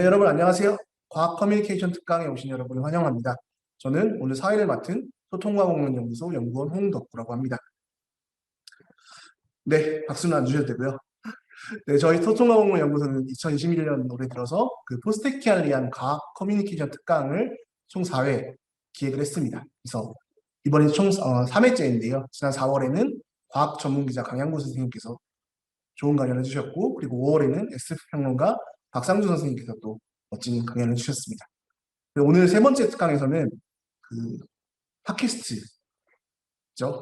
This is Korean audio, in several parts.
네, 여러분 안녕하세요. 과학 커뮤니케이션 특강에 오신 여러분을 환영합니다. 저는 오늘 사회를 맡은 소통과 공론연구소 연구원 홍덕구라고 합니다. 네, 박수는 안 주셔도 되고요. 네, 저희 소통과 공론연구소는 2021년 올해 들어서 그 포스테키아를 위한 과학 커뮤니케이션 특강을 총 4회 기획을 했습니다. 그래서 이번에 총 3회째인데요. 지난 4월에는 과학 전문 기자 강양구 선생님께서 좋은 강연을 해주셨고, 그리고 5월에는 SF평론가 박상준 선생님께서 또 멋진 강연을 해주셨습니다. 오늘 세 번째 특강에서는 그 팟캐스트죠.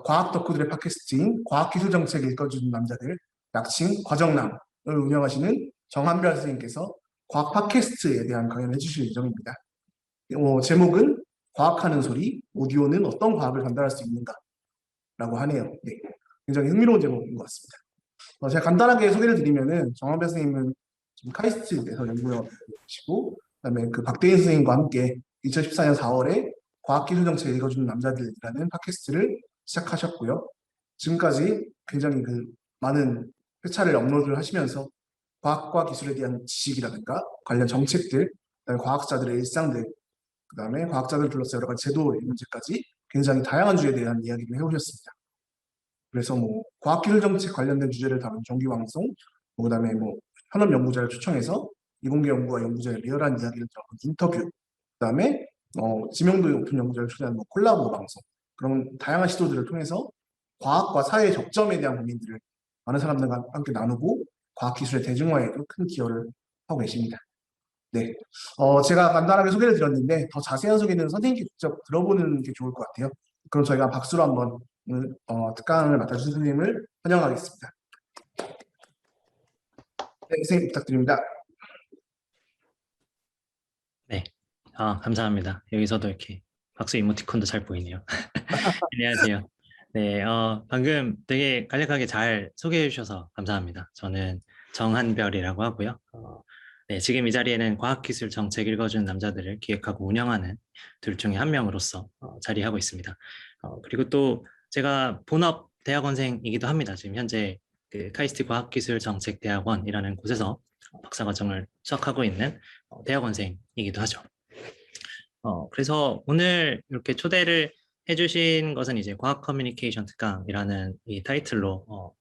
과학 덕후들의 팟캐스트인 과학기술정책 읽어주는 남자들, 약칭 과정남을 운영하시는 정한별 선생님께서 과학 팟캐스트에 대한 강연을 해주실 예정입니다. 제목은 과학하는 소리, 오디오는 어떤 과학을 전달할 수 있는가? 라고 하네요. 네, 굉장히 흥미로운 제목인 것 같습니다. 제가 간단하게 소개를 드리면은 정한별 선생님은 지금 카이스트에서 연구원이시고, 그다음에 그 박대인 선생님과 함께 2014년 4월에 과학기술정책 읽어주는 남자들이라는 팟캐스트를 시작하셨고요. 지금까지 굉장히 그 많은 회차를 업로드를 하시면서 과학과 기술에 대한 지식이라든가 관련 정책들, 그다음에 과학자들의 일상들, 그다음에 과학자들 둘러싸 여러 가지 제도의 문제까지 굉장히 다양한 주제에 대한 이야기를 해오셨습니다. 그래서 뭐 과학기술 정책 관련된 주제를 다룬 정기 방송, 그다음에 뭐 현업 연구자를 초청해서 이공계 연구와 연구자의 리얼한 이야기를 들어본 인터뷰, 그다음에 지명도 높은 연구자를 초대한 뭐 콜라보 방송, 그런 다양한 시도들을 통해서 과학과 사회의 접점에 대한 고민들을 많은 사람들과 함께 나누고 과학기술의 대중화에도 큰 기여를 하고 계십니다. 네, 제가 간단하게 소개를 드렸는데 더 자세한 소개는 선생님께 직접 들어보는 게 좋을 것 같아요. 그럼 저희가 박수로 한번 오늘 특강을 맡아주신 선생님을 환영하겠습니다. 네, 선생님 부탁드립니다. 네, 감사합니다. 여기서도 이렇게 박수 이모티콘도 잘 보이네요. 안녕하세요. 네, 방금 되게 간략하게 잘 소개해 주셔서 감사합니다. 저는 정한별이라고 하고요. 네, 지금 이 자리에는 과학기술 정책 읽어주는 남자들을 기획하고 운영하는 둘 중에 한 명으로서 자리하고 있습니다. 그리고 또 제가 본업 대학원생이기도 합니다. 지금 현재 그 카이스트 과학기술정책대학원이라는 곳에서 박사과정을 수학하고 있는 대학원생이기도 하죠. 그래서 오늘 이렇게 초대를 해주신 것은 이제 과학 커뮤니케이션 특강이라는 이 타이틀로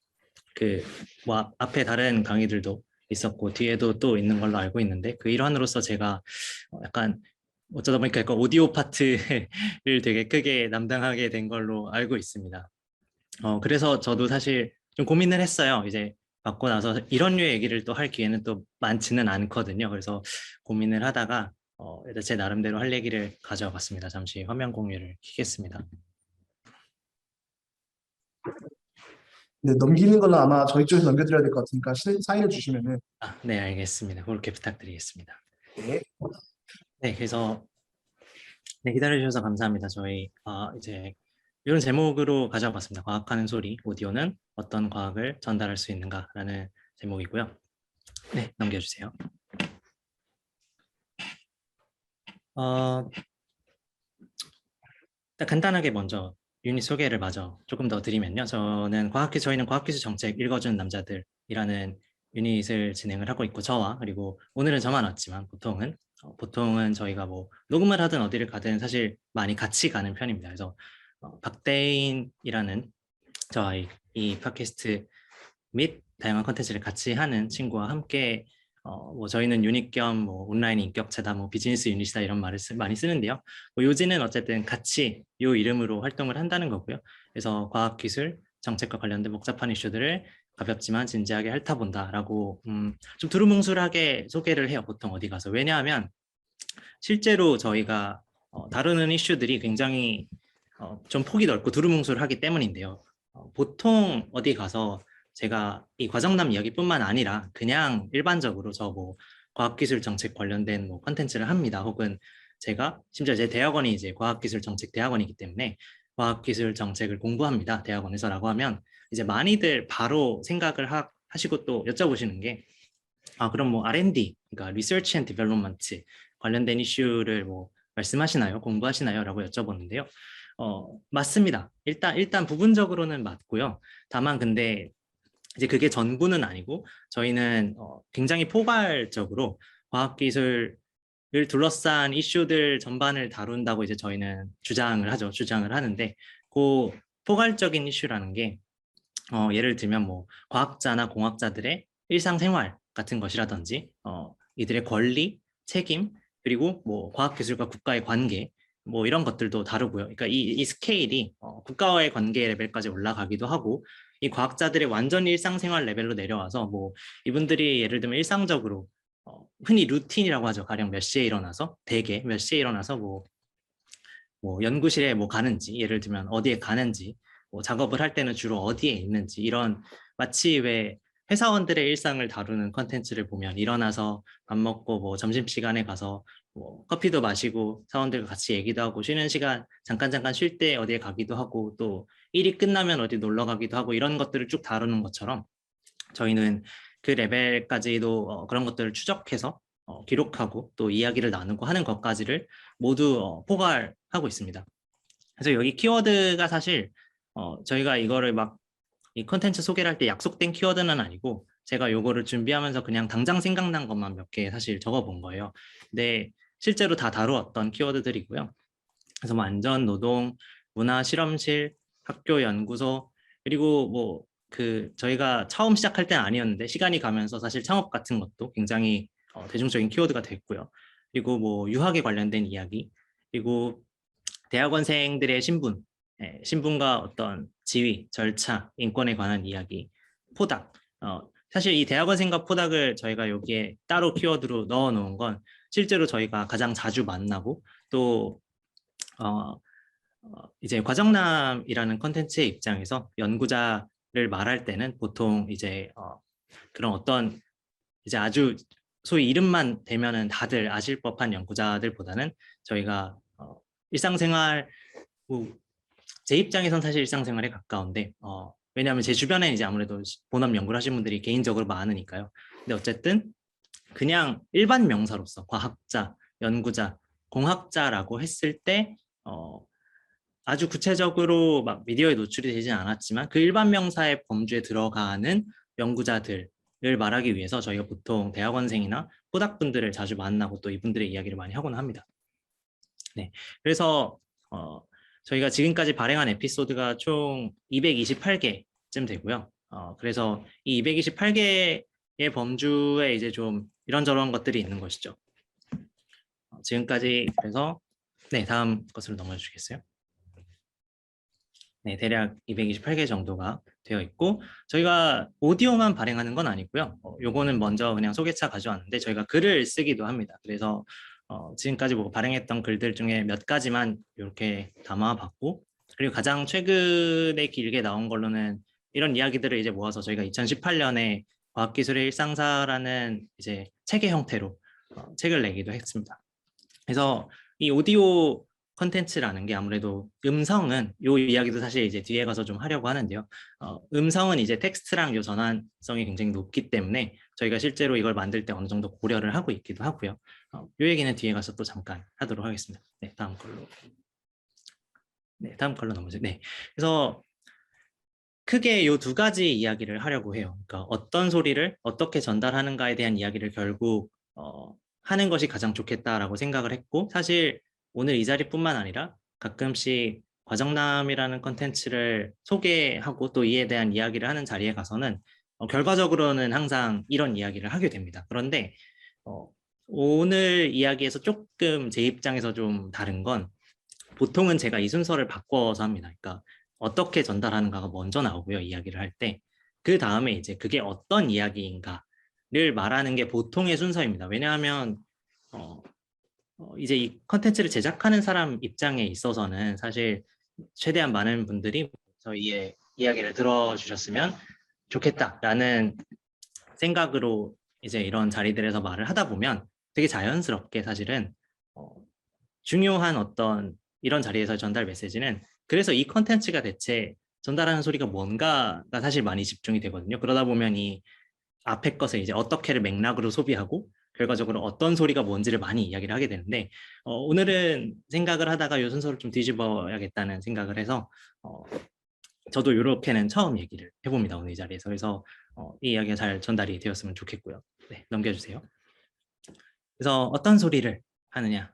뭐 앞에 다른 강의들도 있었고 뒤에도 또 있는 걸로 알고 있는데 그 일환으로서 제가 약간 어쩌다 보니까 약간 오디오 파트를 되게 크게 담당하게 된 걸로 알고 있습니다. 그래서 저도 사실 좀 고민을 했어요. 이제 받고 나서 이런 류의 얘기를 또 할 기회는 또 많지는 않거든요. 그래서 고민을 하다가 일단 제 나름대로 할 얘기를 가져와봤습니다. 잠시 화면 공유를 켜겠습니다. 네, 넘기는 거는 아마 저희 쪽에서 넘겨드려야 될 것 같으니까 사인을 주시면은. 네, 알겠습니다. 그렇게 부탁드리겠습니다. 네. 네, 그래서 네, 기다려주셔서 감사합니다. 저희 이제 이런 제목으로 가져와봤습니다. 과학하는 소리, 오디오는 어떤 과학을 전달할 수 있는가라는 제목이고요. 네, 넘겨주세요. 간단하게 먼저 유닛 소개를 마저 조금 더 드리면요. 저희는 과학기술 정책 읽어주는 남자들이라는 유닛을 진행을 하고 있고 저와 그리고 오늘은 저만 왔지만 보통은 저희가 뭐 녹음을 하든 어디를 가든 사실 많이 같이 가는 편입니다. 그래서 박대인이라는 저와 이 팟캐스트 및 다양한 컨텐츠를 같이 하는 친구와 함께 뭐 저희는 유닛 겸 뭐 온라인 인격체다, 뭐 비즈니스 유닛이다 이런 말을 많이 쓰는데요. 뭐 요지는 어쨌든 같이 이 이름으로 활동을 한다는 거고요. 그래서 과학기술 정책과 관련된 복잡한 이슈들을 가볍지만 진지하게 핥아본다라고 좀 두루뭉술하게 소개를 해요. 보통 어디 가서. 왜냐하면 실제로 저희가 다루는 이슈들이 굉장히 좀 폭이 넓고 두루뭉술하기 때문인데요. 보통 어디 가서 제가 이 과정남 이야기뿐만 아니라 그냥 일반적으로 저 뭐 과학기술 정책 관련된 뭐 컨텐츠를 합니다. 혹은 제가 심지어 제 대학원이 이제 과학기술 정책 대학원이기 때문에 과학기술 정책을 공부합니다. 대학원에서라고 하면 이제 많이들 바로 생각을 하시고 또 여쭤보시는 게 그럼 뭐 R&D, 그러니까 Research and Development 관련된 이슈를 뭐 말씀하시나요? 공부하시나요? 라고 여쭤보는데요. 맞습니다. 일단 부분적으로는 맞고요. 다만 근데 이제 그게 전부는 아니고 저희는 굉장히 포괄적으로 과학기술을 둘러싼 이슈들 전반을 다룬다고 이제 저희는 주장을 하죠. 주장을 하는데 그 포괄적인 이슈라는 게 예를 들면 뭐 과학자나 공학자들의 일상생활 같은 것이라든지 이들의 권리, 책임, 그리고 뭐 과학기술과 국가의 관계 뭐 이런 것들도 다루고요. 그러니까 이 스케일이 국가와의 관계 레벨까지 올라가기도 하고 이 과학자들의 완전 일상생활 레벨로 내려와서 뭐 이분들이 예를 들면 일상적으로 흔히 루틴이라고 하죠. 가령 몇 시에 일어나서 대개 몇 시에 일어나서 뭐 연구실에 뭐 가는지 예를 들면 어디에 가는지 뭐 작업을 할 때는 주로 어디에 있는지 이런 마치 왜 회사원들의 일상을 다루는 컨텐츠를 보면 일어나서 밥 먹고 뭐 점심시간에 가서 뭐 커피도 마시고 사원들과 같이 얘기도 하고 쉬는 시간 잠깐 쉴 때 어디에 가기도 하고 또 일이 끝나면 어디 놀러 가기도 하고 이런 것들을 쭉 다루는 것처럼 저희는 그 레벨까지도 그런 것들을 추적해서 기록하고 또 이야기를 나누고 하는 것까지를 모두 포괄하고 있습니다. 그래서 여기 키워드가 사실 저희가 이거를 막 이 컨텐츠 소개를 할 때 약속된 키워드는 아니고 제가 요거를 준비하면서 그냥 당장 생각난 것만 몇 개 사실 적어본 거예요. 근데 실제로 다 다루었던 키워드들이고요. 그래서 뭐 안전, 노동, 문화, 실험실, 학교, 연구소 그리고 뭐 그 저희가 처음 시작할 때는 아니었는데 시간이 가면서 사실 창업 같은 것도 굉장히 대중적인 키워드가 됐고요. 그리고 뭐 유학에 관련된 이야기 그리고 대학원생들의 신분, 신분과 어떤 지위, 절차, 인권에 관한 이야기, 포닥. 사실 이 대학원생과 포닥을 저희가 여기에 따로 키워드로 넣어 놓은 건 실제로 저희가 가장 자주 만나고 또 이제 과정남이라는 컨텐츠의 입장에서 연구자를 말할 때는 보통 이제 그런 어떤 이제 아주 소위 이름만 대면은 다들 아실 법한 연구자들보다는 저희가 일상생활 뭐, 제 입장에선 사실 일상생활에 가까운데 왜냐하면 제 주변에 이제 아무래도 본업 연구를 하신 분들이 개인적으로 많으니까요. 근데 어쨌든 그냥 일반 명사로서 과학자, 연구자, 공학자라고 했을 때 아주 구체적으로 막 미디어에 노출이 되진 않았지만 그 일반 명사의 범주에 들어가는 연구자들을 말하기 위해서 저희가 보통 대학원생이나 포닥분들을 자주 만나고 또 이분들의 이야기를 많이 하곤 합니다. 네, 그래서 저희가 지금까지 발행한 에피소드가 총 228개쯤 되고요. 그래서 이 228개의 범주에 이제 좀 이런저런 것들이 있는 것이죠. 지금까지 그래서 네, 다음 것으로 넘어가 주시겠어요? 네, 대략 228개 정도가 되어 있고 저희가 오디오만 발행하는 건 아니고요. 요거는 먼저 그냥 소개차 가져왔는데 저희가 글을 쓰기도 합니다. 그래서 지금까지 뭐 발행했던 글들 중에 몇 가지만 이렇게 담아봤고 그리고 가장 최근에 길게 나온 걸로는 이런 이야기들을 이제 모아서 저희가 2018년에 과학기술의 일상사라는 이제 책의 형태로 책을 내기도 했습니다. 그래서 이 오디오 컨텐츠라는 게 아무래도 음성은 요 이야기도 사실 이제 뒤에 가서 좀 하려고 하는데요. 음성은 이제 텍스트랑 요 전환성이 굉장히 높기 때문에 저희가 실제로 이걸 만들 때 어느 정도 고려를 하고 있기도 하고요. 요 얘기는 뒤에 가서 또 잠깐 하도록 하겠습니다. 네, 다음 걸로. 네, 다음 걸로 넘어죠. 네, 그래서 크게 요 두 가지 이야기를 하려고 해요. 그러니까 어떤 소리를 어떻게 전달하는가에 대한 이야기를 결국 하는 것이 가장 좋겠다라고 생각을 했고 사실 오늘 이 자리뿐만 아니라 가끔씩 과정남이라는 컨텐츠를 소개하고 또 이에 대한 이야기를 하는 자리에 가서는 결과적으로는 항상 이런 이야기를 하게 됩니다. 그런데 오늘 이야기에서 조금 제 입장에서 좀 다른 건 보통은 제가 이 순서를 바꿔서 합니다. 그러니까 어떻게 전달하는가가 먼저 나오고요, 이야기를 할 때. 그 다음에 이제 그게 어떤 이야기인가를 말하는 게 보통의 순서입니다. 왜냐하면 이제 이 컨텐츠를 제작하는 사람 입장에 있어서는 사실 최대한 많은 분들이 저희의 이야기를 들어주셨으면 좋겠다라는 생각으로 이제 이런 자리들에서 말을 하다 보면 되게 자연스럽게 사실은 중요한 어떤 이런 자리에서 전달 메시지는 그래서 이 컨텐츠가 대체 전달하는 소리가 뭔가가 사실 많이 집중이 되거든요. 그러다 보면 이 앞에 것을 이제 어떻게를 맥락으로 소비하고 결과적으로 어떤 소리가 뭔지를 많이 이야기를 하게 되는데 오늘은 생각을 하다가 요 순서를 좀 뒤집어야겠다는 생각을 해서 저도 이렇게는 처음 얘기를 해봅니다. 오늘 이 자리에서. 그래서 이 이야기가 잘 전달이 되었으면 좋겠고요. 네, 넘겨주세요. 그래서 어떤 소리를 하느냐?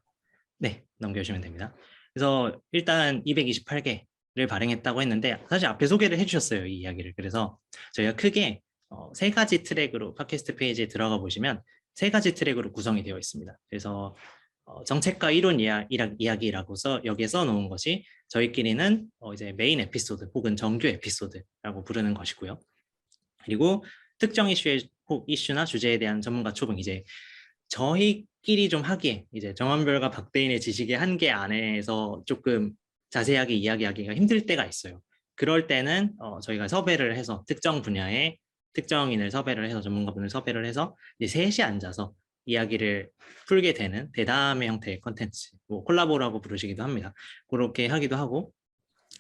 네, 넘겨주시면 됩니다. 그래서 일단 228개를 발행했다고 했는데 사실 앞에 소개를 해주셨어요, 이 이야기를. 그래서 저희가 크게 세 가지 트랙으로 팟캐스트 페이지에 들어가 보시면 세 가지 트랙으로 구성이 되어 있습니다. 그래서 정책과 이론 이야기라고서 여기에 써놓은 것이 저희끼리는 이제 메인 에피소드 혹은 정규 에피소드라고 부르는 것이고요. 그리고 특정 이슈나 주제에 대한 전문가 초빙, 이제 저희끼리 좀 하기에 이제 정한별과 박대인의 지식의 한계 안에서 조금 자세하게 이야기하기가 힘들 때가 있어요. 그럴 때는 저희가 섭외를 해서 특정 분야의 특정인을 섭외를 해서 전문가분을 섭외를 해서 이제 셋이 앉아서 이야기를 풀게 되는 대담의 형태의 컨텐츠, 뭐 콜라보라고 부르시기도 합니다. 그렇게 하기도 하고,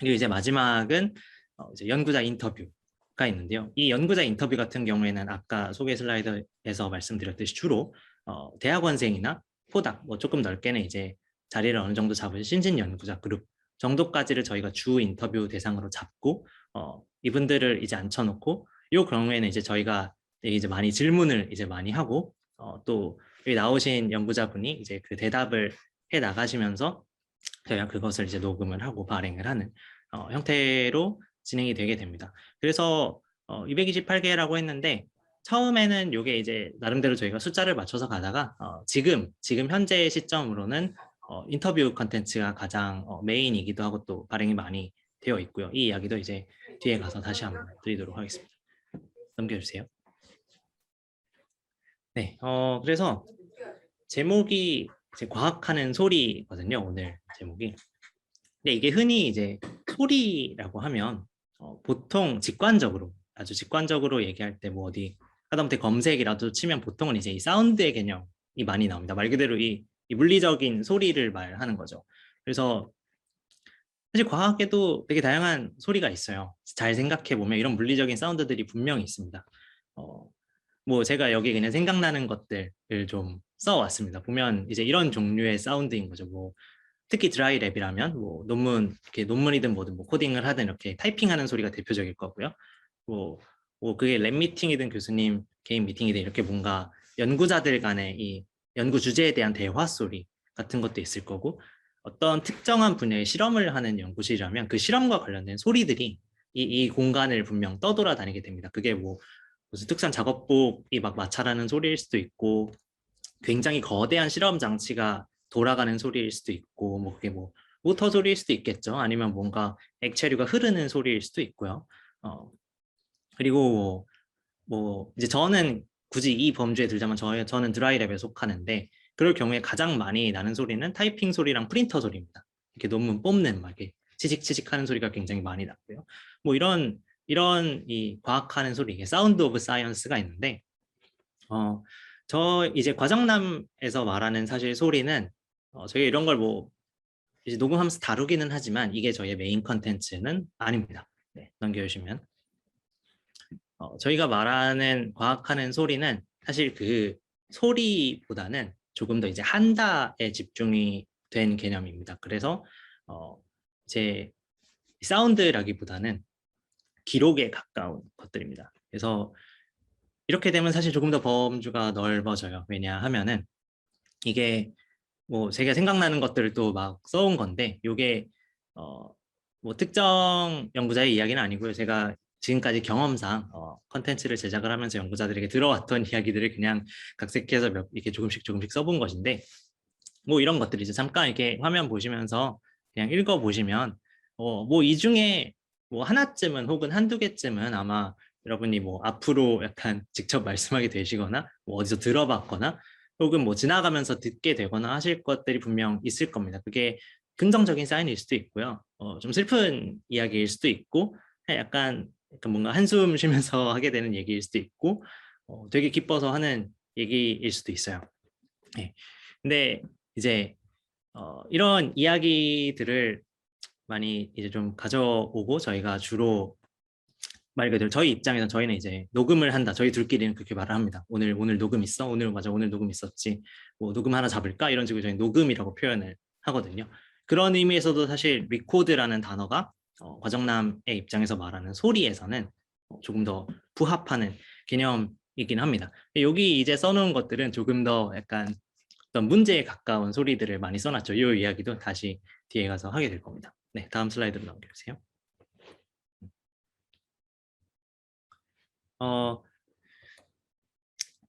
그리고 이제 마지막은 이제 연구자 인터뷰가 있는데요. 이 연구자 인터뷰 같은 경우에는 아까 소개 슬라이드에서 말씀드렸듯이 주로 대학원생이나 포닥, 뭐 조금 넓게는 이제 자리를 어느 정도 잡으신 신진 연구자 그룹 정도까지를 저희가 주 인터뷰 대상으로 잡고 이분들을 이제 앉혀놓고, 요 경우에는 이제 저희가 이제 많이 질문을 이제 많이 하고 또 여기 나오신 연구자분이 이제 그 대답을 해 나가시면서 저희가 그것을 이제 녹음을 하고 발행을 하는 형태로 진행이 되게 됩니다. 그래서 228개라고 했는데 처음에는 이게 이제 나름대로 저희가 숫자를 맞춰서 가다가 지금 현재 시점으로는 인터뷰 컨텐츠가 가장 메인이기도 하고 또 발행이 많이 되어 있고요. 이 이야기도 이제 뒤에 가서 다시 한번 드리도록 하겠습니다. 넘겨주세요. 네, 그래서 제목이 이제 과학하는 소리거든요. 오늘 제목이. 근데 이게 흔히 이제 소리라고 하면 보통 아주 직관적으로 얘기할 때 뭐 어디 하다못해 검색이라도 치면 보통은 이제 이 사운드의 개념이 많이 나옵니다. 말 그대로 이 물리적인 소리를 말하는 거죠. 그래서 사실 과학에도 되게 다양한 소리가 있어요. 잘 생각해 보면 이런 물리적인 사운드들이 분명히 있습니다. 뭐 제가 여기 그냥 생각나는 것들을 좀 써왔습니다. 보면 이제 이런 종류의 사운드인 거죠. 뭐 특히 드라이 랩이라면 뭐 이렇게 논문이든 뭐든 뭐 코딩을 하든 이렇게 타이핑하는 소리가 대표적일 거고요. 뭐 그게 랩 미팅이든 교수님 개인 미팅이든 이렇게 뭔가 연구자들 간의 이 연구 주제에 대한 대화 소리 같은 것도 있을 거고, 어떤 특정한 분야의 실험을 하는 연구실이라면 그 실험과 관련된 소리들이 이 공간을 분명 떠돌아다니게 됩니다. 그게 뭐 무슨 특수한 작업복이 막 마찰하는 소리일 수도 있고, 굉장히 거대한 실험 장치가 돌아가는 소리일 수도 있고, 뭐 그게 뭐 모터 소리일 수도 있겠죠. 아니면 뭔가 액체류가 흐르는 소리일 수도 있고요. 그리고 뭐 이제 저는 굳이 이 범주에 들자면 저는 드라이랩에 속하는데, 그럴 경우에 가장 많이 나는 소리는 타이핑 소리랑 프린터 소리입니다. 이렇게 논문 뽑는 막 이렇게 치직치직하는 소리가 굉장히 많이 나고요. 뭐 이런 이 과학하는 소리, 이게 사운드 오브 사이언스가 있는데, 저 이제 과정남에서 말하는 사실 소리는 저희 이런 걸 뭐 이제 녹음하면서 다루기는 하지만 이게 저희의 메인 컨텐츠는 아닙니다. 네, 넘겨주시면. 저희가 말하는 과학하는 소리는 사실 그 소리보다는 조금 더 이제 한다에 집중이 된 개념입니다. 그래서 이제 사운드라기보다는 기록에 가까운 것들입니다. 그래서 이렇게 되면 사실 조금 더 범주가 넓어져요. 왜냐하면은 이게 뭐 제가 생각나는 것들을 또 막 써온 건데, 이게 뭐 특정 연구자의 이야기는 아니고요. 제가 지금까지 경험상 컨텐츠를 제작을 하면서 연구자들에게 들어왔던 이야기들을 그냥 각색해서 이렇게 조금씩 써본 것인데, 뭐 이런 것들이죠. 잠깐 이렇게 화면 보시면서 그냥 읽어보시면 뭐 이 중에 뭐 하나쯤은 혹은 한두 개쯤은 아마 여러분이 뭐 앞으로 약간 직접 말씀하게 되시거나 뭐 어디서 들어봤거나 혹은 뭐 지나가면서 듣게 되거나 하실 것들이 분명 있을 겁니다. 그게 긍정적인 사인일 수도 있고요. 좀 슬픈 이야기일 수도 있고, 약간 뭔가 한숨 쉬면서 하게 되는 얘기일 수도 있고, 되게 기뻐서 하는 얘기일 수도 있어요. 네. 근데 이제 이런 이야기들을 많이 이제 좀 가져오고, 저희가 주로 말 그대로 저희 입장에서 저희는 이제 녹음을 한다. 저희 둘끼리는 그렇게 말을 합니다. 오늘 녹음 있어? 오늘 녹음 있었지. 뭐 녹음 하나 잡을까? 이런 식으로 저희 녹음이라고 표현을 하거든요. 그런 의미에서도 사실 리코드라는 단어가 과정남의 입장에서 말하는 소리에서는 조금 더 부합하는 개념이긴 합니다. 여기 이제 써놓은 것들은 조금 더 약간 어떤 문제에 가까운 소리들을 많이 써놨죠. 이 이야기도 다시 뒤에 가서 하게 될 겁니다. 네, 다음 슬라이드로 넘겨주세요.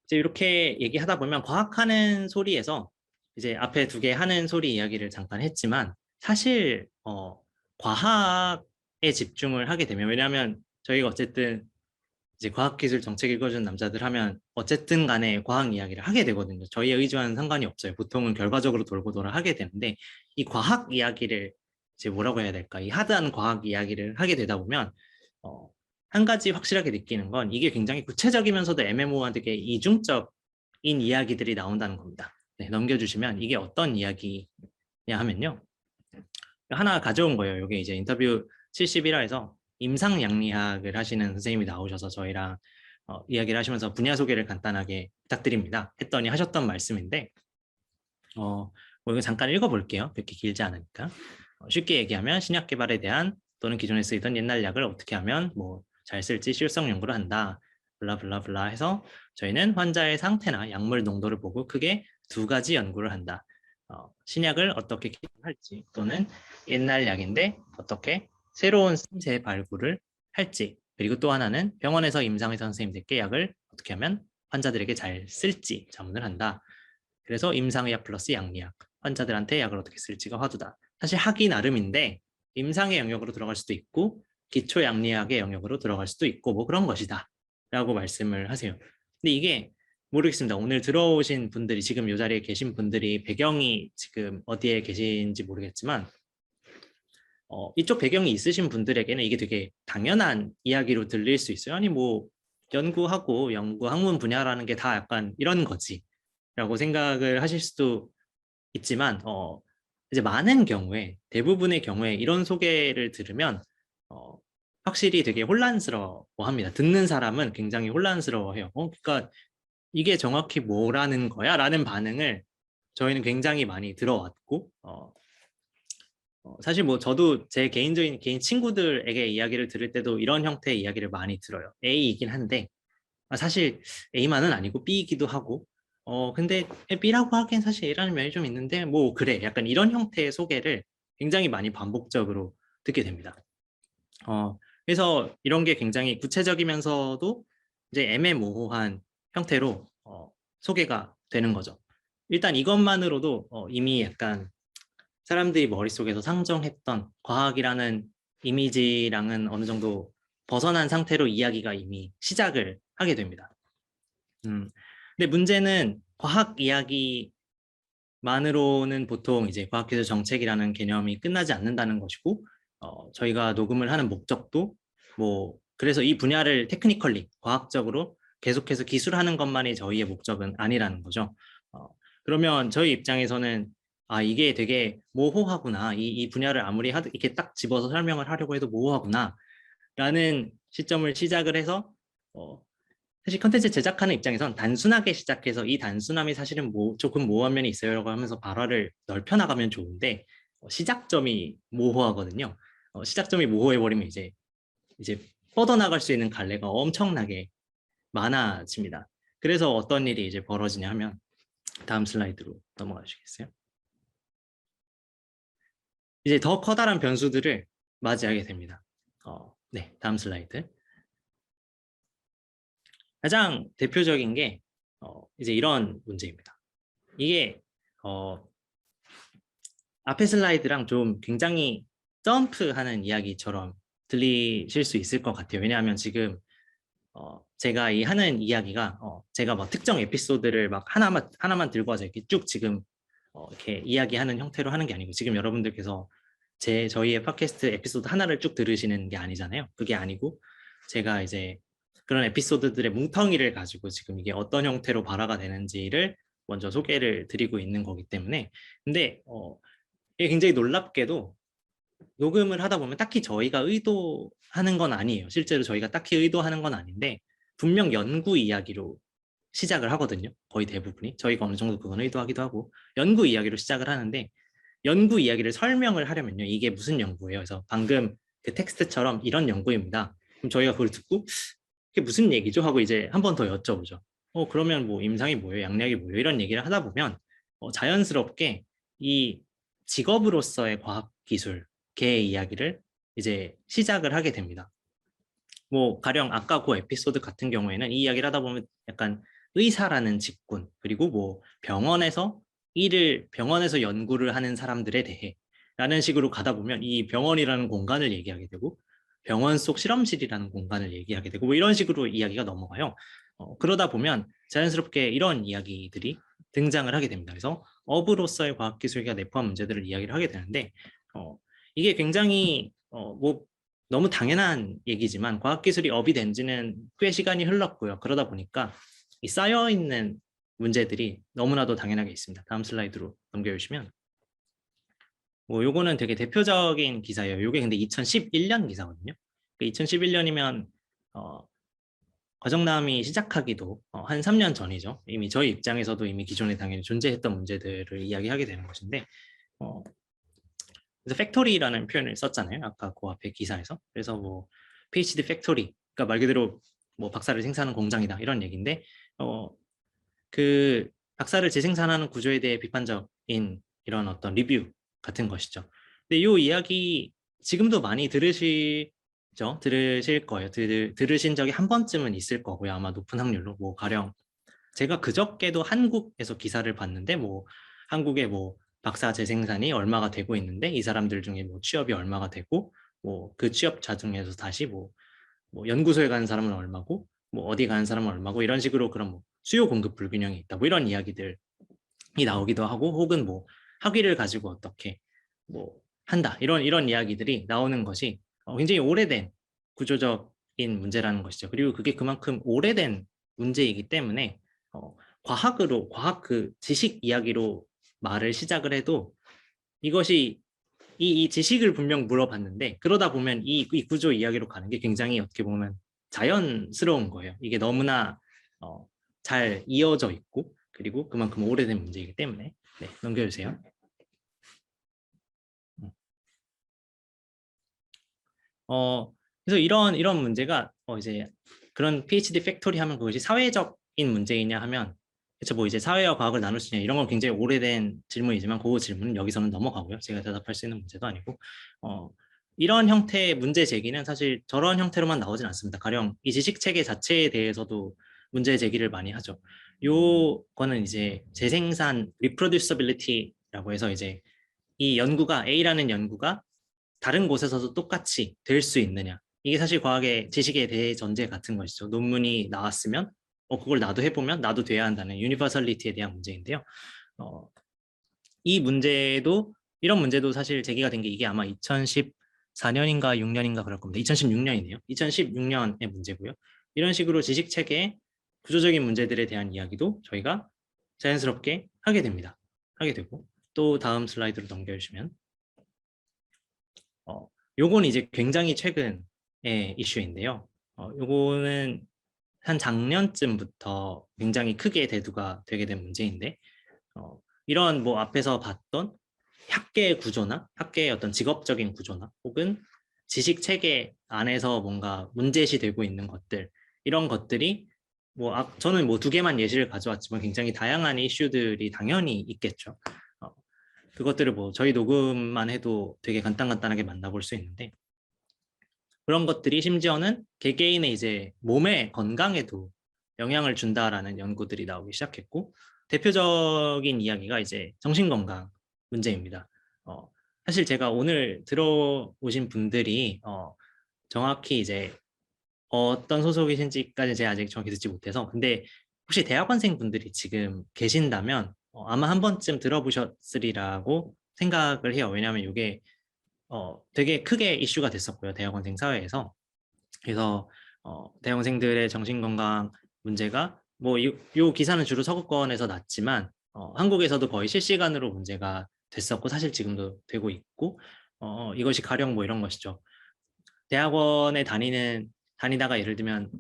이제 이렇게 얘기하다 보면 과학하는 소리에서 이제 앞에 두 개 하는 소리 이야기를 잠깐 했지만 사실 과학에 집중을 하게 되면 왜냐하면 저희가 어쨌든 이제 과학기술 정책 읽어주는 남자들 하면 어쨌든 간에 과학 이야기를 하게 되거든요. 저희의 의지와는 상관이 없어요. 보통은 결과적으로 돌고 돌아 하게 되는데 이 과학 이야기를 이제 뭐라고 해야 될까? 이 하드한 과학 이야기를 하게 되다 보면 한 가지 확실하게 느끼는 건 이게 굉장히 구체적이면서도 애매모호한 되게 이중적인 이야기들이 나온다는 겁니다. 네, 넘겨주시면 이게 어떤 이야기냐 하면요. 하나 가져온 거예요. 이게 이제 인터뷰 71화에서 임상양리학을 하시는 선생님이 나오셔서 저희랑 이야기를 하시면서 분야 소개를 간단하게 부탁드립니다. 했더니 하셨던 말씀인데 뭐 이거 잠깐 읽어볼게요. 그렇게 길지 않으니까. 쉽게 얘기하면 신약 개발에 대한 또는 기존에 쓰이던 옛날 약을 어떻게 하면 뭐 잘 쓸지 실효성 연구를 한다. 블라블라블라 해서 저희는 환자의 상태나 약물 농도를 보고 크게 두 가지 연구를 한다. 신약을 어떻게 개발할지 또는 옛날 약인데 어떻게 새로운 새 발굴을 할지 그리고 또 하나는 병원에서 임상의사 선생님들께 약을 어떻게 하면 환자들에게 잘 쓸지 자문을 한다. 그래서 임상의학 플러스 양리학 환자들한테 약을 어떻게 쓸지가 화두다. 사실 하기 나름인데 임상의 영역으로 들어갈 수도 있고 기초 양리학의 영역으로 들어갈 수도 있고 뭐 그런 것이다 라고 말씀을 하세요. 근데 이게 모르겠습니다. 오늘 들어오신 분들이 지금 이 자리에 계신 분들이 배경이 지금 어디에 계신지 모르겠지만 이쪽 배경이 있으신 분들에게는 이게 되게 당연한 이야기로 들릴 수 있어요. 아니 뭐 연구하고 연구 학문 분야라는 게 다 약간 이런 거지 라고 생각을 하실 수도 있지만 이제 많은 경우에 대부분의 경우에 이런 소개를 들으면 확실히 되게 혼란스러워합니다. 듣는 사람은 굉장히 혼란스러워해요. 그러니까 이게 정확히 뭐라는 거야? 라는 반응을 저희는 굉장히 많이 들어왔고 사실 뭐 저도 제 개인적인 개인 친구들에게 이야기를 들을 때도 이런 형태의 이야기를 많이 들어요. A이긴 한데 사실 A만은 아니고 B이기도 하고 근데 B라고 하기엔 사실 A라는 면이 좀 있는데 뭐 그래 약간 이런 형태의 소개를 굉장히 많이 반복적으로 듣게 됩니다. 그래서 이런 게 굉장히 구체적이면서도 이제 애매모호한 형태로 소개가 되는 거죠. 일단 이것만으로도 이미 약간 사람들이 머릿속에서 상정했던 과학이라는 이미지랑은 어느 정도 벗어난 상태로 이야기가 이미 시작을 하게 됩니다. 근데 문제는 과학 이야기만으로는 보통 이제 과학기술 정책이라는 개념이 끝나지 않는다는 것이고 저희가 녹음을 하는 목적도 뭐 그래서 이 분야를 테크니컬리 과학적으로 계속해서 기술하는 것만이 저희의 목적은 아니라는 거죠. 그러면 저희 입장에서는 이게 되게 모호하구나. 이 분야를 아무리 이렇게 딱 집어서 설명을 하려고 해도 모호하구나. 라는 시점을 시작을 해서 사실 컨텐츠 제작하는 입장에선 단순하게 시작해서 이 단순함이 사실은 조금 모호한 면이 있어요라고 하면서 발화를 넓혀 나가면 좋은데 시작점이 모호하거든요. 시작점이 모호해버리면 이제 뻗어나갈 수 있는 갈래가 엄청나게 많아집니다. 그래서 어떤 일이 이제 벌어지냐 하면 다음 슬라이드로 넘어가 주시겠어요? 이제 더 커다란 변수들을 맞이하게 됩니다. 네, 다음 슬라이드. 가장 대표적인 게 이제 이런 문제입니다. 이게 앞에 슬라이드랑 좀 굉장히 점프하는 이야기처럼 들리실 수 있을 것 같아요. 왜냐하면 지금 제가 이 하는 이야기가 제가 뭐 특정 에피소드를 막 하나만 들고 와서 이렇게 쭉 지금 이렇게 이야기하는 형태로 하는 게 아니고 지금 여러분들께서 저희의 팟캐스트 에피소드 하나를 쭉 들으시는 게 아니잖아요. 그게 아니고 제가 이제 그런 에피소드들의 뭉텅이를 가지고 지금 이게 어떤 형태로 발화가 되는지를 먼저 소개를 드리고 있는 거기 때문에 근데 이게 굉장히 놀랍게도 녹음을 하다 보면 딱히 저희가 의도하는 건 아니에요. 실제로 저희가 딱히 의도하는 건 아닌데 분명 연구 이야기로 시작을 하거든요. 거의 대부분이. 저희가 어느 정도 그건 의도하기도 하고 연구 이야기로 시작을 하는데 연구 이야기를 설명을 하려면요. 이게 무슨 연구예요? 그래서 방금 그 텍스트처럼 이런 연구입니다. 그럼 저희가 그걸 듣고 이게 무슨 얘기죠? 하고 이제 한 번 더 여쭤보죠. 그러면 뭐 임상이 뭐예요? 양리학이 뭐예요? 이런 얘기를 하다 보면 자연스럽게 이 직업으로서의 과학기술계의 이야기를 이제 시작을 하게 됩니다. 뭐 가령 아까 그 에피소드 같은 경우에는 이 이야기를 하다 보면 약간 의사라는 직군, 그리고 뭐 병원에서 연구를 하는 사람들에 대해 라는 식으로 가다 보면 이 병원이라는 공간을 얘기하게 되고 병원 속 실험실이라는 공간을 얘기하게 되고 뭐 이런 식으로 이야기가 넘어가요. 그러다 보면 자연스럽게 이런 이야기들이 등장을 하게 됩니다. 그래서 업으로서의 과학기술과 내포한 문제들을 이야기를 하게 되는데 이게 굉장히 뭐 너무 당연한 얘기지만 과학기술이 업이 된 지는 꽤 시간이 흘렀고요. 그러다 보니까 이 쌓여있는 문제들이 너무나도 당연하게 있습니다. 다음 슬라이드로 넘겨주시면 뭐 요거는 되게 대표적인 기사예요. 요게 근데 2011년 기사거든요. 2011년이면 과정남이 시작하기도 한 3년 전이죠. 이미 저희 입장에서도 이미 기존에 당연히 존재했던 문제들을 이야기하게 되는 것인데 그래서 팩토리라는 표현을 썼잖아요. 아까 그 앞에 기사에서. 그래서 뭐 PhD 팩토리, 그러니까 말 그대로 뭐 박사를 생산하는 공장이다 이런 얘기인데 그 박사를 재생산하는 구조에 대해 비판적인 이런 어떤 리뷰 같은 것이죠. 근데 이 이야기 지금도 많이 들으실 거예요. 들으신 적이 한 번쯤은 있을 거고요. 아마 높은 확률로. 뭐 가령 제가 그저께도 한국에서 기사를 봤는데 뭐 한국의 뭐 박사 재생산이 얼마가 되고 있는데 이 사람들 중에 뭐 취업이 얼마가 되고 뭐 그 취업자 중에서 다시 뭐 연구소에 가는 사람은 얼마고 뭐 어디 가는 사람은 얼마고 이런 식으로 그런 뭐 수요 공급 불균형이 있다 뭐 이런 이야기들이 나오기도 하고 혹은 뭐 학위를 가지고 어떻게 뭐 한다 이런 이야기들이 나오는 것이 굉장히 오래된 구조적인 문제라는 것이죠. 그리고 그게 그만큼 오래된 문제이기 때문에 과학 그 지식 이야기로 말을 시작을 해도 이것이 이 지식을 분명 물어봤는데 그러다 보면 이 구조 이야기로 가는 게 굉장히 어떻게 보면 자연스러운 거예요. 이게 너무나 잘 이어져 있고 그리고 그만큼 오래된 문제이기 때문에 네, 넘겨주세요. 그래서 이런 문제가 이제 그런 PhD 팩토리 하면 그것이 사회적인 문제이냐 하면 그렇죠. 뭐 이제 사회와 과학을 나눌 수 있냐 이런 건 굉장히 오래된 질문이지만 그 질문은 여기서는 넘어가고요. 제가 대답할 수 있는 문제도 아니고 이런 형태의 문제 제기는 사실 저런 형태로만 나오진 않습니다. 가령 이 지식 체계 자체에 대해서도 문제 제기를 많이 하죠. 요거는 이제 재생산 reproducibility라고 해서 이제 이 연구가 A라는 연구가 다른 곳에서도 똑같이 될 수 있느냐. 이게 사실 과학의 지식의 대전제 같은 것이죠. 논문이 나왔으면 그걸 나도 해보면 나도 돼야 한다는 유니버설리티에 대한 문제인데요. 이 문제도 이런 문제도 사실 제기가 된 게 이게 아마 2014년인가 6년인가 그럴 겁니다. 2016년이네요. 2016년의 문제고요. 이런 식으로 지식 체계의 구조적인 문제들에 대한 이야기도 저희가 자연스럽게 하게 됩니다. 하게 되고 또 다음 슬라이드로 넘겨주시면 요건 이제 굉장히 최근의 이슈인데요. 요거는 한 작년쯤부터 굉장히 크게 대두가 되게 된 문제인데 이런 뭐 앞에서 봤던 학계의 구조나 학계의 어떤 직업적인 구조나 혹은 지식 체계 안에서 뭔가 문제시되고 있는 것들 이런 것들이 뭐 저는 뭐 두 개만 예시를 가져왔지만 굉장히 다양한 이슈들이 당연히 있겠죠. 그것들을 뭐 저희 녹음만 해도 되게 간단하게 만나볼 수 있는데 그런 것들이 심지어는 개개인의 이제 몸의 건강에도 영향을 준다라는 연구들이 나오기 시작했고 대표적인 이야기가 이제 정신건강 문제입니다. 사실 제가 오늘 들어오신 분들이 정확히 이제 어떤 소속이신지까지 제가 아직 정확히 듣지 못해서 근데 혹시 대학원생 분들이 지금 계신다면 아마 한 번쯤 들어보셨으리라고 생각을 해요. 왜냐하면 이게 되게 크게 이슈가 됐었고요. 대학원생 사회에서. 그래서 대학원생들의 정신건강 문제가 뭐 요 기사는 주로 서구권에서 났지만 한국에서도 거의 실시간으로 문제가 됐었고 사실 지금도 되고 있고 이것이 가령 뭐 이런 것이죠. 대학원에 다니다가 예를 들면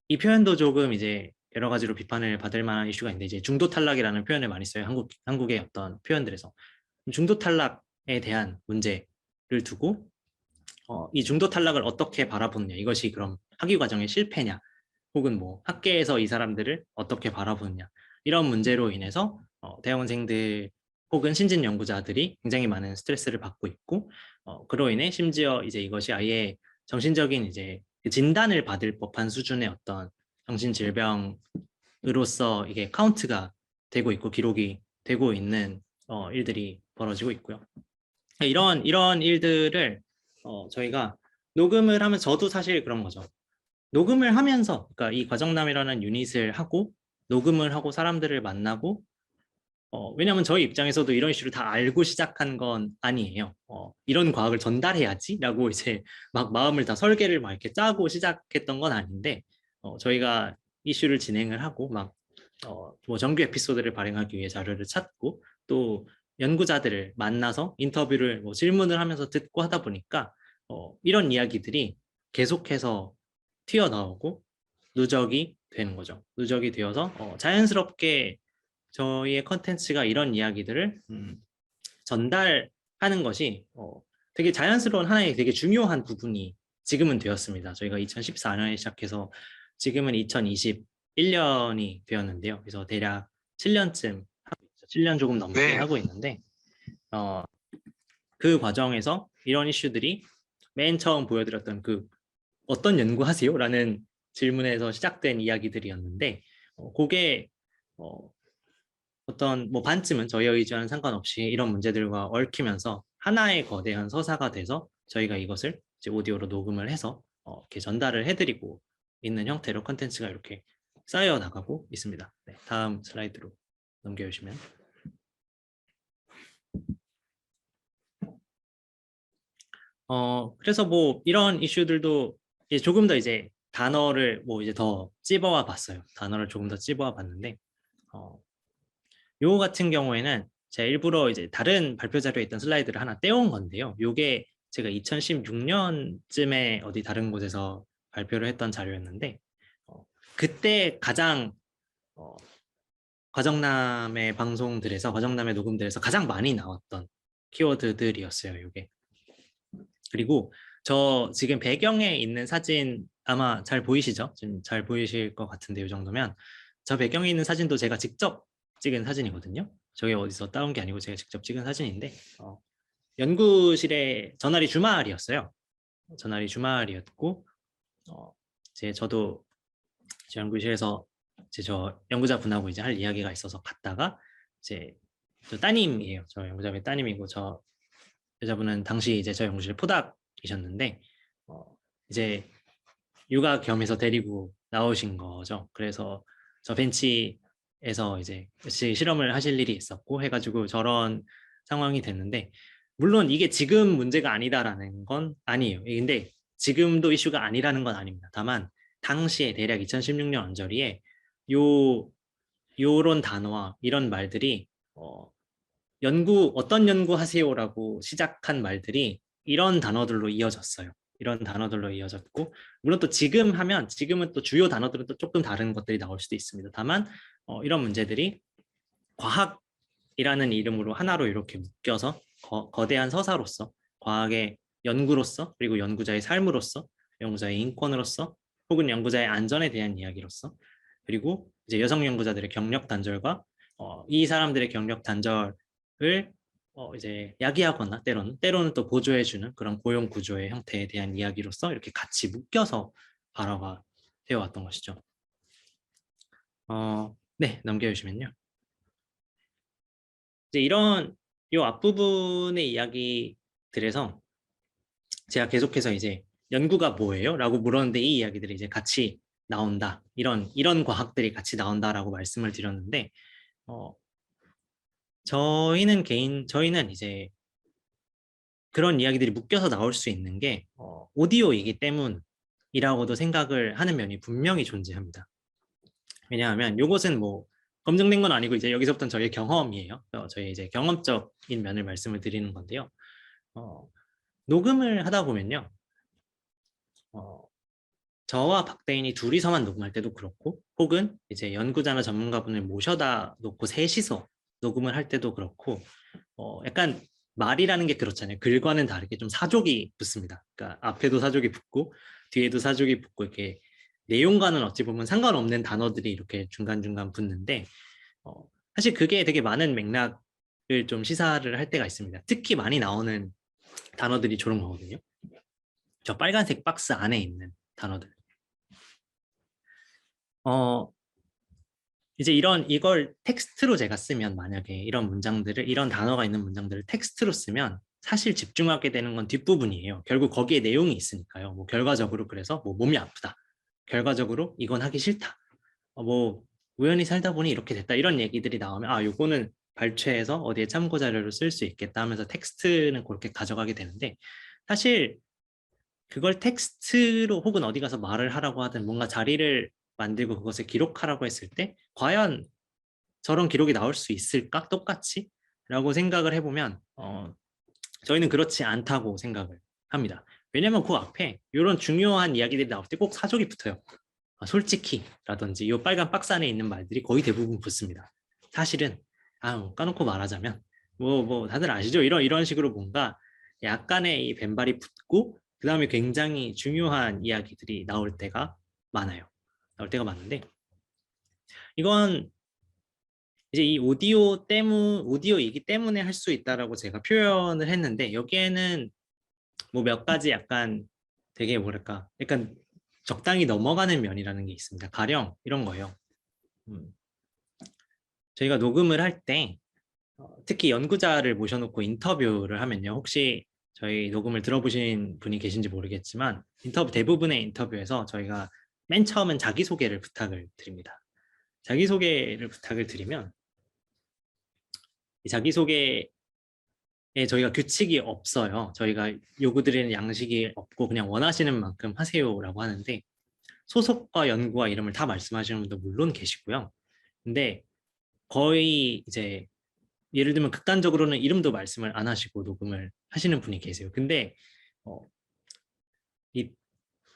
이 표현도 조금 이제 여러 가지로 비판을 받을 만한 이슈가 있는데 이제 중도 탈락이라는 표현을 많이 써요. 한국의 어떤 표현들에서 중도 탈락에 대한 문제를 두고 이 중도 탈락을 어떻게 바라보느냐 이것이 그럼 학위 과정의 실패냐 혹은 뭐 학계에서 이 사람들을 어떻게 바라보느냐 이런 문제로 인해서 대학원생들 혹은 신진 연구자들이 굉장히 많은 스트레스를 받고 있고 그로 인해 심지어 이제 이것이 아예 정신적인 이제 진단을 받을 법한 수준의 어떤 정신질병으로서 이게 카운트가 되고 있고 기록이 되고 있는 일들이 벌어지고 있고요. 이런 일들을 저희가 녹음을 하면 저도 사실 그런 거죠. 녹음을 하면서 그러니까 이 과정남이라는 유닛을 하고 녹음을 하고 사람들을 만나고 왜냐하면 저희 입장에서도 이런 이슈를 다 알고 시작한 건 아니에요. 이런 과학을 전달해야지라고 이제 막 마음을 다 설계를 막 이렇게 짜고 시작했던 건 아닌데 저희가 이슈를 진행을 하고 막 뭐 정규 에피소드를 발행하기 위해 자료를 찾고 또 연구자들을 만나서 인터뷰를 뭐 질문을 하면서 듣고 하다 보니까 이런 이야기들이 계속해서 튀어나오고 누적이 되는 거죠. 누적이 되어서 자연스럽게 저희의 컨텐츠가 이런 이야기들을 전달하는 것이 되게 자연스러운 하나의 되게 중요한 부분이 지금은 되었습니다. 저희가 2014년에 시작해서 지금은 2021년이 되었는데요. 그래서 대략 7년쯤 7년 조금 넘게 네. 하고 있는데 그 과정에서 이런 이슈들이 맨 처음 보여드렸던 그 어떤 연구하세요? 라는 질문에서 시작된 이야기들이었는데 그게 어떤 뭐 반쯤은 저희의 의지와는 상관없이 이런 문제들과 얽히면서 하나의 거대한 서사가 돼서 저희가 이것을 이제 오디오로 녹음을 해서 이렇게 전달을 해드리고 있는 형태로 컨텐츠가 이렇게 쌓여 나가고 있습니다. 네, 다음 슬라이드로 넘겨주시면 그래서 뭐 이런 이슈들도 이제 조금 더 이제 단어를 뭐 이제 더 찝어와 봤어요. 단어를 조금 더 찝어와 봤는데 요 같은 경우에는 제가 일부러 이제 다른 발표 자료에 있던 슬라이드를 하나 떼온 건데요. 요게 제가 2016년쯤에 어디 다른 곳에서 발표를 했던 자료였는데 그때 가장 과정남의 방송들에서 과정남의 녹음들에서 가장 많이 나왔던 키워드들이었어요. 요게. 그리고 저 지금 배경에 있는 사진 아마 잘 보이시죠? 지금 잘 보이실 것 같은데 이 정도면 저 배경에 있는 사진도 제가 직접 찍은 사진이거든요. 저게 어디서 따온 게 아니고 제가 직접 찍은 사진인데 연구실에 전날이 주말이었어요. 전날이 주말이었고 이제 저도 제 연구실에서 이제 저 연구자분하고 이제 할 이야기가 있어서 갔다가 이제 저 따님이에요. 저 연구자분의 따님이고 저 여자분은 당시 이제 저 연구실 포닥이셨는데 이제 육아 겸해서 데리고 나오신 거죠. 그래서 저 벤치에서 이제 같이 실험을 하실 일이 있었고 해가지고 저런 상황이 됐는데 물론 이게 지금 문제가 아니다라는 건 아니에요. 근데 지금도 이슈가 아니라는 건 아닙니다. 다만 당시에 대략 2016년 언저리에 요 요런 단어와 이런 말들이 어떤 연구 하세요라고 시작한 말들이 이런 단어들로 이어졌어요. 이런 단어들로 이어졌고 물론 또 지금은 또 주요 단어들은 또 조금 다른 것들이 나올 수도 있습니다. 다만 이런 문제들이 과학이라는 이름으로 하나로 이렇게 묶여서 거대한 서사로서 과학의 연구로서 그리고 연구자의 삶으로서 연구자의 인권으로서 혹은 연구자의 안전에 대한 이야기로서 그리고 이제 여성 연구자들의 경력 단절과 이 사람들의 경력 단절을 이제 야기하거나 때로는 또 보조해주는 그런 고용 구조의 형태에 대한 이야기로서 이렇게 같이 묶여서 발화가 되어 왔던 것이죠. 네, 넘겨주시면요. 이제 이런 요 앞부분의 이야기들에서 제가 계속해서 이제 연구가 뭐예요? 라고 물었는데 이 이야기들이 이제 같이 나온다. 이런 과학들이 같이 나온다라고 말씀을 드렸는데 저희는 이제 그런 이야기들이 묶여서 나올 수 있는 게 오디오이기 때문이라고도 생각을 하는 면이 분명히 존재합니다. 왜냐하면 이것은 뭐 검증된 건 아니고 이제 여기서부터는 저희의 경험이에요. 저희 이제 경험적인 면을 말씀을 드리는 건데요. 녹음을 하다 보면요. 저와 박대인이 둘이서만 녹음할 때도 그렇고 혹은 이제 연구자나 전문가분을 모셔다 놓고 셋이서 녹음을 할 때도 그렇고 약간 말이라는 게 그렇잖아요. 글과는 다르게 좀 사족이 붙습니다. 그러니까 앞에도 사족이 붙고 뒤에도 사족이 붙고 이렇게 내용과는 어찌 보면 상관없는 단어들이 이렇게 중간중간 붙는데 사실 그게 되게 많은 맥락을 좀 시사를 할 때가 있습니다. 특히 많이 나오는 단어들이 저런 거거든요. 저 빨간색 박스 안에 있는 단어들. 이제 이걸 텍스트로 제가 쓰면, 만약에 이런 단어가 있는 문장들을 tek스트로 쓰면 사실 집중하게 되는 건 뒷부분이에요. 결국 거기에 내용이 있으니까요. 뭐 결과적으로 그래서 뭐 몸이 아프다. 결과적으로 이건 하기 싫다. 뭐 우연히 살다 보니 이렇게 됐다. 이런 얘기들이 나오면 요거는 발췌해서 어디에 참고 자료로 쓸 수 있겠다 하면서 텍스트는 그렇게 가져가게 되는데, 사실 그걸 텍스트로 혹은 어디 가서 말을 하라고 하든 뭔가 자리를 만들고 그것을 기록하라고 했을 때 과연 저런 기록이 나올 수 있을까? 똑같이? 라고 생각을 해보면 저희는 그렇지 않다고 생각을 합니다. 왜냐면 그 앞에 이런 중요한 이야기들이 나올 때 꼭 사족이 붙어요. 솔직히 라든지 이 빨간 박스 안에 있는 말들이 거의 대부분 붙습니다. 사실은 뭐 까놓고 말하자면 뭐 다들 아시죠? 이런 식으로 뭔가 약간의 이 뱀발이 붙고 그 다음에 굉장히 중요한 이야기들이 나올 때가 많아요. 나올 때가 많은데, 이건 이제 이 오디오이기 때문에 할 수 있다라고 제가 표현을 했는데, 여기에는 뭐 몇 가지 약간 되게 뭐랄까 약간 적당히 넘어가는 면이라는 게 있습니다. 가령 이런 거예요. 음, 저희가 녹음을 할 때 특히 연구자를 모셔놓고 인터뷰를 하면요. 혹시 저희 녹음을 들어보신 분이 계신지 모르겠지만 대부분의 인터뷰에서 저희가 맨 처음엔 자기소개를 부탁을 드립니다. 자기소개를 부탁을 드리면 이 자기소개에 저희가 규칙이 없어요. 저희가 요구드리는 양식이 없고 그냥 원하시는 만큼 하세요라고 하는데, 소속과 연구와 이름을 다 말씀하시는 분도 물론 계시고요. 근데 거의 이제 예를 들면 극단적으로는 이름도 말씀을 안 하시고 녹음을 하시는 분이 계세요. 근데 어, 이,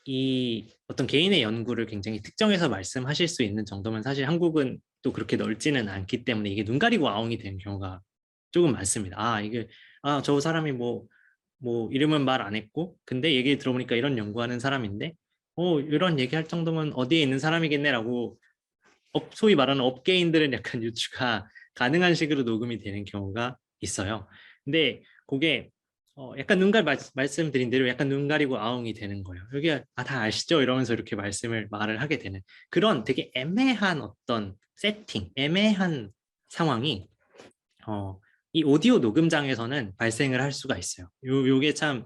이 어떤 개인의 연구를 굉장히 특정해서 말씀하실 수 있는 정도면 사실 한국은 또 그렇게 넓지는 않기 때문에 이게 눈 가리고 아웅이 되는 경우가 조금 많습니다. 이게 저 사람이 뭐 이름은 말 안 했고 근데 얘기 들어보니까 이런 연구하는 사람인데 이런 얘기할 정도면 어디에 있는 사람이겠네라고 소위 말하는 업계인들은 약간 유추가 가능한 식으로 녹음이 되는 경우가 있어요. 근데 그게 약간 말씀드린 대로 약간 눈 가리고 아웅이 되는 거예요. 여기 다 아시죠? 이러면서 이렇게 말을 하게 되는 그런 되게 애매한 어떤 세팅, 애매한 상황이 이 오디오 녹음장에서는 발생을 할 수가 있어요. 요게 참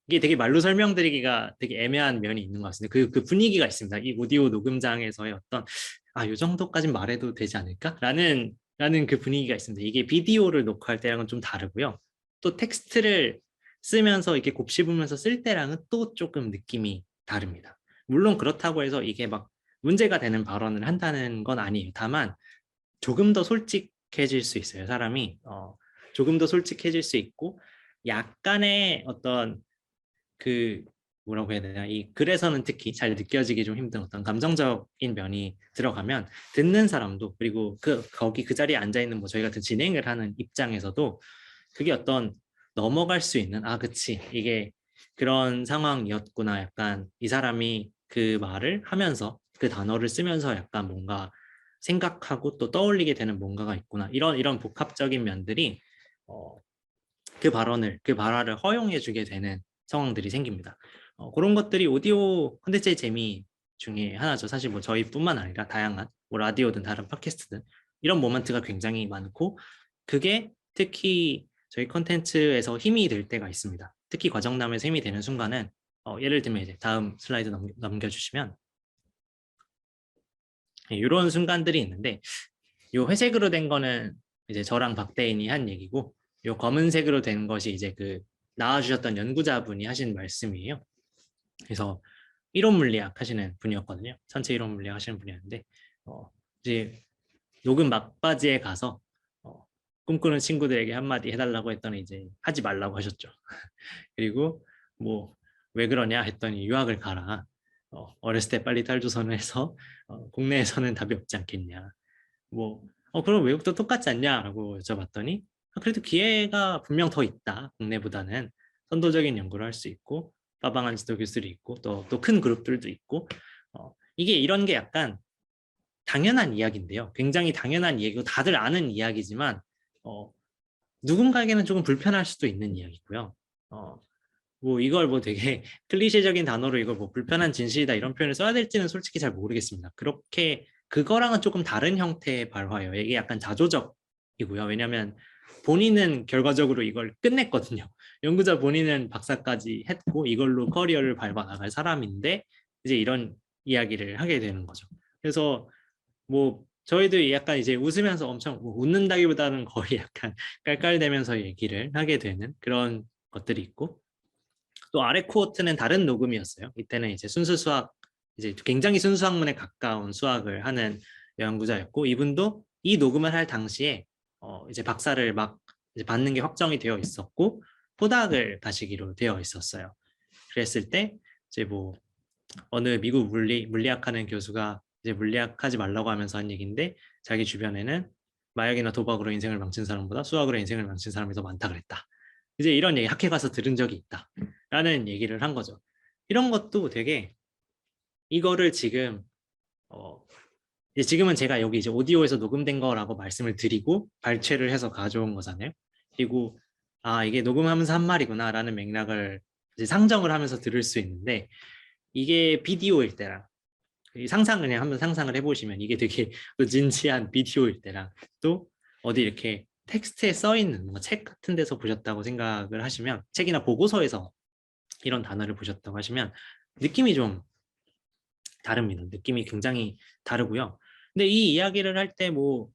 이게 되게 말로 설명드리기가 되게 애매한 면이 있는 것 같습니다. 그 분위기가 있습니다. 이 오디오 녹음장에서의 어떤 요 정도까진 말해도 되지 않을까? 라는 그 분위기가 있습니다. 이게 비디오를 녹화할 때랑은 좀 다르고요. 또 텍스트를 쓰면서 이렇게 곱씹으면서 쓸 때랑은 또 조금 느낌이 다릅니다. 물론 그렇다고 해서 이게 막 문제가 되는 발언을 한다는 건 아니에요. 다만 조금 더 솔직해질 수 있어요. 사람이 조금 더 솔직해질 수 있고 약간의 어떤 그 뭐라고 해야 되나, 이 글에서는 특히 잘 느껴지기 좀 힘든 어떤 감정적인 면이 들어가면 듣는 사람도, 그리고 거기 그 자리에 앉아 있는 뭐 저희 같은 진행을 하는 입장에서도 그게 어떤 넘어갈 수 있는 그치 이게 그런 상황이었구나, 약간 이 사람이 그 말을 하면서 그 단어를 쓰면서 약간 뭔가 생각하고 또 떠올리게 되는 뭔가가 있구나, 이런 복합적인 면들이 어, 그 발화를 허용해 주게 되는 상황들이 생깁니다. 그런 것들이 오디오 콘텐츠의 재미 중에 하나죠. 사실 뭐 저희뿐만 아니라 다양한 뭐 라디오든 다른 팟캐스트든 이런 모먼트가 굉장히 많고, 그게 특히 저희 콘텐츠에서 힘이 될 때가 있습니다. 특히 과정남에서 힘이 되는 순간은 예를 들면 이제 다음 슬라이드 넘겨주시면 이런 순간들이 있는데, 요 회색으로 된 거는 이제 저랑 박대인이 한 얘기고, 요 검은색으로 된 것이 이제 그 나와주셨던 연구자분이 하신 말씀이에요. 그래서 이론 물리학 하시는 분이었거든요. 전체 이론 물리학 하시는 분이었는데 이제 녹음 막바지에 가서 꿈꾸는 친구들에게 한마디 해달라고 했더니 이제 하지 말라고 하셨죠. 그리고 뭐 왜 그러냐 했더니 유학을 가라. 어렸을 때 빨리 탈주선을 해서 국내에서는 답이 없지 않겠냐. 뭐 그럼 외국도 똑같지 않냐라고 여쭤봤더니 그래도 기회가 분명 더 있다. 국내보다는 선도적인 연구를 할 수 있고 빠방한 지도 교수들이 있고 또 큰 그룹들도 있고 이게 이런 게 약간 당연한 이야기인데요. 굉장히 당연한 이야기고 다들 아는 이야기지만 누군가에게는 조금 불편할 수도 있는 이야기고요. 뭐 이걸 뭐 되게 클리셰적인 단어로 이걸 뭐 불편한 진실이다 이런 표현을 써야 될지는 솔직히 잘 모르겠습니다. 그렇게 그거랑은 조금 다른 형태의 발화예요. 이게 약간 자조적이고요. 왜냐하면 본인은 결과적으로 이걸 끝냈거든요. 연구자 본인은 박사까지 했고 이걸로 커리어를 밟아 나갈 사람인데 이제 이런 이야기를 하게 되는 거죠. 그래서 뭐 저희도 약간 이제 웃으면서 엄청 뭐 웃는다기보다는 거의 약간 깔깔대면서 얘기를 하게 되는 그런 것들이 있고 또 아래 코호트는 다른 녹음이었어요. 이때는 이제 순수 수학 이제 굉장히 순수 학문에 가까운 수학을 하는 연구자였고 이분도 이 녹음을 할 당시에 이제 박사를 막 이제 받는 게 확정이 되어 있었고 포닥을 가시기로 되어 있었어요. 그랬을 때 이제 뭐 어느 미국 물리학하는 교수가 이제 물리학하지 말라고 하면서 한 얘기인데 자기 주변에는 마약이나 도박으로 인생을 망친 사람보다 수학으로 인생을 망친 사람이 더 많다 그랬다. 이제 이런 얘기 학회 가서 들은 적이 있다라는 얘기를 한 거죠. 이런 것도 되게 이거를 지금 이제 지금은 제가 여기 이제 오디오에서 녹음된 거라고 말씀을 드리고 발췌를 해서 가져온 거잖아요. 그리고 아 이게 녹음하면서 한 말이구나라는 맥락을 이제 상정을 하면서 들을 수 있는데 이게 비디오일 때랑 상상 그냥 한번 상상을 해보시면 이게 되게 또 진지한 비디오일 때랑 또 어디 이렇게 텍스트에 써 있는 뭔가 책 같은 데서 보셨다고 생각을 하시면 책이나 보고서에서 이런 단어를 보셨다고 하시면 느낌이 좀 다릅니다. 느낌이 굉장히 다르고요. 근데 이 이야기를 할 때 뭐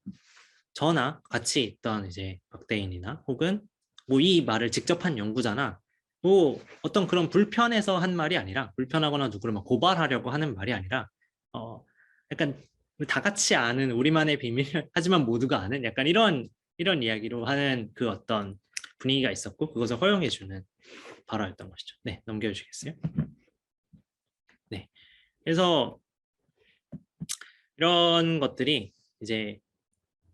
저나 같이 있던 이제 박대인이나 혹은 뭐 이 말을 직접 한 연구자나 뭐 어떤 그런 불편해서 한 말이 아니라 불편하거나 누구를 막 고발하려고 하는 말이 아니라 약간 다 같이 아는 우리만의 비밀 하지만 모두가 아는 약간 이런 이야기로 하는 그 어떤 분위기가 있었고 그것을 허용해 주는 발화였던 것이죠. 네, 넘겨주시겠어요? 네. 그래서 이런 것들이 이제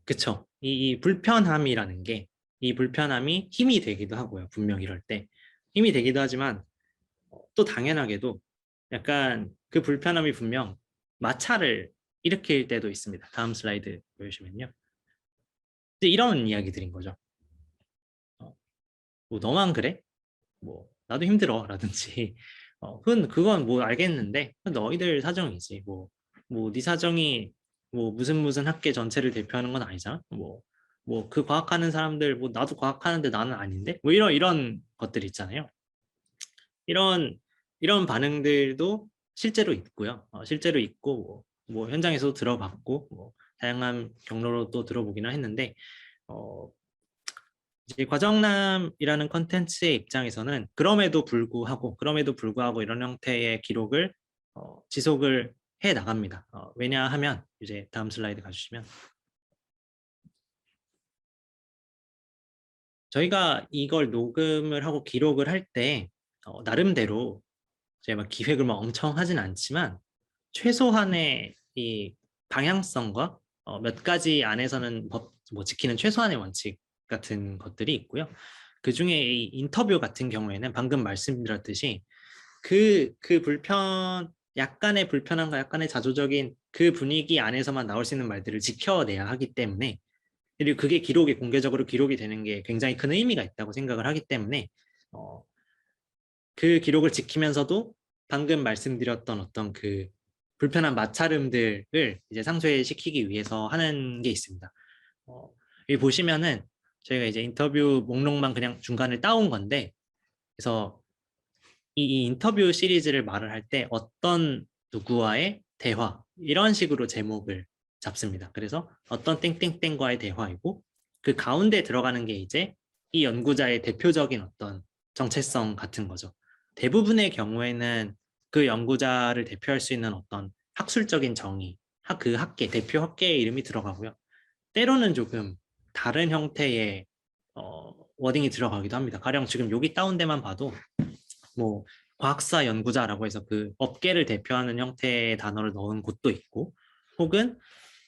그쵸. 이 불편함이라는 게 이 불편함이 힘이 되기도 하고요. 분명 이럴 때 힘이 되기도 하지만 또 당연하게도 약간 그 불편함이 분명 마찰을 일으킬 때도 있습니다. 다음 슬라이드 보여주시면요. 이제 이런 이야기들인 거죠. 뭐 너만 그래? 뭐 나도 힘들어 라든지 그건 뭐 알겠는데 너희들 사정이지 뭐 네 사정이 뭐 무슨 학계 전체를 대표하는 건 아니잖아 뭐 그 과학하는 사람들 뭐 나도 과학하는데 나는 아닌데 뭐 이런 것들 있잖아요 이런 이런 반응들도 실제로 있고요 실제로 있고 뭐 현장에서도 들어봤고 뭐 다양한 경로로 또 들어보기는 했는데 어, 이제 과정남이라는 컨텐츠의 입장에서는 그럼에도 불구하고 이런 형태의 기록을 지속을 해 나갑니다. 왜냐하면 이제 다음 슬라이드 가주시면 저희가 이걸 녹음을 하고 기록을 할 때 나름대로 제가 막 기획을 막 엄청 하진 않지만 최소한의 이 방향성과 몇 가지 안에서는 뭐 지키는 최소한의 원칙 같은 것들이 있고요. 그 중에 이 인터뷰 같은 경우에는 방금 말씀드렸듯이 그 약간의 불편함과 약간의 자조적인 그 분위기 안에서만 나올 수 있는 말들을 지켜내야 하기 때문에 그리고 그게 공개적으로 기록이 되는 게 굉장히 큰 의미가 있다고 생각을 하기 때문에 어, 그 기록을 지키면서도 방금 말씀드렸던 어떤 그 불편한 마찰음들을 이제 상쇄시키기 위해서 하는 게 있습니다. 여기 보시면은 저희가 이제 인터뷰 목록만 그냥 중간에 따온 건데 그래서 이 인터뷰 시리즈를 말을 할 때 어떤 누구와의 대화 이런 식으로 제목을 잡습니다. 그래서 어떤 땡땡땡과의 대화이고 그 가운데 들어가는 게 이제 이 연구자의 대표적인 어떤 정체성 같은 거죠. 대부분의 경우에는 그 연구자를 대표할 수 있는 어떤 학술적인 정의, 그 학계, 대표 학계의 이름이 들어가고요. 때로는 조금 다른 형태의 워딩이 들어가기도 합니다. 가령 지금 여기 다운데만 봐도 뭐 과학사 연구자라고 해서 그 업계를 대표하는 형태의 단어를 넣은 곳도 있고 혹은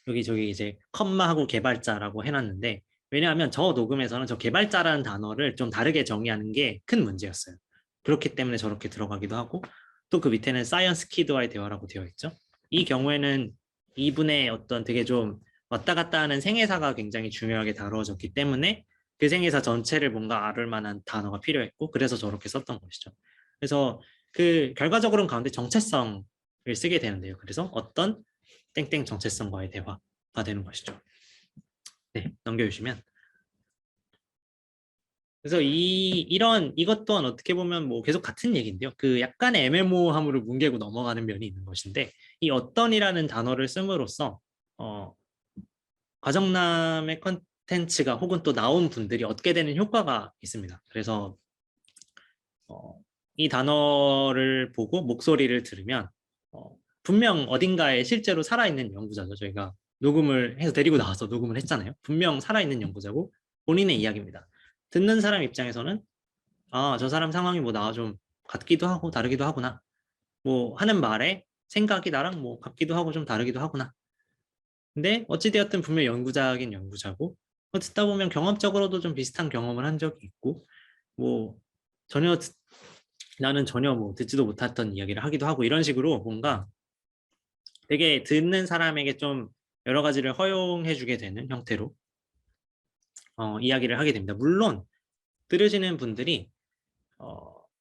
여기 저기 이제 컴마하고 개발자라고 해놨는데 왜냐하면 저 녹음에서는 저 개발자라는 단어를 좀 다르게 정의하는 게 큰 문제였어요. 그렇기 때문에 저렇게 들어가기도 하고 또 그 밑에는 사이언스 키드와의 대화라고 되어 있죠. 이 경우에는 이분의 어떤 되게 좀 왔다 갔다 하는 생애사가 굉장히 중요하게 다루어졌기 때문에 그 생애사 전체를 뭔가 알을 만한 단어가 필요했고 그래서 저렇게 썼던 것이죠. 그래서 그 결과적으로는 가운데 정체성을 쓰게 되는데요. 그래서 어떤 땡땡 정체성과의 대화가 되는 것이죠. 네, 넘겨주시면. 그래서 이것 또한 어떻게 보면 뭐 계속 같은 얘기인데요. 그 약간의 애매모호함으로 뭉개고 넘어가는 면이 있는 것인데 이 어떤이라는 단어를 씀으로써 어, 과정남의 컨텐츠가 혹은 또 나온 분들이 얻게 되는 효과가 있습니다. 그래서 이 단어를 보고 목소리를 들으면 분명 어딘가에 실제로 살아있는 연구자죠. 저희가 녹음을 해서 데리고 나와서 녹음을 했잖아요. 분명 살아있는 연구자고 본인의 이야기입니다. 듣는 사람 입장에서는 아, 저 사람 상황이 뭐 나와 좀 같기도 하고 다르기도 하구나. 뭐 하는 말에 생각이 나랑 뭐 같기도 하고 좀 다르기도 하구나. 근데 어찌되었든 분명 연구자긴 연구자고 듣다 보면 경험적으로도 좀 비슷한 경험을 한 적이 있고 뭐 전혀 나는 전혀 뭐 듣지도 못했던 이야기를 하기도 하고 이런 식으로 뭔가 되게 듣는 사람에게 좀 여러 가지를 허용해주게 되는 형태로 이야기를 하게 됩니다. 물론 들으시는 분들이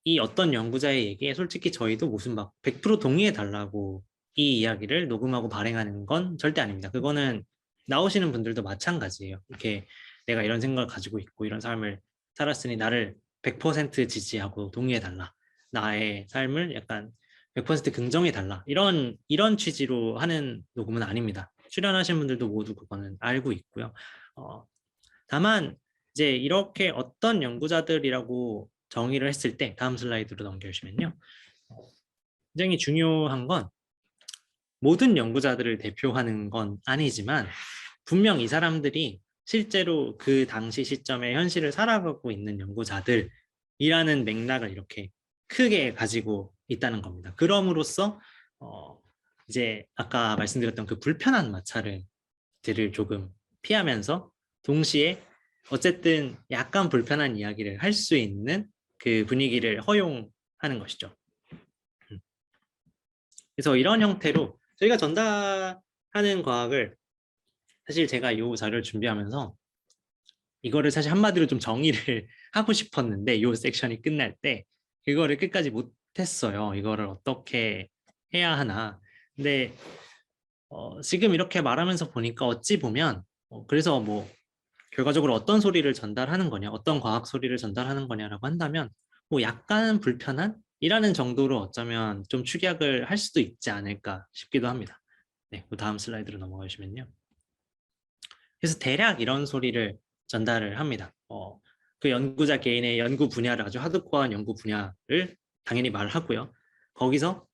이 어떤 연구자의 얘기에 솔직히 저희도 무슨 막 100% 동의해 달라고 이 이야기를 녹음하고 발행하는 건 절대 아닙니다. 그거는 나오시는 분들도 마찬가지예요. 이렇게 내가 이런 생각을 가지고 있고 이런 삶을 살았으니 나를 100% 지지하고 동의해 달라. 나의 삶을 약간 100% 긍정해 달라. 이런 취지로 하는 녹음은 아닙니다. 출연하신 분들도 모두 그거는 알고 있고요. 어, 다만 이제 이렇게 어떤 연구자들이라고 정의를 했을 때 다음 슬라이드로 넘겨주시면요. 굉장히 중요한 건 모든 연구자들을 대표하는 건 아니지만 분명 이 사람들이 실제로 그 당시 시점에 현실을 살아가고 있는 연구자들이라는 맥락을 이렇게 크게 가지고 있다는 겁니다. 그럼으로써 이제 아까 말씀드렸던 그 불편한 마찰들을 조금 피하면서 동시에 어쨌든 약간 불편한 이야기를 할 수 있는 그 분위기를 허용하는 것이죠. 그래서 이런 형태로 저희가 전달하는 과학을 사실 제가 이 자료를 준비하면서 이거를 사실 한마디로 좀 정의를 하고 싶었는데 이 섹션이 끝날 때 그거를 끝까지 못했어요. 이거를 어떻게 해야 하나. 근데 지금 이렇게 말하면서 보니까 어찌 보면 그래서 뭐 결과적으로 어떤 소리를 전달하는 거냐, 어떤 과학 소리를 전달하는 거냐라고 한다면 뭐 약간 불편한 이라는 정도로 어쩌면 좀 축약을 할 수도 있지 않을까 싶기도 합니다. 네, 그 다음 슬라이드로 넘어가 주시면요. 그래서 대략 이런 소리를 전달을 합니다. 그 연구자 개인의 연구 분야를 아주 하드코어한 연구 분야를 당연히 말하고요. 거기서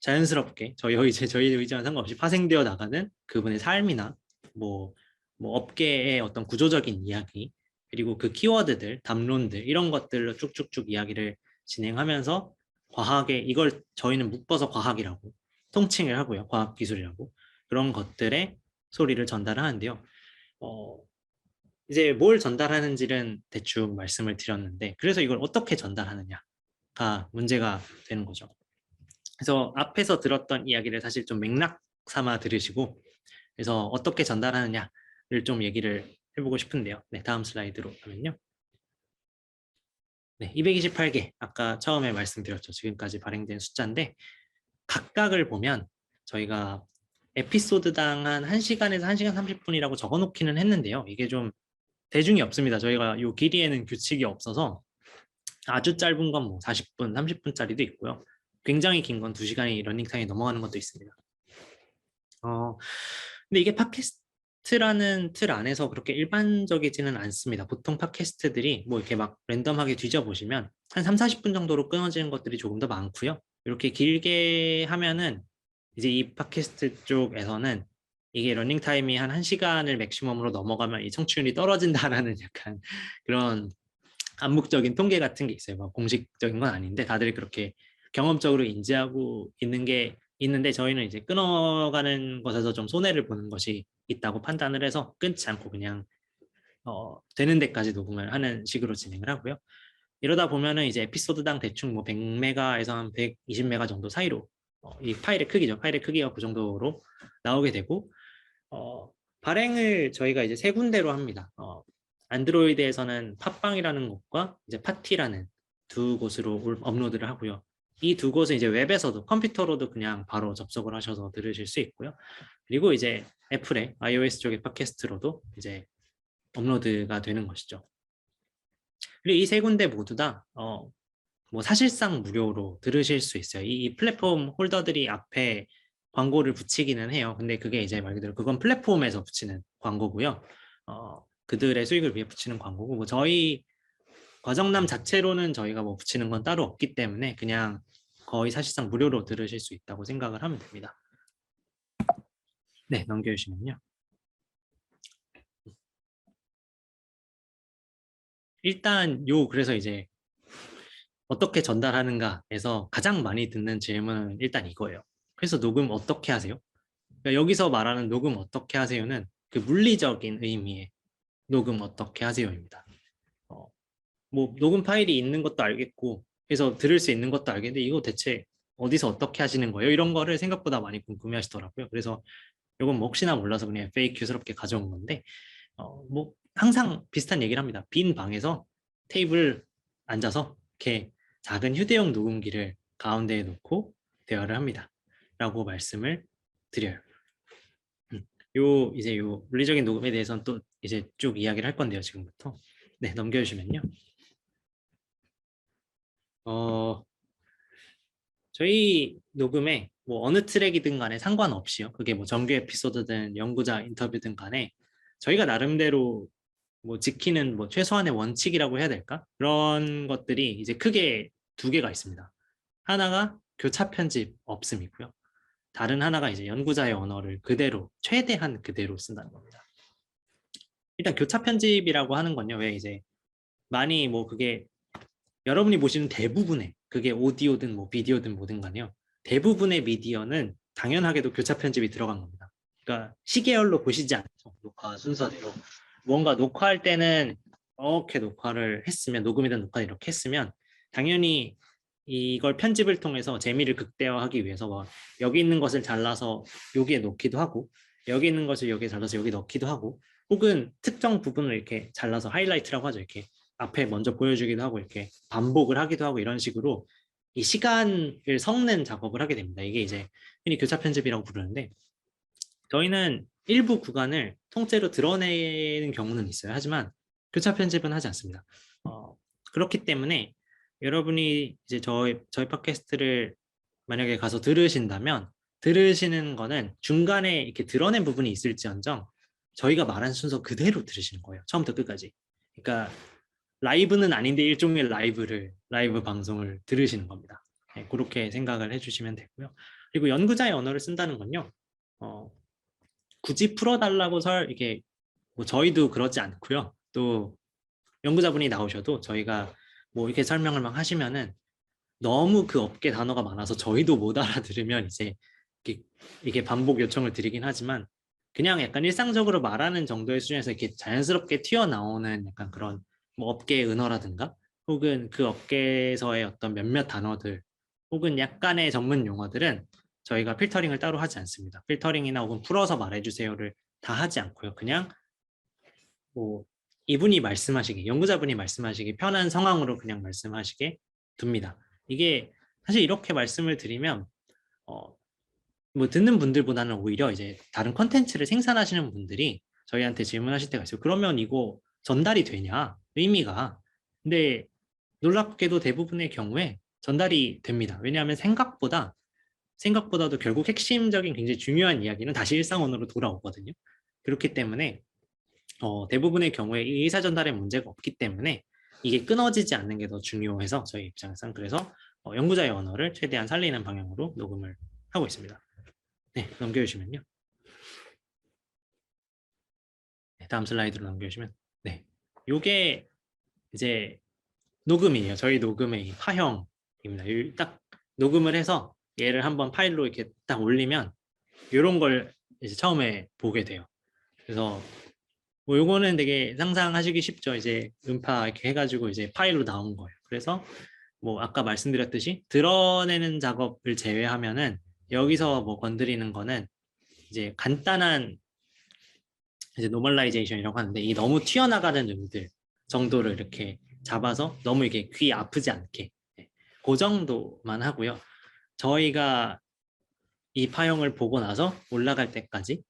자연스럽게 저희 의지와는 상관없이 파생되어 나가는 그분의 삶이나 뭐, 뭐 업계의 어떤 구조적인 이야기 그리고 그 키워드들, 담론들 이런 것들로 쭉쭉쭉 이야기를 진행하면서 과학에 이걸 저희는 묶어서 과학이라고 통칭을 하고요. 과학기술이라고 그런 것들의 소리를 전달을 하는데요. 어, 이제 뭘 전달하는지는 대충 말씀을 드렸는데 그래서 이걸 어떻게 전달하느냐가 문제가 되는 거죠. 그래서 앞에서 들었던 이야기를 사실 좀 맥락 삼아 들으시고 그래서 어떻게 전달하느냐를 좀 얘기를 해보고 싶은데요. 네, 다음 슬라이드로 가면요. 네, 228개 아까 처음에 말씀드렸죠. 지금까지 발행된 숫자인데 각각을 보면 저희가 에피소드당 한 1시간에서 1시간 30분이라고 적어놓기는 했는데요. 이게 좀 대중이 없습니다. 저희가 이 길이에는 규칙이 없어서 아주 짧은 건 뭐 40분, 30분짜리도 있고요. 굉장히 긴 건 2시간이 러닝타임이 넘어가는 것도 있습니다. 근데 이게 팟캐스트라는 틀 안에서 그렇게 일반적이지는 않습니다. 보통 팟캐스트들이 뭐 이렇게 막 랜덤하게 뒤져보시면 한 3, 40분 정도로 끊어지는 것들이 조금 더 많고요. 이렇게 길게 하면은 이제 이 팟캐스트 쪽에서는 이게 러닝타임이 한 1시간을 맥시멈으로 넘어가면 이 청취율이 떨어진다라는 약간 그런 암묵적인 통계 같은 게 있어요. 뭐 공식적인 건 아닌데 다들 그렇게 경험적으로 인지하고 있는 게 있는데 저희는 이제 끊어가는 것에서 좀 손해를 보는 것이 있다고 판단을 해서 끊지 않고 그냥 되는 데까지 녹음을 하는 식으로 진행을 하고요. 이러다 보면은 이제 에피소드당 대충 뭐 100메가에서 한 120메가 정도 사이로 이 파일의 크기죠. 파일의 크기가 그 정도로 나오게 되고 발행을 저희가 이제 세 군데로 합니다. 안드로이드에서는 팟빵이라는 곳과 이제 파티라는 두 곳으로 업로드를 하고요. 이 두 곳은 이제 웹에서도 컴퓨터로도 그냥 바로 접속을 하셔서 들으실 수 있고요. 그리고 이제 애플의 iOS 쪽의 팟캐스트로도 이제 업로드가 되는 것이죠. 그리고 이 세 군데 모두 다 뭐 사실상 무료로 들으실 수 있어요. 이 플랫폼 홀더들이 앞에 광고를 붙이기는 해요. 근데 그게 이제 말 그대로 그건 플랫폼에서 붙이는 광고고요. 그들의 수익을 위해 붙이는 광고고, 뭐 저희 과정남 자체로는 저희가 뭐 붙이는 건 따로 없기 때문에 그냥 거의 사실상 무료로 들으실 수 있다고 생각을 하면 됩니다. 네, 넘겨주시면요. 일단 그래서 이제 어떻게 전달하는가에서 가장 많이 듣는 질문은 일단 이거예요. 그래서 녹음 어떻게 하세요? 그러니까 여기서 말하는 녹음 어떻게 하세요는 그 물리적인 의미의 녹음 어떻게 하세요입니다. 뭐 녹음 파일이 있는 것도 알겠고 그래서 들을 수 있는 것도 알겠는데 이거 대체 어디서 어떻게 하시는 거예요? 이런 거를 생각보다 많이 궁금해 하시더라고요. 그래서 이건 뭐 혹시나 몰라서 그냥 FAQ스럽게 가져온 건데 뭐 항상 비슷한 얘기를 합니다. 빈 방에서 테이블 앉아서 이렇게 작은 휴대용 녹음기를 가운데에 놓고 대화를 합니다. 라고 말씀을 드려요. 이제 요 물리적인 녹음에 대해서는 또 이제 쭉 이야기를 할 건데요, 지금부터. 네, 넘겨주시면요. 저희 녹음에 뭐 어느 트랙이든 간에 상관없이요. 그게 뭐 정규 에피소드든 연구자 인터뷰든 간에 저희가 나름대로 뭐 지키는 뭐 최소한의 원칙이라고 해야 될까? 그런 것들이 이제 크게 두 개가 있습니다. 하나가 교차 편집 없음이고요. 다른 하나가 이제 연구자의 언어를 그대로 최대한 그대로 쓴다는 겁니다. 일단 교차 편집이라고 하는 건요. 왜 이제 많이 뭐 그게 여러분이 보시는 대부분의 그게 오디오든 뭐 비디오든 뭐든 간에요. 대부분의 미디어는 당연하게도 교차 편집이 들어간 겁니다. 그러니까 시계열로 보시지 않죠. 녹화 순서대로. 뭔가 녹화할 때는 이렇게 녹화를 했으면 녹음이든 녹화 이렇게 했으면 당연히 이걸 편집을 통해서 재미를 극대화하기 위해서 뭐 여기 있는 것을 잘라서 여기에 넣기도 하고 여기 있는 것을 여기에 잘라서 여기 넣기도 하고 혹은 특정 부분을 이렇게 잘라서 하이라이트라고 하죠. 이렇게 앞에 먼저 보여주기도 하고 이렇게 반복을 하기도 하고 이런 식으로 이 시간을 섞는 작업을 하게 됩니다. 이게 이제 흔히 교차 편집이라고 부르는데 저희는 일부 구간을 통째로 드러내는 경우는 있어요. 하지만 교차 편집은 하지 않습니다. 그렇기 때문에 여러분이 이제 저희 팟캐스트를 만약에 가서 들으신다면 들으시는 거는 중간에 이렇게 드러낸 부분이 있을지언정 저희가 말한 순서 그대로 들으시는 거예요. 처음부터 끝까지. 그러니까 라이브는 아닌데 일종의 라이브 방송을 들으시는 겁니다. 네, 그렇게 생각을 해주시면 되고요. 그리고 연구자의 언어를 쓴다는 건요. 굳이 풀어달라고 이게 뭐 저희도 그러지 않고요. 또 연구자분이 나오셔도 저희가 뭐 이렇게 설명을 막 하시면은 너무 그 업계 단어가 많아서 저희도 못 알아들으면 이제 이게 반복 요청을 드리긴 하지만 그냥 약간 일상적으로 말하는 정도의 수준에서 이렇게 자연스럽게 튀어나오는 약간 그런 뭐 업계의 은어라든가 혹은 그 업계에서의 어떤 몇몇 단어들 혹은 약간의 전문 용어들은 저희가 필터링을 따로 하지 않습니다. 필터링이나 혹은 풀어서 말해주세요를 다 하지 않고요. 그냥 뭐 이분이 말씀하시기, 연구자분이 말씀하시기 편한 상황으로 그냥 말씀하시게 둡니다. 이게 사실 이렇게 말씀을 드리면 뭐 듣는 분들보다는 오히려 이제 다른 컨텐츠를 생산하시는 분들이 저희한테 질문하실 때가 있어요. 그러면 이거 전달이 되냐? 의미가. 근데 놀랍게도 대부분의 경우에 전달이 됩니다. 왜냐하면 생각보다도 결국 핵심적인 굉장히 중요한 이야기는 다시 일상언어로 돌아오거든요. 그렇기 때문에 대부분의 경우에 이 의사 전달에 문제가 없기 때문에 이게 끊어지지 않는 게 더 중요해서 저희 입장에서는 그래서 연구자의 언어를 최대한 살리는 방향으로 녹음을 하고 있습니다. 네, 넘겨주시면요. 네, 다음 슬라이드로 넘겨주시면 네, 요게 이제 녹음이에요. 저희 녹음의 파형입니다. 딱 녹음을 해서 얘를 한번 파일로 이렇게 딱 올리면 이런 걸 이제 처음에 보게 돼요. 그래서 뭐 요거는 되게 상상하시기 쉽죠. 이제 음파 이렇게 해가지고 이제 파일로 나온 거예요. 그래서 뭐 아까 말씀드렸듯이 드러내는 작업을 제외하면은 여기서 뭐 건드리는 거는 이제 간단한 이제 노멀라이제이션이라고 하는데 이 너무 튀어나가는 음들 정도를 이렇게 잡아서 너무 이게 귀 아프지 않게 그 정도만 하고요. 저희가 이 파형을 보고 나서 올라갈 때까지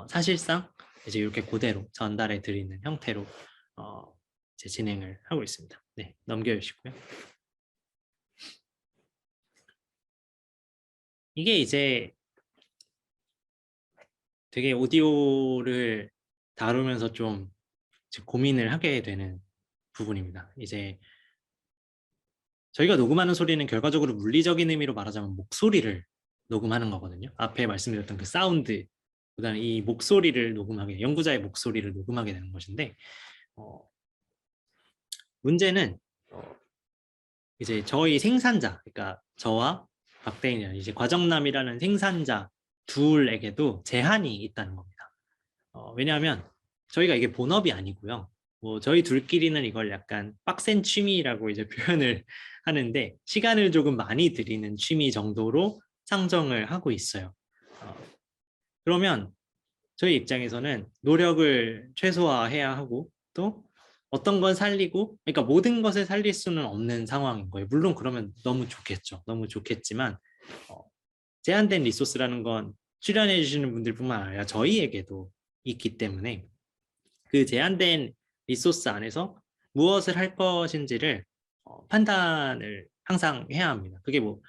사실상 이제 이렇게 그대로 전달해 드리는 형태로 이제 진행을 하고 있습니다. 네, 넘겨주시고요. 이게 이제 되게 오디오를 다루면서 좀 고민을 하게 되는 부분입니다. 이제 저희가 녹음하는 소리는 결과적으로 물리적인 의미로 말하자면 목소리를 녹음하는 거거든요. 앞에 말씀드렸던 그 사운드, 그다음에 이 목소리를 녹음하게, 연구자의 목소리를 녹음하게 되는 것인데 문제는 이제 저희 생산자, 그러니까 저와 박대인이라는 이제 과정남이라는 생산자 둘에게도 제한이 있다는 겁니다. 왜냐하면 저희가 이게 본업이 아니고요. 뭐 저희 둘끼리는 이걸 약간 빡센 취미라고 이제 표현을 하는데 시간을 조금 많이 들이는 취미 정도로 상정을 하고 있어요. 그러면 저희 입장에서는 노력을 최소화해야 하고 또 어떤 건 살리고, 그러니까 모든 것을 살릴 수는 없는 상황인 거예요. 물론 그러면 너무 좋겠죠. 너무 좋겠지만 제한된 리소스라는 건 출연해 주시는 분들뿐만 아니라 저희에게도 있기 때문에 그 제한된 리소스 안에서 무엇을 할 것인지를 판단을 항상 해야 합니다. 그게 뭐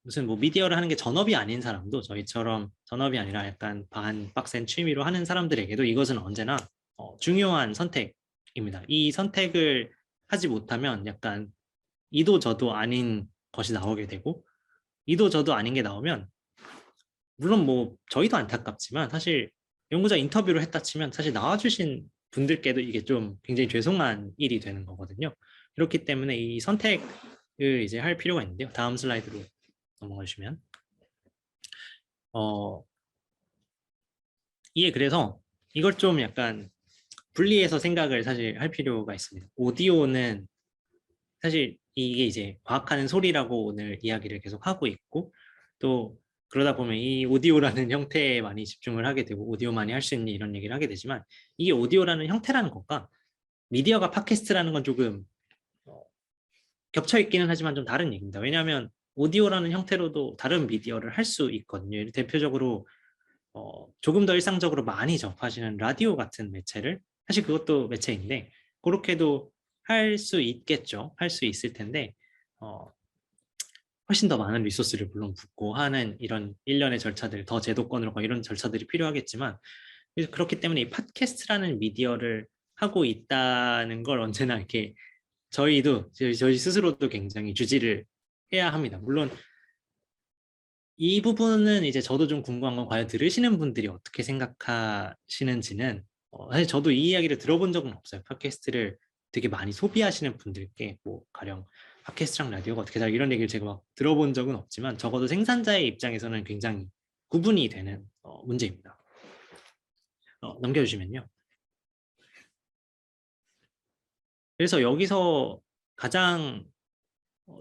무슨 뭐 미디어를 하는 게 전업이 아닌 사람도 저희처럼 전업이 아니라 약간 반 빡센 취미로 하는 사람들에게도 이것은 언제나 중요한 선택입니다. 이 선택을 하지 못하면 약간 이도 저도 아닌 것이 나오게 되고 이도 저도 아닌 게 나오면 물론 뭐 저희도 안타깝지만 사실 연구자 인터뷰를 했다 치면 사실 나와주신 분들께도 이게 좀 굉장히 죄송한 일이 되는 거거든요. 그렇기 때문에 이 선택을 이제 할 필요가 있는데요. 다음 슬라이드로 넘어가 주시면 이게 그래서 이걸 좀 약간 분리해서 생각을 사실 할 필요가 있습니다. 오디오는 사실 이게 이제 과학하는 소리라고 오늘 이야기를 계속 하고 있고 또 그러다 보면 이 오디오라는 형태에 많이 집중을 하게 되고 오디오만이 할 수 있는 이런 얘기를 하게 되지만 이게 오디오라는 형태라는 것과 미디어가 팟캐스트라는 건 조금 겹쳐 있기는 하지만 좀 다른 얘기입니다. 왜냐하면 오디오라는 형태로도 다른 미디어를 할 수 있거든요. 대표적으로 조금 더 일상적으로 많이 접하시는 라디오 같은 매체를 사실 그것도 매체인데 그렇게도 할 수 있겠죠. 할 수 있을 텐데 훨씬 더 많은 리소스를 물론 붓고 하는 이런 일련의 절차들, 더 제도권으로 가 이런 절차들이 필요하겠지만 그렇기 때문에 이 팟캐스트라는 미디어를 하고 있다는 걸 언제나 이렇게 저희 스스로도 굉장히 주지를 해야 합니다. 물론 이 부분은 이제 저도 좀 궁금한 건 과연 들으시는 분들이 어떻게 생각하시는지는 사실 저도 이 이야기를 들어본 적은 없어요. 팟캐스트를 되게 많이 소비하시는 분들께 뭐 가령 팟캐스트랑 라디오가 어떻게 다르 이런 얘기를 제가 막 들어본 적은 없지만 적어도 생산자의 입장에서는 굉장히 구분이 되는 문제입니다. 넘겨주시면요. 그래서 여기서 가장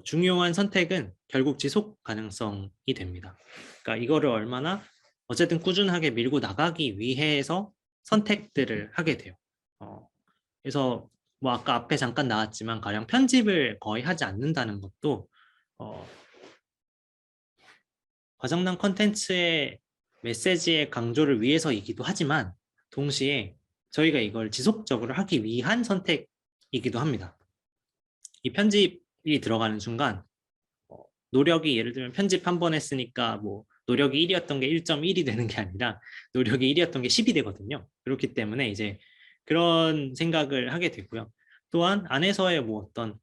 중요한 선택은 결국 지속 가능성이 됩니다. 그러니까 이거를 얼마나 어쨌든 꾸준하게 밀고 나가기 위해서 선택들을 하게 돼요. 그래서 뭐 아까 앞에 잠깐 나왔지만 가령 편집을 거의 하지 않는다는 것도 과정남 컨텐츠의 메시지의 강조를 위해서이기도 하지만 동시에 저희가 이걸 지속적으로 하기 위한 선택이기도 합니다. 이 편집이 들어가는 순간 노력이 예를 들면 편집 한 번 했으니까 뭐 노력이 1이었던 게 1.1이 되는 게 아니라 노력이 1이었던 게 10이 되거든요. 그렇기 때문에 이제 그런 생각을 하게 되고요. 또한 안에서의 뭐 어떤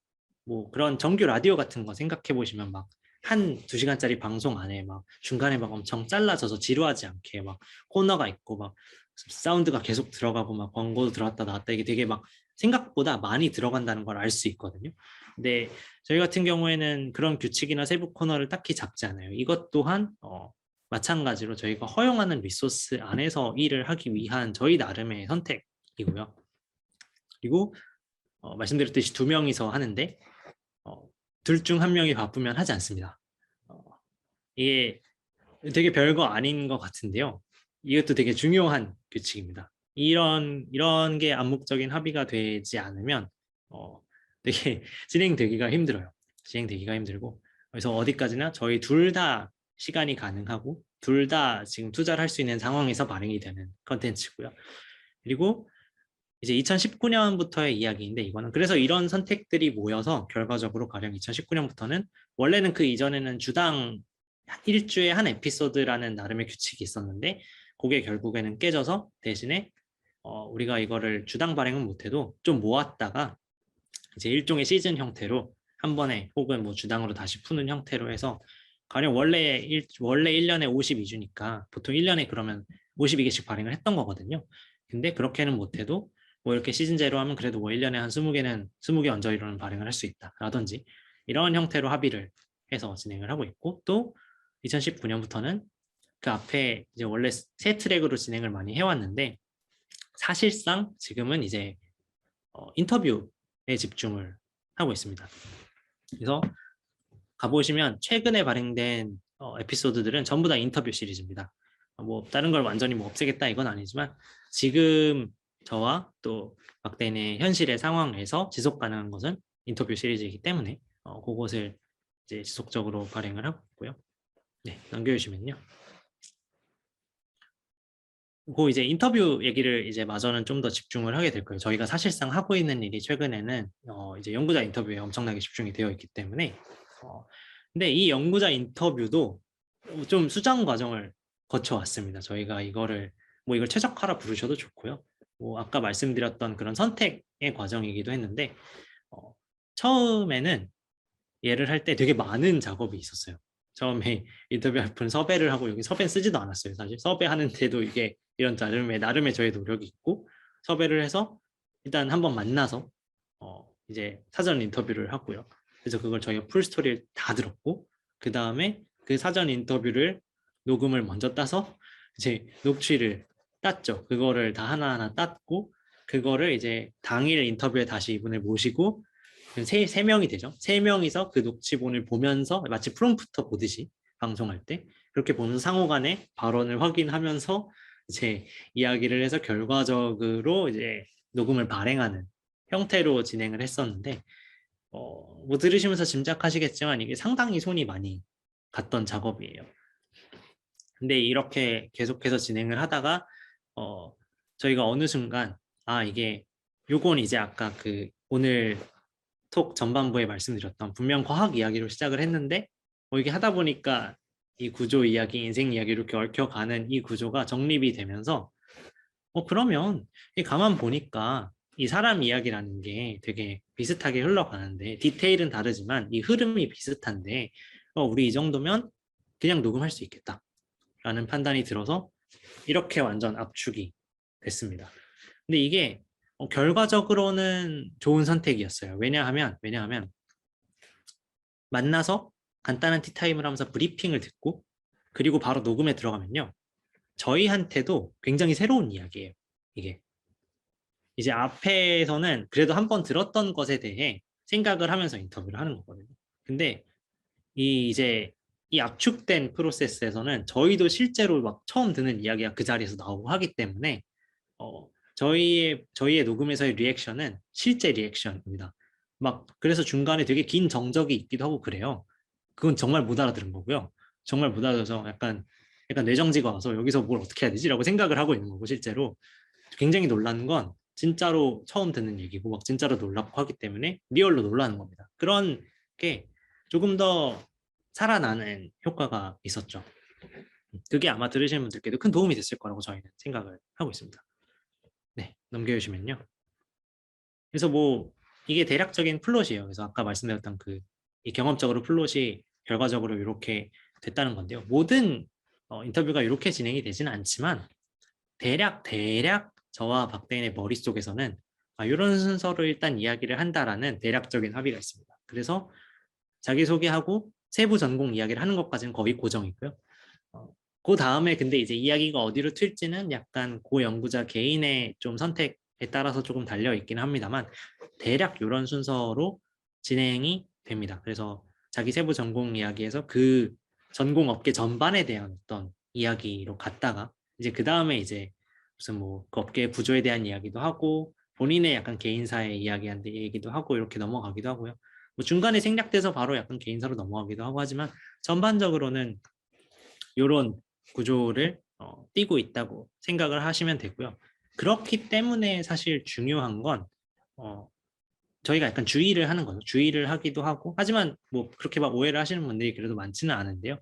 뭐 그런 정규 라디오 같은 거 생각해 보시면 막 한 2시간짜리 방송 안에 막 중간에 막 엄청 잘라져서 지루하지 않게 막 코너가 있고 막 사운드가 계속 들어가고 막 광고도 들어왔다 나왔다 이게 되게 막 생각보다 많이 들어간다는 걸 알 수 있거든요. 근데 저희 같은 경우에는 그런 규칙이나 세부 코너를 딱히 잡지 않아요. 이것 또한 마찬가지로 저희가 허용하는 리소스 안에서 일을 하기 위한 저희 나름의 선택이고요. 그리고 말씀드렸듯이 2명이서 하는데 둘 중 한 명이 바쁘면 하지 않습니다. 이게 되게 별거 아닌 것 같은데요. 이것도 되게 중요한 규칙입니다. 이런 게 암묵적인 합의가 되지 않으면 되게 진행되기가 힘들어요. 진행되기가 힘들고 그래서 어디까지나 저희 둘 다 시간이 가능하고 둘 다 지금 투자를 할 수 있는 상황에서 발행이 되는 컨텐츠고요. 그리고 이제 2019년부터의 이야기인데 이거는 그래서 이런 선택들이 모여서 결과적으로 가령 2019년부터는 원래는 그 이전에는 주당 일주에 한 에피소드라는 나름의 규칙이 있었는데 그게 결국에는 깨져서 대신에 우리가 이거를 주당 발행은 못해도 좀 모았다가 이제 일종의 시즌 형태로 한 번에 혹은 뭐 주당으로 다시 푸는 형태로 해서 가령 원래 1년에 52주니까 보통 1년에 그러면 52개씩 발행을 했던 거거든요. 근데 그렇게는 못해도 뭐 이렇게 시즌제로 하면 그래도 뭐 1년에 한 20개 언저리로는 발행을 할 수 있다라든지 이런 형태로 합의를 해서 진행을 하고 있고 또 2019년부터는 그 앞에 이제 원래 세 트랙으로 진행을 많이 해왔는데 사실상 지금은 이제 인터뷰에 집중을 하고 있습니다. 그래서 가보시면 최근에 발행된 에피소드들은 전부 다 인터뷰 시리즈입니다. 뭐 다른 걸 완전히 뭐 없애겠다 이건 아니지만 지금 저와 또 박대인의 현실의 상황에서 지속 가능한 것은 인터뷰 시리즈이기 때문에 그것을 이제 지속적으로 발행을 하고 있고요. 네, 넘겨주시면요. 그 이제 인터뷰 얘기를 이제 마저는 좀 더 집중을 하게 될 거예요. 저희가 사실상 하고 있는 일이 최근에는 이제 연구자 인터뷰에 엄청나게 집중이 되어 있기 때문에 근데 이 연구자 인터뷰도 좀 수정 과정을 거쳐왔습니다. 저희가 이걸 최적화라 부르셔도 좋고요. 뭐 아까 말씀드렸던 그런 선택의 과정이기도 했는데 처음에는 얘를 할 때 되게 많은 작업이 있었어요. 처음에 인터뷰할 분 섭외를 하고 여기 섭외 쓰지도 않았어요. 사실 섭외하는데도 이게 이런 나름의 저의 노력이 있고 섭외를 해서 일단 한번 만나서 이제 사전 인터뷰를 하고요. 그래서 그걸 저희가 풀 스토리를 다 들었고 그 다음에 그 사전 인터뷰를 녹음을 먼저 따서 이제 녹취를 땄죠. 그거를 다 하나하나 땄고 그거를 이제 당일 인터뷰에 다시 이분을 모시고 세 명이 되죠. 세 명이서 그 녹취본을 보면서 마치 프롬프터 보듯이 방송할 때 그렇게 보면서 상호 간의 발언을 확인하면서 이제 이야기를 해서 결과적으로 이제 녹음을 발행하는 형태로 진행을 했었는데 뭐 들으시면서 짐작하시겠지만 이게 상당히 손이 많이 갔던 작업이에요. 근데 이렇게 계속해서 진행을 하다가 저희가 어느 순간 이게 요건 이제 아까 그 오늘 톡 전반부에 말씀드렸던 분명 과학 이야기로 시작을 했는데 이게 하다 보니까 이 구조 이야기, 인생 이야기 이렇게 얽혀가는 이 구조가 정립이 되면서 그러면 가만 보니까 이 사람 이야기라는 게 되게 비슷하게 흘러가는데 디테일은 다르지만 이 흐름이 비슷한데 우리 이 정도면 그냥 녹음할 수 있겠다라는 판단이 들어서 이렇게 완전 압축이 됐습니다. 근데 이게 결과적으로는 좋은 선택이었어요. 왜냐하면 만나서 간단한 티타임을 하면서 브리핑을 듣고 그리고 바로 녹음에 들어가면요. 저희한테도 굉장히 새로운 이야기예요. 이게 이제 앞에서는 그래도 한번 들었던 것에 대해 생각을 하면서 인터뷰를 하는 거거든요. 근데 이제 이 압축된 프로세스에서는 저희도 실제로 막 처음 듣는 이야기가 그 자리에서 나오고 하기 때문에 저희의 녹음에서의 리액션은 실제 리액션입니다. 막 그래서 중간에 되게 긴 정적이 있기도 하고 그래요. 그건 정말 못 알아들은 거고요. 정말 못 알아들어서 약간 뇌정지가 와서 여기서 뭘 어떻게 해야 되지라고 생각을 하고 있는 거고 실제로 굉장히 놀라는 건 진짜로 처음 듣는 얘기고 막 진짜로 놀랍고 하기 때문에 리얼로 놀라는 겁니다. 그런 게 조금 더 살아나는 효과가 있었죠. 그게 아마 들으시는 분들께도 큰 도움이 됐을 거라고 저희는 생각을 하고 있습니다. 네, 넘겨주시면요. 그래서 뭐 이게 대략적인 플롯이에요. 그래서 아까 말씀드렸던 이 경험적으로 플롯이 결과적으로 이렇게 됐다는 건데요. 모든 인터뷰가 이렇게 진행이 되지는 않지만 대략 저와 박대인의 머릿속에서는 이런 순서로 일단 이야기를 한다라는 대략적인 합의가 있습니다. 그래서 자기소개하고 세부 전공 이야기를 하는 것까지는 거의 고정이고요. 그 다음에 근데 이제 이야기가 어디로 튈지는 약간 고 연구자 개인의 좀 선택에 따라서 조금 달려 있긴 합니다만 대략 이런 순서로 진행이 됩니다. 그래서 자기 세부 전공 이야기에서 그 전공 업계 전반에 대한 어떤 이야기로 갔다가 이제 그 다음에 이제 무슨 뭐 그 업계 구조에 대한 이야기도 하고 본인의 약간 개인사의 이야기한 얘기도 하고 이렇게 넘어가기도 하고요. 뭐 중간에 생략돼서 바로 약간 개인사로 넘어가기도 하고 하지만 전반적으로는 이런 구조를 띄고 있다고 생각을 하시면 되고요. 그렇기 때문에 사실 중요한 건 저희가 약간 주의를 하는 거죠. 주의를 하기도 하고 하지만 뭐 그렇게 막 오해를 하시는 분들이 그래도 많지는 않은데요.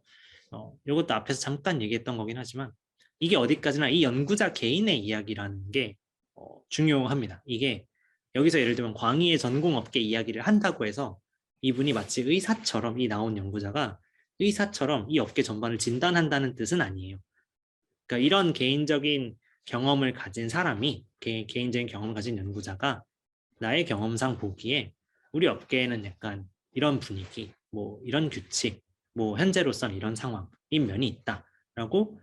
이것도 앞에서 잠깐 얘기했던 거긴 하지만 이게 어디까지나 이 연구자 개인의 이야기라는 게 중요합니다. 이게 여기서 예를 들면 광의의 전공업계 이야기를 한다고 해서 이분이 마치 의사처럼 이 나온 연구자가 의사처럼 이 업계 전반을 진단한다는 뜻은 아니에요. 그러니까 이런 개인적인 경험을 가진 사람이 개인적인 경험을 가진 연구자가 나의 경험상 보기에 우리 업계에는 약간 이런 분위기, 뭐 이런 규칙, 뭐 현재로서는 이런 상황인 면이 있다라고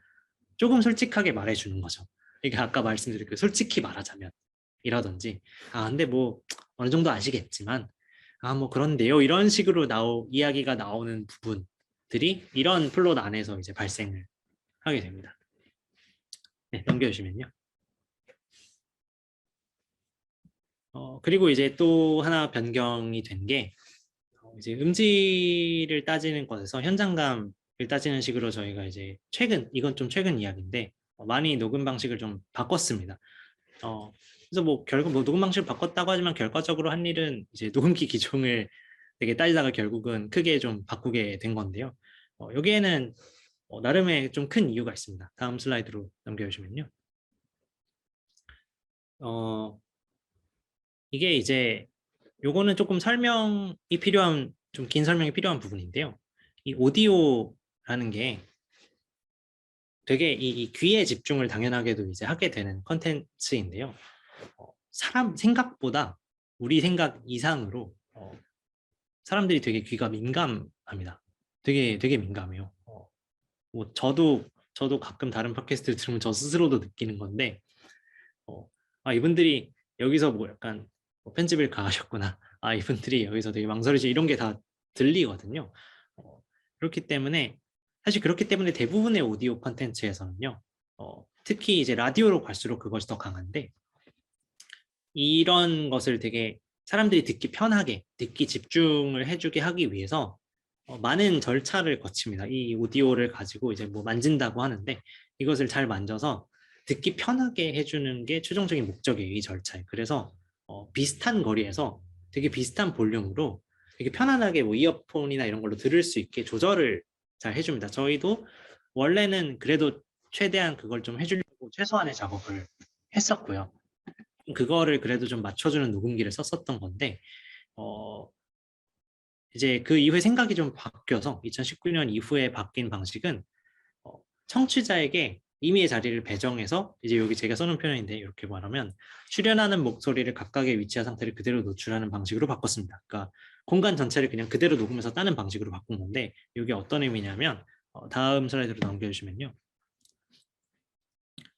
조금 솔직하게 말해주는 거죠. 그러니까 아까 말씀드린 그 솔직히 말하자면 이라든지 근데 뭐 어느 정도 아시겠지만 뭐 그런데요 이런 식으로 이야기가 나오는 부분들이 이런 플롯 안에서 이제 발생을 하게 됩니다. 네, 넘겨주시면요. 그리고 이제 또 하나 변경이 된 게 이제 음질을 따지는 것에서 현장감을 따지는 식으로 저희가 이제 이건 좀 최근 이야기인데 많이 녹음 방식을 좀 바꿨습니다. 그래서 뭐 결국 뭐 녹음 방식을 바꿨다고 하지만 결과적으로 한 일은 이제 녹음기 기종을 되게 따지다가 결국은 크게 좀 바꾸게 된 건데요. 여기에는 나름의 좀 큰 이유가 있습니다. 다음 슬라이드로 넘겨주시면요. 이게 이제 요거는 조금 좀 긴 설명이 필요한 부분인데요. 이 오디오라는 게 되게 이 귀에 집중을 당연하게도 이제 하게 되는 컨텐츠인데요. 사람 생각보다 우리 생각 이상으로 사람들이 되게 귀가 민감합니다. 되게 민감해요. 뭐 저도 가끔 다른 팟캐스트를 들으면 저 스스로도 느끼는 건데 이분들이 여기서 뭐 약간 편집을 가하셨구나. 이분들이 여기서 되게 망설이지 이런 게 다 들리거든요. 그렇기 때문에 사실 그렇기 때문에 대부분의 오디오 컨텐츠에서는요. 특히 이제 라디오로 갈수록 그것이 더 강한데 이런 것을 되게 사람들이 듣기 편하게 듣기 집중을 해주게 하기 위해서 많은 절차를 거칩니다. 이 오디오를 가지고 이제 뭐 만진다고 하는데 이것을 잘 만져서 듣기 편하게 해주는 게 최종적인 목적이에요. 이 절차에. 그래서 비슷한 거리에서 되게 비슷한 볼륨으로 되게 편안하게 뭐 이어폰이나 이런 걸로 들을 수 있게 조절을 잘 해줍니다. 저희도 원래는 그래도 최대한 그걸 좀 해주려고 최소한의 작업을 했었고요. 그거를 그래도 좀 맞춰주는 녹음기를 썼었던 건데 이제 그 이후에 생각이 좀 바뀌어서 2019년 이후에 바뀐 방식은 청취자에게 임의의 자리를 배정해서 이제 여기 제가 써놓은 표현인데 이렇게 말하면 출연하는 목소리를 각각의 위치와 상태를 그대로 노출하는 방식으로 바꿨습니다. 그러니까 공간 전체를 그냥 그대로 녹음해서 따는 방식으로 바꾼 건데 이게 어떤 의미냐면 다음 슬라이드로 넘겨주시면요.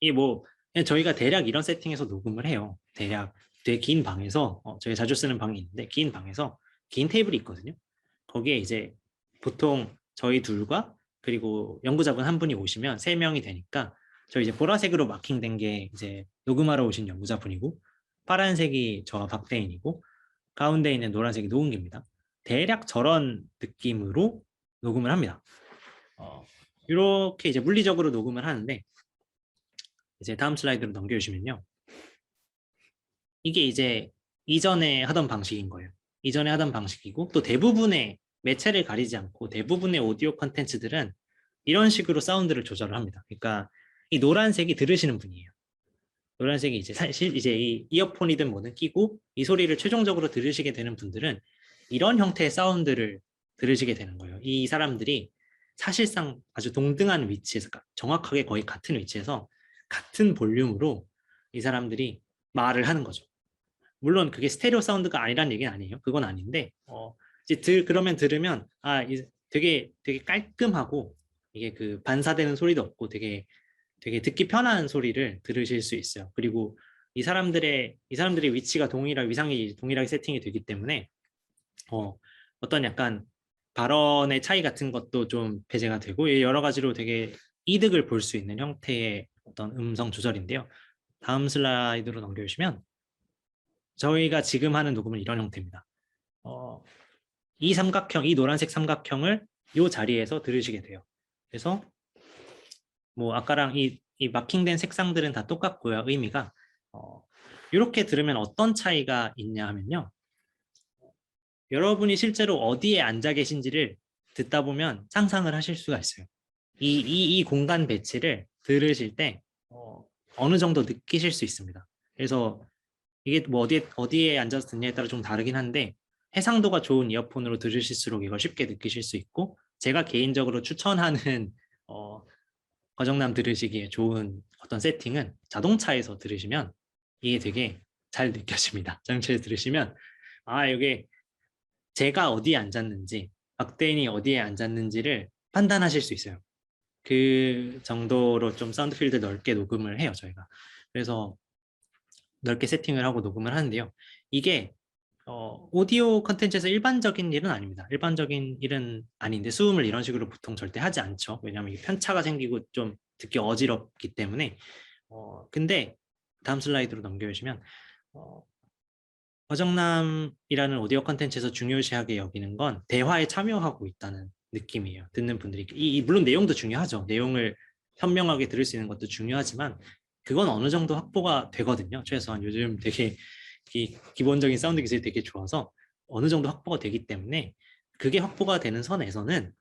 이게 뭐 그냥 저희가 대략 이런 세팅에서 녹음을 해요. 대략 되게 긴 방에서 저희가 자주 쓰는 방이 있는데 긴 방에서 긴 테이블이 있거든요. 거기에 이제 보통 저희 둘과 그리고 연구자분 한 분이 오시면 세 명이 되니까 저희 이제 보라색으로 마킹된 게 이제 녹음하러 오신 연구자분이고 파란색이 저와 박대인이고 가운데 있는 노란색이 녹음기입니다. 대략 저런 느낌으로 녹음을 합니다. 이렇게 이제 물리적으로 녹음을 하는데 이제 다음 슬라이드로 넘겨주시면요. 이게 이제 이전에 하던 방식인 거예요. 이전에 하던 방식이고 또 대부분의 매체를 가리지 않고 대부분의 오디오 컨텐츠들은 이런 식으로 사운드를 조절을 합니다. 그러니까 이 노란색이 들으시는 분이에요. 노란색이 이제 사실 이제 이 이어폰이든 뭐든 끼고 이 소리를 최종적으로 들으시게 되는 분들은 이런 형태의 사운드를 들으시게 되는 거예요. 이 사람들이 사실상 아주 동등한 위치에서 정확하게 거의 같은 위치에서 같은 볼륨으로 이 사람들이 말을 하는 거죠. 물론 그게 스테레오 사운드가 아니란 얘기는 아니에요. 그건 아닌데 이제 그러면 들으면 되게 깔끔하고 이게 그 반사되는 소리도 없고 되게 듣기 편한 소리를 들으실 수 있어요. 그리고 이 사람들의 위치가 위상이 동일하게 세팅이 되기 때문에 어떤 약간 발언의 차이 같은 것도 좀 배제가 되고 여러 가지로 되게 이득을 볼 수 있는 형태의 어떤 음성 조절인데요. 다음 슬라이드로 넘겨주시면 저희가 지금 하는 녹음은 이런 형태입니다. 이 삼각형, 이 노란색 삼각형을 이 자리에서 들으시게 돼요. 그래서 뭐 아까랑 이 마킹된 색상들은 다 똑같고요. 의미가 이렇게 들으면 어떤 차이가 있냐 하면요. 여러분이 실제로 어디에 앉아 계신지를 듣다 보면 상상을 하실 수가 있어요. 이 공간 배치를 들으실 때 어느 정도 느끼실 수 있습니다. 그래서 이게 뭐 어디에 앉아서 듣냐에 따라 좀 다르긴 한데 해상도가 좋은 이어폰으로 들으실수록 이걸 쉽게 느끼실 수 있고 제가 개인적으로 추천하는 거정남 들으시기에 좋은 어떤 세팅은 자동차에서 들으시면 이게 되게 잘 느껴집니다. 자동차에서 들으시면 이게 제가 어디에 앉았는지 박대인이 어디에 앉았는지를 판단하실 수 있어요. 그 정도로 좀 사운드 필드 넓게 녹음을 해요, 저희가. 그래서 넓게 세팅을 하고 녹음을 하는데요. 이게 오디오 컨텐츠에서 일반적인 일은 아닙니다. 일반적인 일은 아닌데 수음을 이런 식으로 보통 절대 하지 않죠. 왜냐하면 이게 편차가 생기고 좀 듣기 어지럽기 때문에. 근데 다음 슬라이드로 넘겨주시면 거정남이라는 오디오 컨텐츠에서 중요시하게 여기는 건 대화에 참여하고 있다는 느낌이에요. 듣는 분들이 물론 내용도 중요하죠. 내용을 현명하게 들을 수 있는 것도 중요하지만 그건 어느 정도 확보가 되거든요. 최소한 요즘 되게 기본적인 사운드 기술이 되게 좋아서 어느 정도 확보가 되기 때문에 그게 확보가 되는 선에서는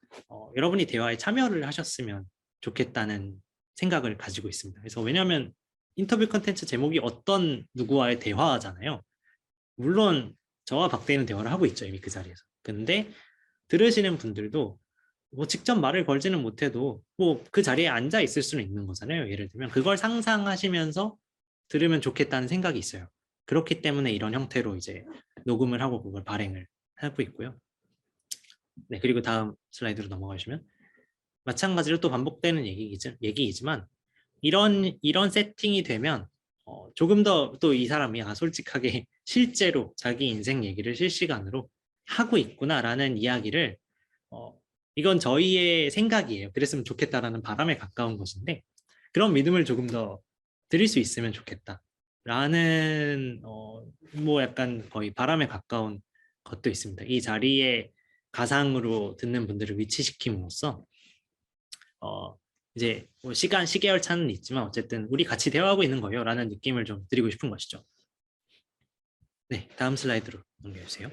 여러분이 대화에 참여를 하셨으면 좋겠다는 생각을 가지고 있습니다. 그래서 왜냐하면 인터뷰 컨텐츠 제목이 어떤 누구와의 대화잖아요. 물론 저와 박대는 대화를 하고 있죠, 이미 그 자리에서. 근데 들으시는 분들도 뭐 직접 말을 걸지는 못해도 뭐 그 자리에 앉아 있을 수는 있는 거잖아요. 예를 들면 그걸 상상하시면서 들으면 좋겠다는 생각이 있어요. 그렇기 때문에 이런 형태로 이제 녹음을 하고 그걸 발행을 하고 있고요. 네, 그리고 다음 슬라이드로 넘어가 주시면 마찬가지로 또 반복되는 얘기이지만 이런 세팅이 되면 조금 더 또 이 사람이 솔직하게 실제로 자기 인생 얘기를 실시간으로 하고 있구나라는 이야기를 이건 저희의 생각이에요. 그랬으면 좋겠다라는 바람에 가까운 것인데 그런 믿음을 조금 더 드릴 수 있으면 좋겠다라는 뭐 약간 거의 바람에 가까운 것도 있습니다. 이 자리에 가상으로 듣는 분들을 위치시킴으로써 이제 뭐 시계열 차는 있지만 어쨌든 우리 같이 대화하고 있는 거예요 라는 느낌을 좀 드리고 싶은 것이죠. 네, 다음 슬라이드로 넘겨주세요.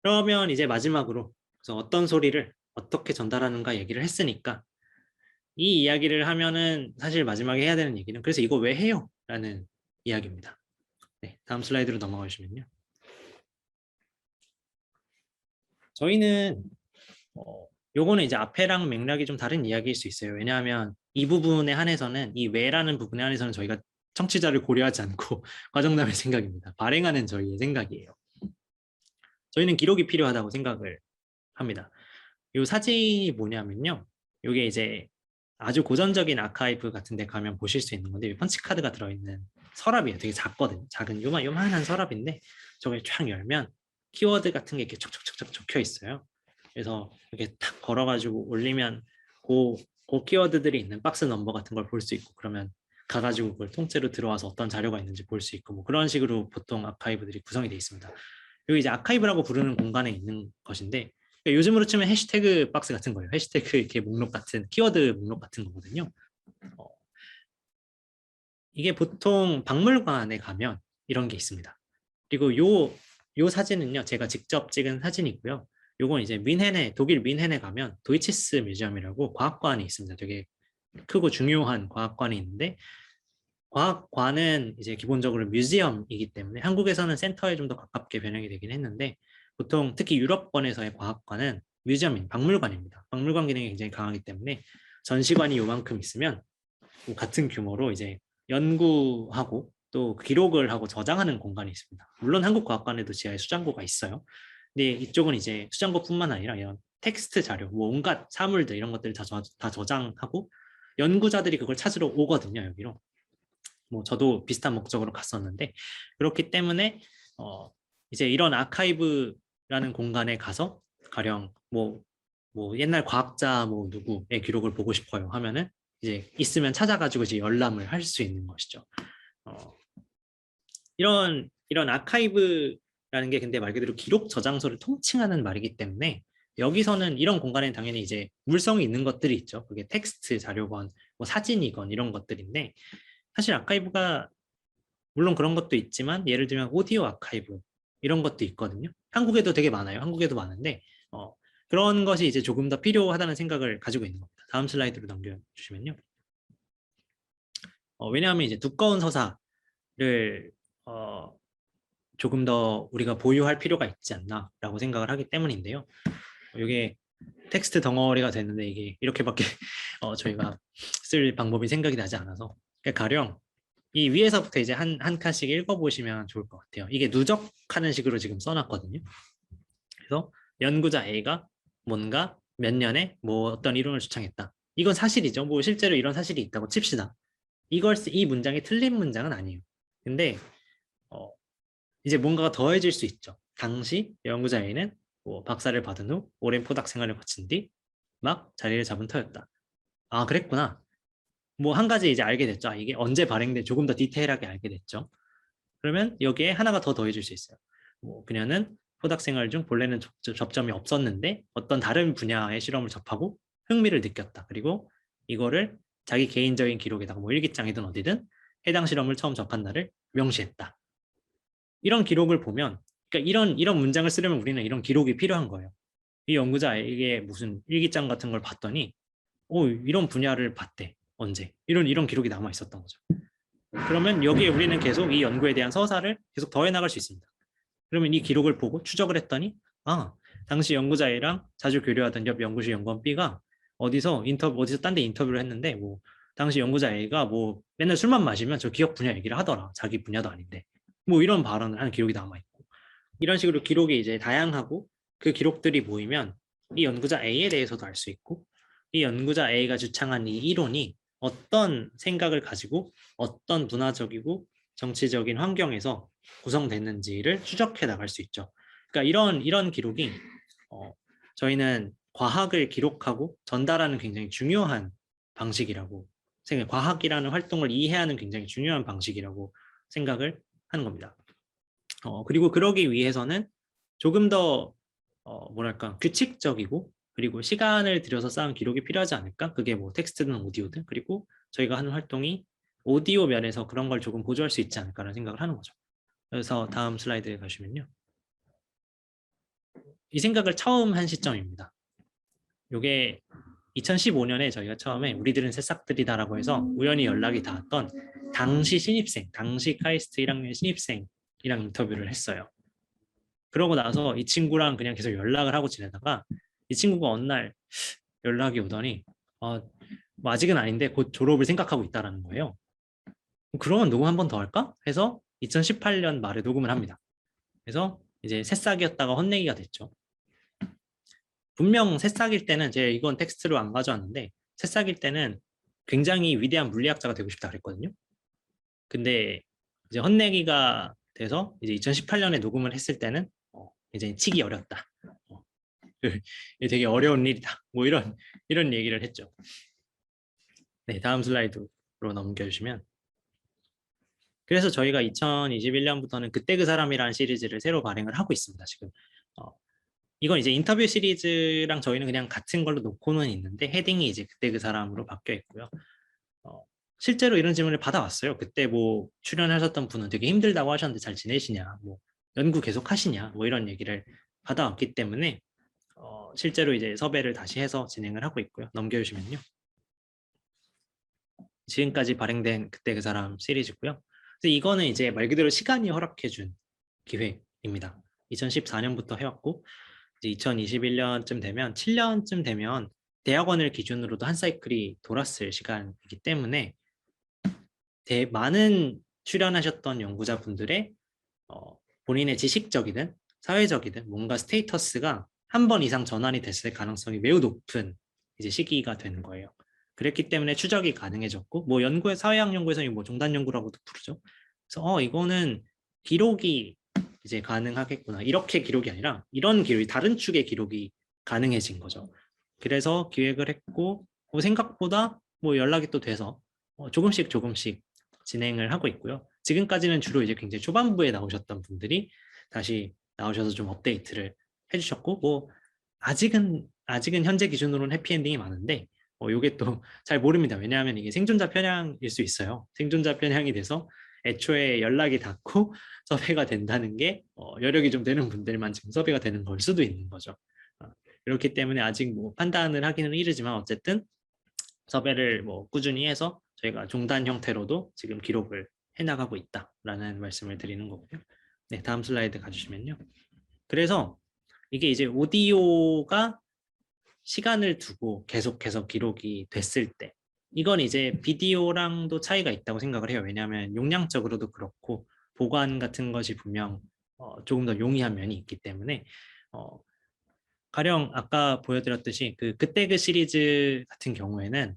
그러면 이제 마지막으로 그래서 어떤 소리를 어떻게 전달하는가 얘기를 했으니까 이 이야기를 하면은 사실 마지막에 해야 되는 얘기는 그래서 이거 왜 해요? 라는 이야기입니다. 네, 다음 슬라이드로 넘어가 주시면요. 저희는 요거는 이제 앞에랑 맥락이 좀 다른 이야기일 수 있어요. 왜냐하면 이 부분에 한해서는 이 왜라는 부분에 한해서는 저희가 청취자를 고려하지 않고 과정남의 생각입니다. 발행하는 저희의 생각이에요. 저희는 기록이 필요하다고 생각을 합니다. 이 사진이 뭐냐면요. 이게 이제 아주 고전적인 아카이브 같은 데 가면 보실 수 있는 건데 펀치카드가 들어있는 서랍이에요. 되게 작거든요. 작은 요만한 서랍인데 저걸 쫙 열면 키워드 같은 게 이렇게 촉촉촉촉 적혀 있어요. 그래서 이렇게 탁 걸어가지고 올리면 그 키워드들이 있는 박스 넘버 같은 걸 볼 수 있고 그러면 가가지고 그걸 통째로 들어와서 어떤 자료가 있는지 볼 수 있고 뭐 그런 식으로 보통 아카이브들이 구성이 되어 있습니다. 여기 이제 아카이브라고 부르는 공간에 있는 것인데 요즘으로 치면 해시태그 박스 같은 거예요. 해시태그 이렇게 목록 같은 키워드 목록 같은 거거든요. 이게 보통 박물관에 가면 이런 게 있습니다. 그리고 요 사진은요, 제가 직접 찍은 사진이고요. 요건 이제 독일 뮌헨에 가면 도이치스 뮤지엄이라고 과학관이 있습니다. 되게 크고 중요한 과학관이 있는데 과학관은 이제 기본적으로 뮤지엄이기 때문에 한국에서는 센터에 좀 더 가깝게 변형이 되긴 했는데 보통 특히 유럽권에서의 과학관은 뮤지엄인 박물관입니다. 박물관 기능이 굉장히 강하기 때문에 전시관이 요만큼 있으면 같은 규모로 이제 연구하고 또 기록을 하고 저장하는 공간이 있습니다. 물론 한국과학관에도 지하에 수장고가 있어요. 근데 이쪽은 이제 수장고뿐만 아니라 이런 텍스트 자료, 뭐 온갖 사물들 이런 것들을 다 저장하고 연구자들이 그걸 찾으러 오거든요, 여기로. 뭐 저도 비슷한 목적으로 갔었는데 그렇기 때문에 이제 이런 아카이브라는 공간에 가서 가령 뭐 옛날 과학자 뭐 누구의 기록을 보고 싶어요 하면은 이제 있으면 찾아가지고 이제 열람을 할 수 있는 것이죠. 이런 아카이브라는 게 근데 말 그대로 기록 저장소를 통칭하는 말이기 때문에 여기서는 이런 공간에 당연히 이제 물성이 있는 것들이 있죠. 그게 텍스트 자료건 뭐 사진이건 이런 것들인데 사실 아카이브가 물론 그런 것도 있지만 예를 들면 오디오 아카이브 이런 것도 있거든요. 한국에도 되게 많아요. 한국에도 많은데 그런 것이 이제 조금 더 필요하다는 생각을 가지고 있는 겁니다. 다음 슬라이드로 넘겨주시면요. 왜냐하면 이제 두꺼운 서사를 조금 더 우리가 보유할 필요가 있지 않나라고 생각을 하기 때문인데요. 이게 텍스트 덩어리가 되는데 이게 이렇게밖에 저희가 쓸 방법이 생각이 나지 않아서 그러니까 가령 이 위에서부터 이제 한 칸씩 읽어보시면 좋을 것 같아요. 이게 누적하는 식으로 지금 써놨거든요. 그래서 연구자 A가 뭔가 몇 년에 뭐 어떤 이론을 주창했다. 이건 사실이죠. 뭐 실제로 이런 사실이 있다고 칩시다. 이 문장이 틀린 문장은 아니에요. 근데 이제 뭔가가 더해질 수 있죠. 당시 연구자 A는 뭐 박사를 받은 후 오랜 포닥 생활을 거친 뒤 막 자리를 잡은 터였다. 아, 그랬구나. 뭐 한 가지 이제 알게 됐죠. 이게 언제 발행돼 조금 더 디테일하게 알게 됐죠. 그러면 여기에 하나가 더 더해질 수 있어요. 뭐 그녀는 포닥 생활 중 본래는 접점이 없었는데 어떤 다른 분야의 실험을 접하고 흥미를 느꼈다. 그리고 이거를 자기 개인적인 기록에다가 뭐 일기장이든 어디든 해당 실험을 처음 접한 날을 명시했다. 이런 기록을 보면 그러니까 이런 문장을 쓰려면 우리는 이런 기록이 필요한 거예요. 이 연구자에게 무슨 일기장 같은 걸 봤더니 이런 분야를 봤대. 언제? 이런 기록이 남아 있었던 거죠. 그러면 여기에 우리는 계속 이 연구에 대한 서사를 계속 더해 나갈 수 있습니다. 그러면 이 기록을 보고 추적을 했더니 당시 연구자 A랑 자주 교류하던 옆 연구실 연구원 B가 어디서 딴 데 인터뷰를 했는데 뭐 당시 연구자 A가 뭐 맨날 술만 마시면 저 기억 분야 얘기를 하더라. 자기 분야도 아닌데. 뭐 이런 발언을 하는 기록이 남아 있고. 이런 식으로 기록이 이제 다양하고 그 기록들이 모이면 이 연구자 A에 대해서도 알 수 있고 이 연구자 A가 주창한 이 이론이 어떤 생각을 가지고 어떤 문화적이고 정치적인 환경에서 구성됐는지를 추적해 나갈 수 있죠. 그러니까 이런 기록이 저희는 과학을 기록하고 전달하는 굉장히 중요한 방식이라고 과학이라는 활동을 이해하는 굉장히 중요한 방식이라고 생각을 하는 겁니다. 그리고 그러기 위해서는 조금 더 뭐랄까 규칙적이고 그리고 시간을 들여서 쌓은 기록이 필요하지 않을까? 그게 뭐 텍스트든 오디오든 그리고 저희가 하는 활동이 오디오 면에서 그런 걸 조금 보조할 수 있지 않을까라는 생각을 하는 거죠. 그래서 다음 슬라이드에 가시면요. 이 생각을 처음 한 시점입니다. 이게 2015년에 저희가 처음에 우리들은 새싹들이다라고 해서 우연히 연락이 닿았던 당시 카이스트 1학년 신입생이랑 인터뷰를 했어요. 그러고 나서 이 친구랑 그냥 계속 연락을 하고 지내다가 이 친구가 어느 날 연락이 오더니 뭐 아직은 아닌데 곧 졸업을 생각하고 있다라는 거예요. 그러면 녹음 한 번 더 할까? 해서 2018년 말에 녹음을 합니다. 그래서 이제 새싹이었다가 헛내기가 됐죠. 분명 새싹일 때는 제가 이건 텍스트로 안 가져왔는데 새싹일 때는 굉장히 위대한 물리학자가 되고 싶다 그랬거든요. 근데 이제 헛내기가 돼서 이제 2018년에 녹음을 했을 때는 이제 치기 어렵다. 되게 어려운 일이다. 뭐 이런 얘기를 했죠. 네, 다음 슬라이드로 넘겨주시면. 그래서 저희가 2021년부터는 그때 그 사람이라는 시리즈를 새로 발행을 하고 있습니다. 지금 이건 이제 인터뷰 시리즈랑 저희는 그냥 같은 걸로 놓고는 있는데 헤딩이 이제 그때 그 사람으로 바뀌어 있고요. 실제로 이런 질문을 받아왔어요. 그때 뭐 출연하셨던 분은 되게 힘들다고 하셨는데 잘 지내시냐, 뭐 연구 계속 하시냐, 뭐 이런 얘기를 받아왔기 때문에 실제로 이제 섭외를 다시 해서 진행을 하고 있고요. 넘겨주시면요. 지금까지 발행된 그때 그 사람 시리즈고요. 그래서 이거는 이제 말 그대로 시간이 허락해준 기획입니다. 2014년부터 해왔고 이제 2021년쯤 되면 7년쯤 되면 대학원을 기준으로도 한 사이클이 돌았을 시간이기 때문에 많은 출연하셨던 연구자분들의 본인의 지식적이든 사회적이든 뭔가 스테이터스가 한 번 이상 전환이 됐을 가능성이 매우 높은 이제 시기가 되는 거예요. 그랬기 때문에 추적이 가능해졌고 뭐 연구의 사회학 연구에서는 뭐 종단 연구라고도 부르죠. 그래서 이거는 기록이 이제 가능하겠구나. 이렇게 기록이 아니라 이런 기록이 다른 축의 기록이 가능해진 거죠. 그래서 기획을 했고 뭐 생각보다 뭐 연락이 또 돼서 조금씩 조금씩 진행을 하고 있고요. 지금까지는 주로 이제 굉장히 초반부에 나오셨던 분들이 다시 나오셔서 좀 업데이트를 해주셨고 뭐 아직은 현재 기준으로는 해피엔딩이 많은데 요게 또 잘 모릅니다. 왜냐하면 이게 생존자 편향일 수 있어요. 생존자 편향이 돼서 애초에 연락이 닿고 섭외가 된다는 게 여력이 좀 되는 분들만 지금 섭외가 되는 걸 수도 있는 거죠. 그렇기 때문에 아직 뭐 판단을 하기는 이르지만 어쨌든 섭외를 뭐 꾸준히 해서 저희가 종단 형태로도 지금 기록을 해나가고 있다라는 말씀을 드리는 거고요. 네, 다음 슬라이드 가주시면요. 그래서 이게 이제 오디오가 시간을 두고 계속해서 기록이 됐을 때 이건 이제 비디오랑도 차이가 있다고 생각을 해요. 왜냐하면 용량적으로도 그렇고 보관 같은 것이 분명 조금 더 용이한 면이 있기 때문에 가령 아까 보여드렸듯이 그때 그 시리즈 같은 경우에는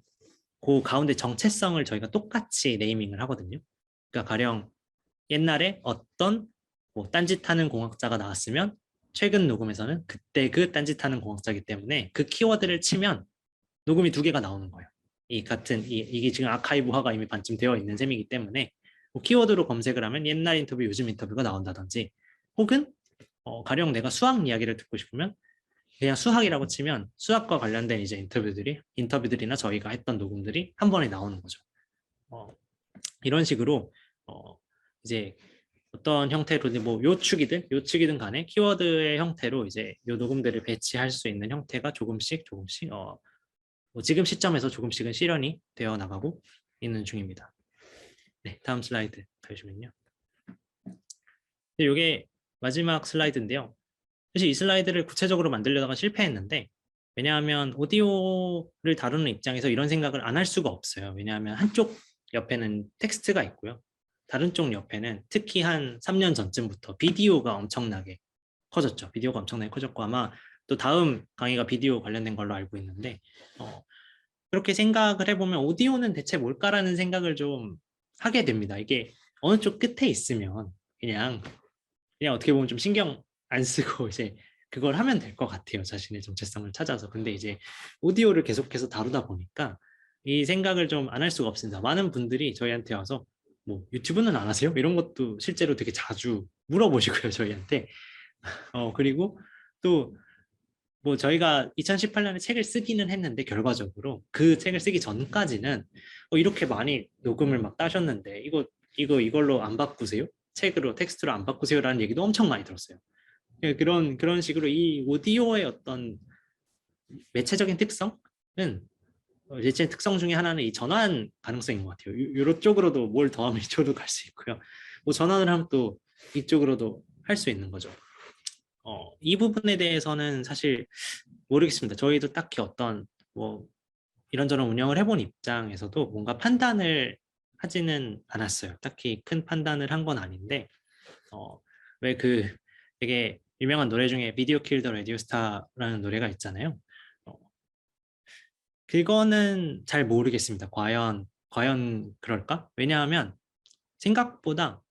그 가운데 정체성을 저희가 똑같이 네이밍을 하거든요. 그러니까 가령 옛날에 어떤 뭐 딴짓하는 공학자가 나왔으면 최근 녹음에서는 그때 그 딴짓하는 공학자이기 때문에 그 키워드를 치면 녹음이 두 개가 나오는 거예요. 이 같은 이게 지금 아카이브화가 이미 반쯤 되어 있는 셈이기 때문에 뭐 키워드로 검색을 하면 옛날 인터뷰, 요즘 인터뷰가 나온다든지 혹은 가령 내가 수학 이야기를 듣고 싶으면 그냥 수학이라고 치면 수학과 관련된 이제 인터뷰들이나 저희가 했던 녹음들이 한 번에 나오는 거죠. 이런 식으로 이제 어떤 형태로 뭐 요축이든 간에 키워드의 형태로 이제 요 녹음들을 배치할 수 있는 형태가 조금씩 뭐 지금 시점에서 조금씩은 실현이 되어 나가고 있는 중입니다. 네, 다음 슬라이드 보시면요. 이게 마지막 슬라이드인데요. 사실 이 슬라이드를 구체적으로 만들려다가 실패했는데 왜냐하면 오디오를 다루는 입장에서 이런 생각을 안 할 수가 없어요. 왜냐하면 한쪽 옆에는 텍스트가 있고요. 다른 쪽 옆에는 특히 한 3년 전쯤부터 비디오가 엄청나게 커졌죠. 비디오가 엄청나게 커졌고 아마 또 다음 강의가 비디오 관련된 걸로 알고 있는데 그렇게 생각을 해보면 오디오는 대체 뭘까라는 생각을 좀 하게 됩니다. 이게 어느 쪽 끝에 있으면 그냥 어떻게 보면 좀 신경 안 쓰고 이제 그걸 하면 될 것 같아요. 자신의 정체성을 찾아서. 근데 이제 오디오를 계속해서 다루다 보니까 이 생각을 좀 안 할 수가 없습니다. 많은 분들이 저희한테 와서 뭐 유튜브는 안 하세요? 이런 것도 실제로 되게 자주 물어보시고요, 저희한테. 그리고 또 뭐 저희가 2018년에 책을 쓰기는 했는데 결과적으로 그 책을 쓰기 전까지는 이렇게 많이 녹음을 막 따셨는데 이걸로 안 바꾸세요? 책으로 텍스트로 안 바꾸세요라는 얘기도 엄청 많이 들었어요. 그런 식으로 이 오디오의 어떤 매체적인 특성은 제 특성 중에 하나는 이 전환 가능성인 것 같아요. 이런 쪽으로도 뭘 더하면 이쪽으로 갈 수 있고요. 뭐 전환을 하면 또 이쪽으로도 할 수 있는 거죠. 이 부분에 대해서는 사실 모르겠습니다. 저희도 딱히 어떤 뭐 이런저런 운영을 해본 입장에서도 뭔가 판단을 하지는 않았어요. 딱히 큰 판단을 한 건 아닌데 왜 되게 유명한 노래 중에 비디오 킬 더 라디오 스타라는 노래가 있잖아요. 그거는 잘 모르겠습니다. 과연 그럴까? 왜냐하면 생각보다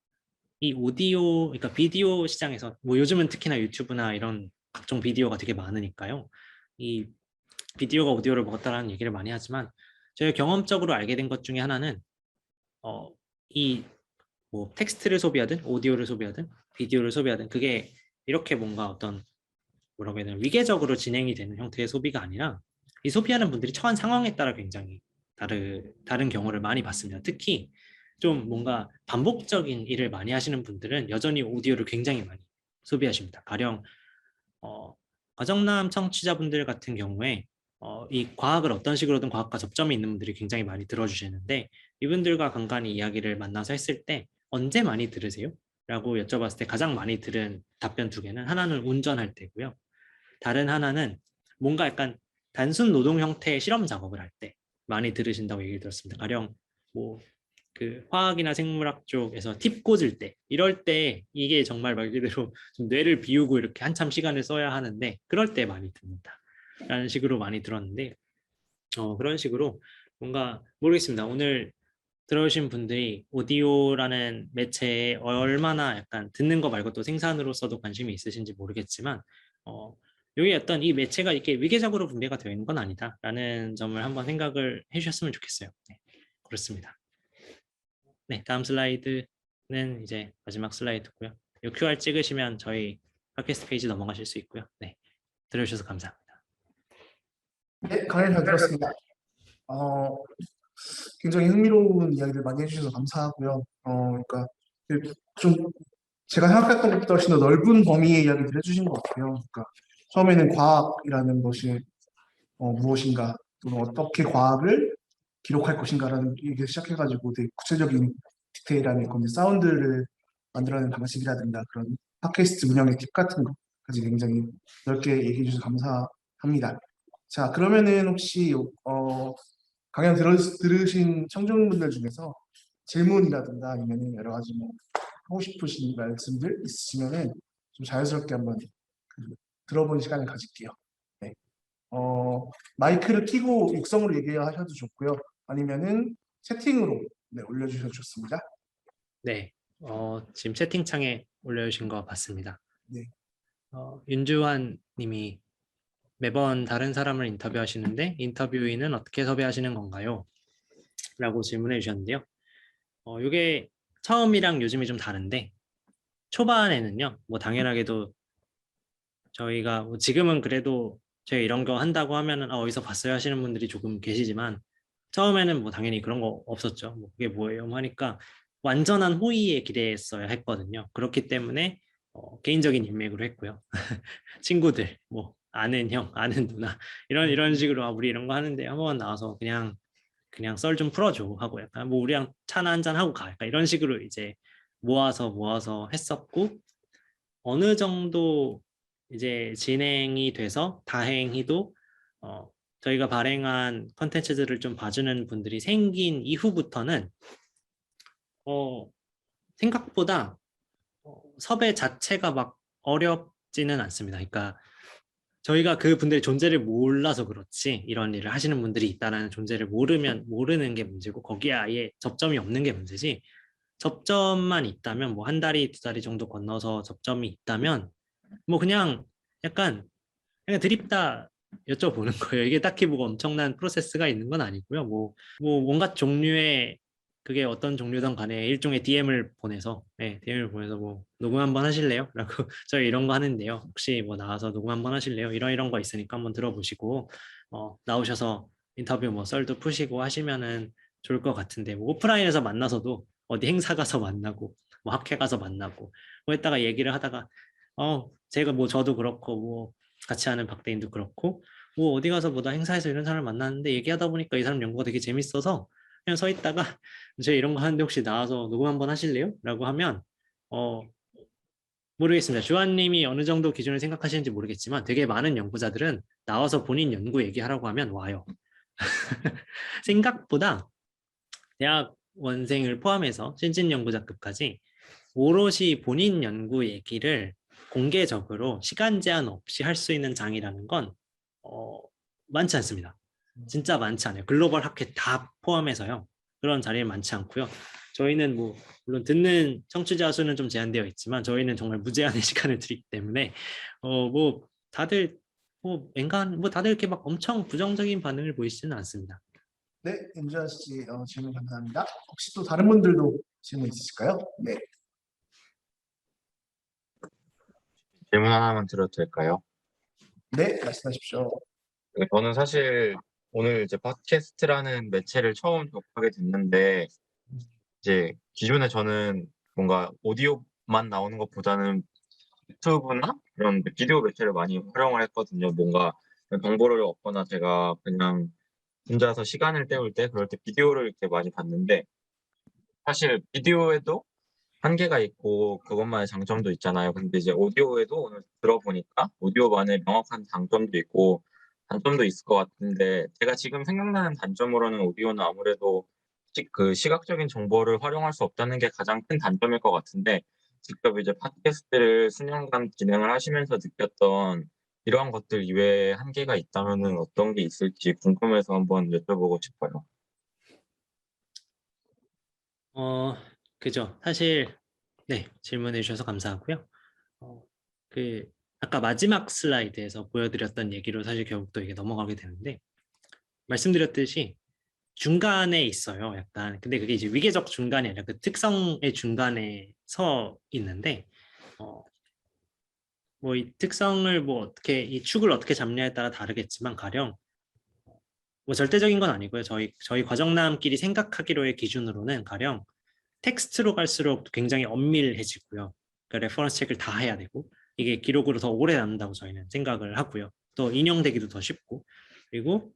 이 오디오, 그러니까 비디오 시장에서 뭐 요즘은 특히나 유튜브나 이런 각종 비디오가 되게 많으니까요. 이 비디오가 오디오를 먹었다라는 얘기를 많이 하지만 저희가 경험적으로 알게 된 것 중에 하나는 이 뭐 텍스트를 소비하든 오디오를 소비하든 비디오를 소비하든 그게 이렇게 뭔가 어떤 뭐라고 해야 되나 위계적으로 진행이 되는 형태의 소비가 아니라 이 소비하는 분들이 처한 상황에 따라 굉장히 다른 경우를 많이 봤습니다. 특히 좀 뭔가 반복적인 일을 많이 하시는 분들은 여전히 오디오를 굉장히 많이 소비하십니다. 가령 과정남 청취자분들 같은 경우에 이 과학을 어떤 식으로든 과학과 접점이 있는 분들이 굉장히 많이 들어주시는데 이분들과 간간히 이야기를 만나서 했을 때 언제 많이 들으세요? 라고 여쭤봤을 때 가장 많이 들은 답변 두 개는 하나는 운전할 때고요. 다른 하나는 뭔가 약간 단순 노동 형태의 실험 작업을 할 때 많이 들으신다고 얘기를 들었습니다. 가령 뭐 화학이나 생물학 쪽에서 팁 꽂을 때 이럴 때 이게 정말 말 그대로 좀 뇌를 비우고 이렇게 한참 시간을 써야 하는데 그럴 때 많이 듭니다. 라는 식으로 많이 들었는데 그런 식으로 뭔가 모르겠습니다. 오늘 들어오신 분들이 오디오라는 매체에 얼마나 약간 듣는 거 말고 또 생산으로서도 관심이 있으신지 모르겠지만 여기 어떤 이 매체가 이렇게 위계적으로 분배가 되어 있는 건 아니다라는 점을 한번 생각을 해주셨으면 좋겠어요. 네, 그렇습니다. 네, 다음 슬라이드는 이제 마지막 슬라이드고요. 이 QR 찍으시면 저희 팟캐스트 페이지 넘어가실 수 있고요. 네, 들어주셔서 감사합니다. 네, 강연 잘 들었습니다. 굉장히 흥미로운 이야기를 많이 해주셔서 감사하고요. 그러니까 좀 제가 생각했던 것보다 훨씬 더 넓은 범위의 이야기를 해주신 것 같아요. 그러니까 처음에는 과학이라는 것이 무엇인가 또는 어떻게 과학을 기록할 것인가라는 얘기를 시작해가지고 되게 구체적인 디테일한 건데 사운드를 만들어내는 방식이라든가 그런 팟캐스트 운영의 팁 같은 것까지 굉장히 넓게 얘기해 주셔서 감사합니다. 자, 그러면은 혹시 강연 들으신 청중분들 중에서 질문이라든가 아니면 여러 가지 뭐 하고 싶으신 말씀들 있으시면은 좀 자연스럽게 한번 들어보는 시간을 가질게요. 네. 마이크를 켜고 육성으로 얘기하셔도 좋고요. 아니면은 채팅으로 네, 올려주셔도 좋습니다. 네, 지금 채팅창에 올려주신 거 봤습니다. 네. 윤주환 님이 매번 다른 사람을 인터뷰하시는데 인터뷰인은 어떻게 섭외하시는 건가요? 라고 질문해 주셨는데요. 이게 처음이랑 요즘이 좀 다른데 초반에는요, 뭐 당연하게도 저희가 뭐 지금은 그래도 저희 이런 거 한다고 하면은 어디서 봤어요 하시는 분들이 조금 계시지만 처음에는 뭐 당연히 그런 거 없었죠. 뭐 그게 뭐예요? 뭐 하니까 완전한 호의에 기대했어야 했거든요. 그렇기 때문에 개인적인 인맥으로 했고요. 친구들, 뭐 아는 형, 아는 누나 이런 식으로 우리 이런 거 하는데 한번 나와서 그냥 썰 좀 풀어줘 하고 약간 뭐 우리랑 차나 한잔 하고 가 약간 이런 식으로 이제 모아서 했었고 어느 정도 이제 진행이 돼서 다행히도 저희가 발행한 컨텐츠들을 좀 봐주는 분들이 생긴 이후부터는 생각보다 섭외 자체가 막 어렵지는 않습니다. 그러니까 저희가 그 분들의 존재를 몰라서 그렇지 이런 일을 하시는 분들이 있다는 존재를 모르는 게 문제고 거기에 아예 접점이 없는 게 문제지 접점만 있다면 뭐 한 다리 두 다리 정도 건너서 접점이 있다면 뭐 그냥 약간 그냥 드립다 여쭤보는 거예요. 이게 딱히 뭐 엄청난 프로세스가 있는 건 아니고요. 뭐 온갖 종류의 그게 어떤 종류든 간에 일종의 DM을 보내서 DM을 보내서 뭐 녹음 한번 하실래요? 라고 저희 이런 거 하는데요. 혹시 뭐 나와서 녹음 한번 하실래요? 이런 거 있으니까 한번 들어보시고 나오셔서 인터뷰 뭐 썰도 푸시고 하시면은 좋을 것 같은데 뭐 오프라인에서 만나서도 어디 행사 가서 만나고 뭐 학회 가서 만나고 뭐 했다가 얘기를 하다가 제가 뭐 저도 그렇고 뭐 같이 하는 박대인도 그렇고 뭐 어디 가서 뭐다 행사에서 이런 사람을 만났는데 얘기하다 보니까 이 사람 연구가 되게 재밌어서 그냥 서 있다가 제가 이런 거 하는데 혹시 나와서 녹음 한번 하실래요? 라고 하면 어 모르겠습니다. 주한님이 어느 정도 기준을 생각하시는지 모르겠지만 되게 많은 연구자들은 나와서 본인 연구 얘기하라고 하면 와요. 생각보다 대학원생을 포함해서 신진 연구자급까지 오롯이 본인 연구 얘기를 공개적으로 시간 제한 없이 할 수 있는 장이라는 건 어, 많지 않습니다. 진짜 많지 않아요. 글로벌 학회 다 포함해서요. 그런 자리는 많지 않고요. 저희는 뭐 물론 듣는 청취자 수는 좀 제한되어 있지만 저희는 정말 무제한의 시간을 드리기 때문에 뭐 다들 뭐 맹간 뭐 다들 이렇게 막 엄청 부정적인 반응을 보이지는 않습니다. 네, 임주환 씨 질문 감사합니다. 혹시 또 다른 분들도 질문 있으실까요? 네. 질문 하나만 드려도 될까요? 네, 말씀하십시오. 저는 사실 오늘 이제 팟캐스트라는 매체를 처음 접하게 됐는데, 이제 기존에 저는 뭔가 오디오만 나오는 것보다는 유튜브나 그런 비디오 매체를 많이 활용을 했거든요. 뭔가 정보를 얻거나 제가 그냥 혼자서 시간을 때울 때 그럴 때 비디오를 이렇게 많이 봤는데, 사실 비디오에도 한계가 있고 그것만의 장점도 있잖아요. 근데 이제 오디오에도 오늘 들어보니까 오디오만의 명확한 장점도 있고 단점도 있을 것 같은데 제가 지금 생각나는 단점으로는 오디오는 아무래도 그 시각적인 정보를 활용할 수 없다는 게 가장 큰 단점일 것 같은데 직접 이제 팟캐스트를 수년간 진행을 하시면서 느꼈던 이러한 것들 이외에 한계가 있다면은 어떤 게 있을지 궁금해서 한번 여쭤보고 싶어요. 그죠. 사실 네 질문해 주셔서 감사하고요. 그 아까 마지막 슬라이드에서 보여드렸던 얘기로 사실 결국 또 이게 넘어가게 되는데 말씀드렸듯이 중간에 있어요. 약간 근데 그게 이제 위계적 중간이 아니라 그 특성의 중간에 서 있는데 뭐 이 특성을 뭐 어떻게 이 축을 어떻게 잡냐에 따라 다르겠지만 가령 뭐 절대적인 건 아니고요. 저희 과정남끼리 생각하기로의 기준으로는 가령 텍스트로 갈수록 굉장히 엄밀해지고요. 그 레퍼런스 체크를 다 해야 되고 이게 기록으로 더 오래 남는다고 저희는 생각을 하고요. 또 인용되기도 더 쉽고 그리고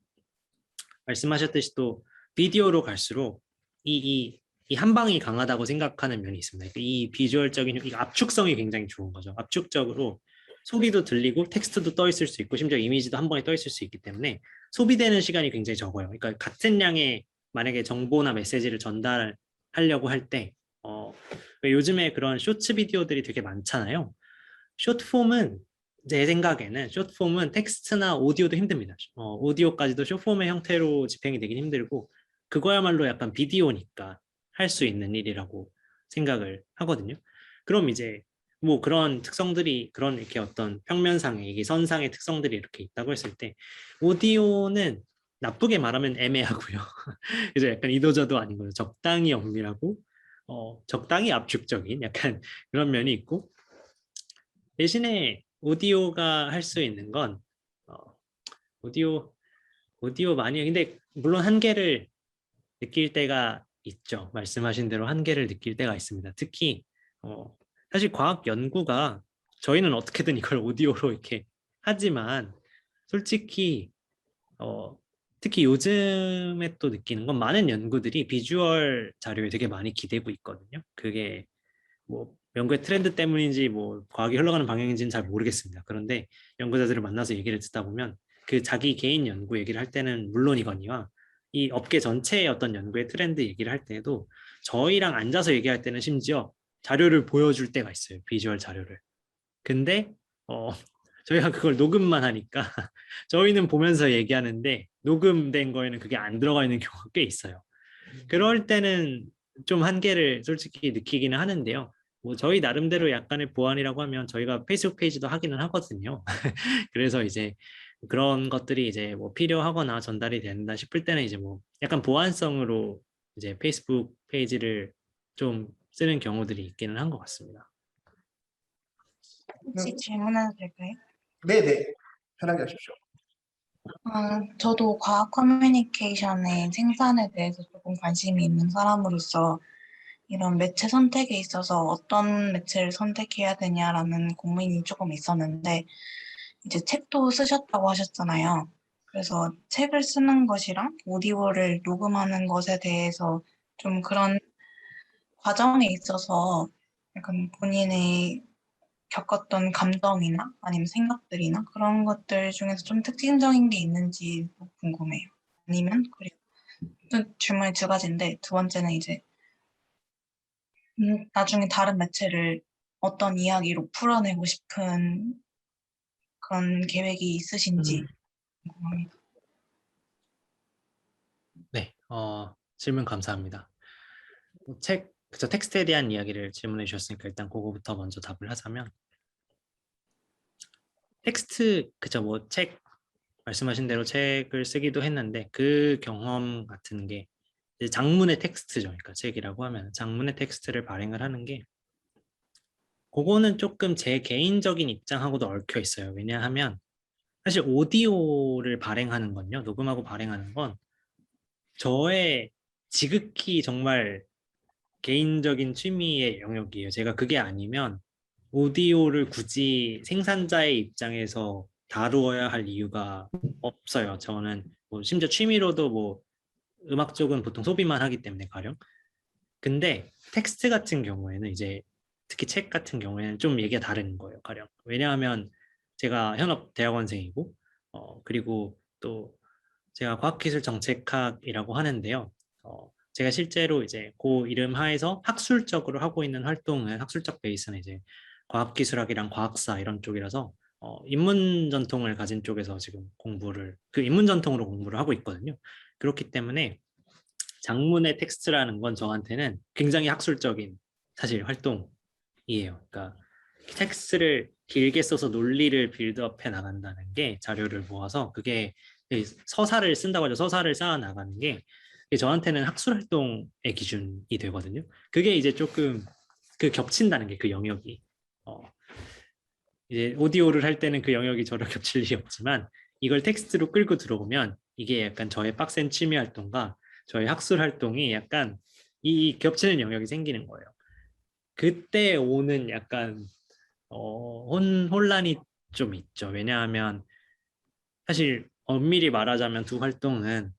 말씀하셨듯이 또 비디오로 갈수록 이 한방이 강하다고 생각하는 면이 있습니다. 이 비주얼적인 이 압축성이 굉장히 좋은 거죠. 압축적으로 소리도 들리고 텍스트도 떠 있을 수 있고 심지어 이미지도 한 번에 떠 있을 수 있기 때문에 소비되는 시간이 굉장히 적어요. 그러니까 같은 양의 만약에 정보나 메시지를 전달하려고 할 때 요즘에 그런 쇼츠 비디오들이 되게 많잖아요. 숏폼은 제 생각에는 숏폼은 텍스트나 오디오도 힘듭니다. 오디오까지도 숏폼의 형태로 집행이 되긴 힘들고 그거야말로 약간 비디오니까 할 수 있는 일이라고 생각을 하거든요. 그럼 이제 뭐 그런 특성들이 그런 이렇게 어떤 평면상의 이게 선상의 특성들이 이렇게 있다고 했을 때 오디오는 나쁘게 말하면 애매하고요. 그래서 약간 이도저도 아닌 거죠. 적당히 엄밀하고 적당히 압축적인 약간 그런 면이 있고 대신에 오디오가 할 수 있는 건 어, 오디오 많이 근데 물론 한계를 느낄 때가 있죠. 말씀하신 대로 한계를 느낄 때가 있습니다. 특히 어, 사실 과학 연구가 저희는 어떻게든 이걸 오디오로 이렇게 하지만 솔직히 어, 특히 요즘에 또 느끼는 건 많은 연구들이 비주얼 자료에 되게 많이 기대고 있거든요. 그게 뭐 연구의 트렌드 때문인지 뭐 과학이 흘러가는 방향인지는 잘 모르겠습니다. 그런데 연구자들을 만나서 얘기를 듣다 보면 그 자기 개인 연구 얘기를 할 때는 물론이거니와 이 업계 전체의 어떤 연구의 트렌드 얘기를 할 때에도 저희랑 앉아서 얘기할 때는 심지어 자료를 보여줄 때가 있어요. 비주얼 자료를. 근데 저희가 그걸 녹음만 하니까 저희는 보면서 얘기하는데 녹음된 거에는 그게 안 들어가 있는 경우가 꽤 있어요. 그럴 때는 좀 한계를 솔직히 느끼기는 하는데요. 뭐 저희 나름대로 약간의 보완이라고 하면 저희가 페이스북 페이지도 하기는 하거든요. 그래서 이제 그런 것들이 이제 뭐 필요하거나 전달이 된다 싶을 때는 이제 뭐 약간 보완성으로 이제 페이스북 페이지를 좀 쓰는 경우들이 있기는 한 것 같습니다. 혹시 질문해도 될까요? 네네. 편하게 하십시오. 저도 과학 커뮤니케이션의 생산에 대해서 조금 관심이 있는 사람으로서 이런 매체 선택에 있어서 어떤 매체를 선택해야 되냐라는 고민이 조금 있었는데 이제 책도 쓰셨다고 하셨잖아요. 그래서 책을 쓰는 것이랑 오디오를 녹음하는 것에 대해서 좀 그런 과정에 있어서 약간 본인의 겪었던 감정이나 아니면 생각들이나 그런 것들 중에서 좀 특징적인 게 있는지 궁금해요. 아니면 그리고 또 질문이 두 가지인데 두 번째는 이제 나중에 다른 매체를 어떤 이야기로 풀어내고 싶은 그런 계획이 있으신지 궁금합니다. 네, 질문 감사합니다. 그쵸, 텍스트에 대한 이야기를 질문해 주셨으니까 일단 그거부터 먼저 답을 하자면 텍스트, 그쵸, 뭐 말씀하신 대로 책을 쓰기도 했는데 그 경험 같은 게 이제 장문의 텍스트죠. 그러니까 책이라고 하면 장문의 텍스트를 발행을 하는 게 그거는 조금 제 개인적인 입장하고도 얽혀 있어요. 왜냐하면 사실 오디오를 발행하는 건요, 녹음하고 발행하는 건 저의 지극히 정말 개인적인 취미의 영역이에요. 제가 그게 아니면 오디오를 굳이 생산자의 입장에서 다루어야 할 이유가 없어요. 저는 뭐 심지어 취미로도 뭐 음악 쪽은 보통 소비만 하기 때문에 가령. 근데 텍스트 같은 경우에는 이제 특히 책 같은 경우에는 좀 얘기가 다른 거예요. 가령. 왜냐하면 제가 현업 대학원생이고 그리고 또 제가 과학기술정책학이라고 하는데요. 제가 실제로 이제 그 이름 하에서 학술적으로 하고 있는 활동은 학술적 베이스는 이제 과학기술학이랑 과학사 이런 쪽이라서 인문 전통을 가진 쪽에서 지금 그 인문 전통으로 공부를 하고 있거든요. 그렇기 때문에 장문의 텍스트라는 건 저한테는 굉장히 학술적인 사실 활동이에요. 그러니까 텍스트를 길게 써서 논리를 빌드업해 나간다는 게 자료를 모아서 그게 서사를 쓴다고 하죠. 서사를 쌓아 나가는 게 그게 저한테는 학술 활동의 기준이 되거든요. 그게 이제 조금 그 겹친다는 게 그 영역이 이제 오디오를 할 때는 그 영역이 저랑 겹칠 일이 없지만 이걸 텍스트로 끌고 들어오면 이게 약간 저의 빡센 취미 활동과 저의 학술 활동이 약간 이 겹치는 영역이 생기는 거예요. 그때 오는 약간 혼란이 좀 있죠. 왜냐하면 사실 엄밀히 말하자면 두 활동은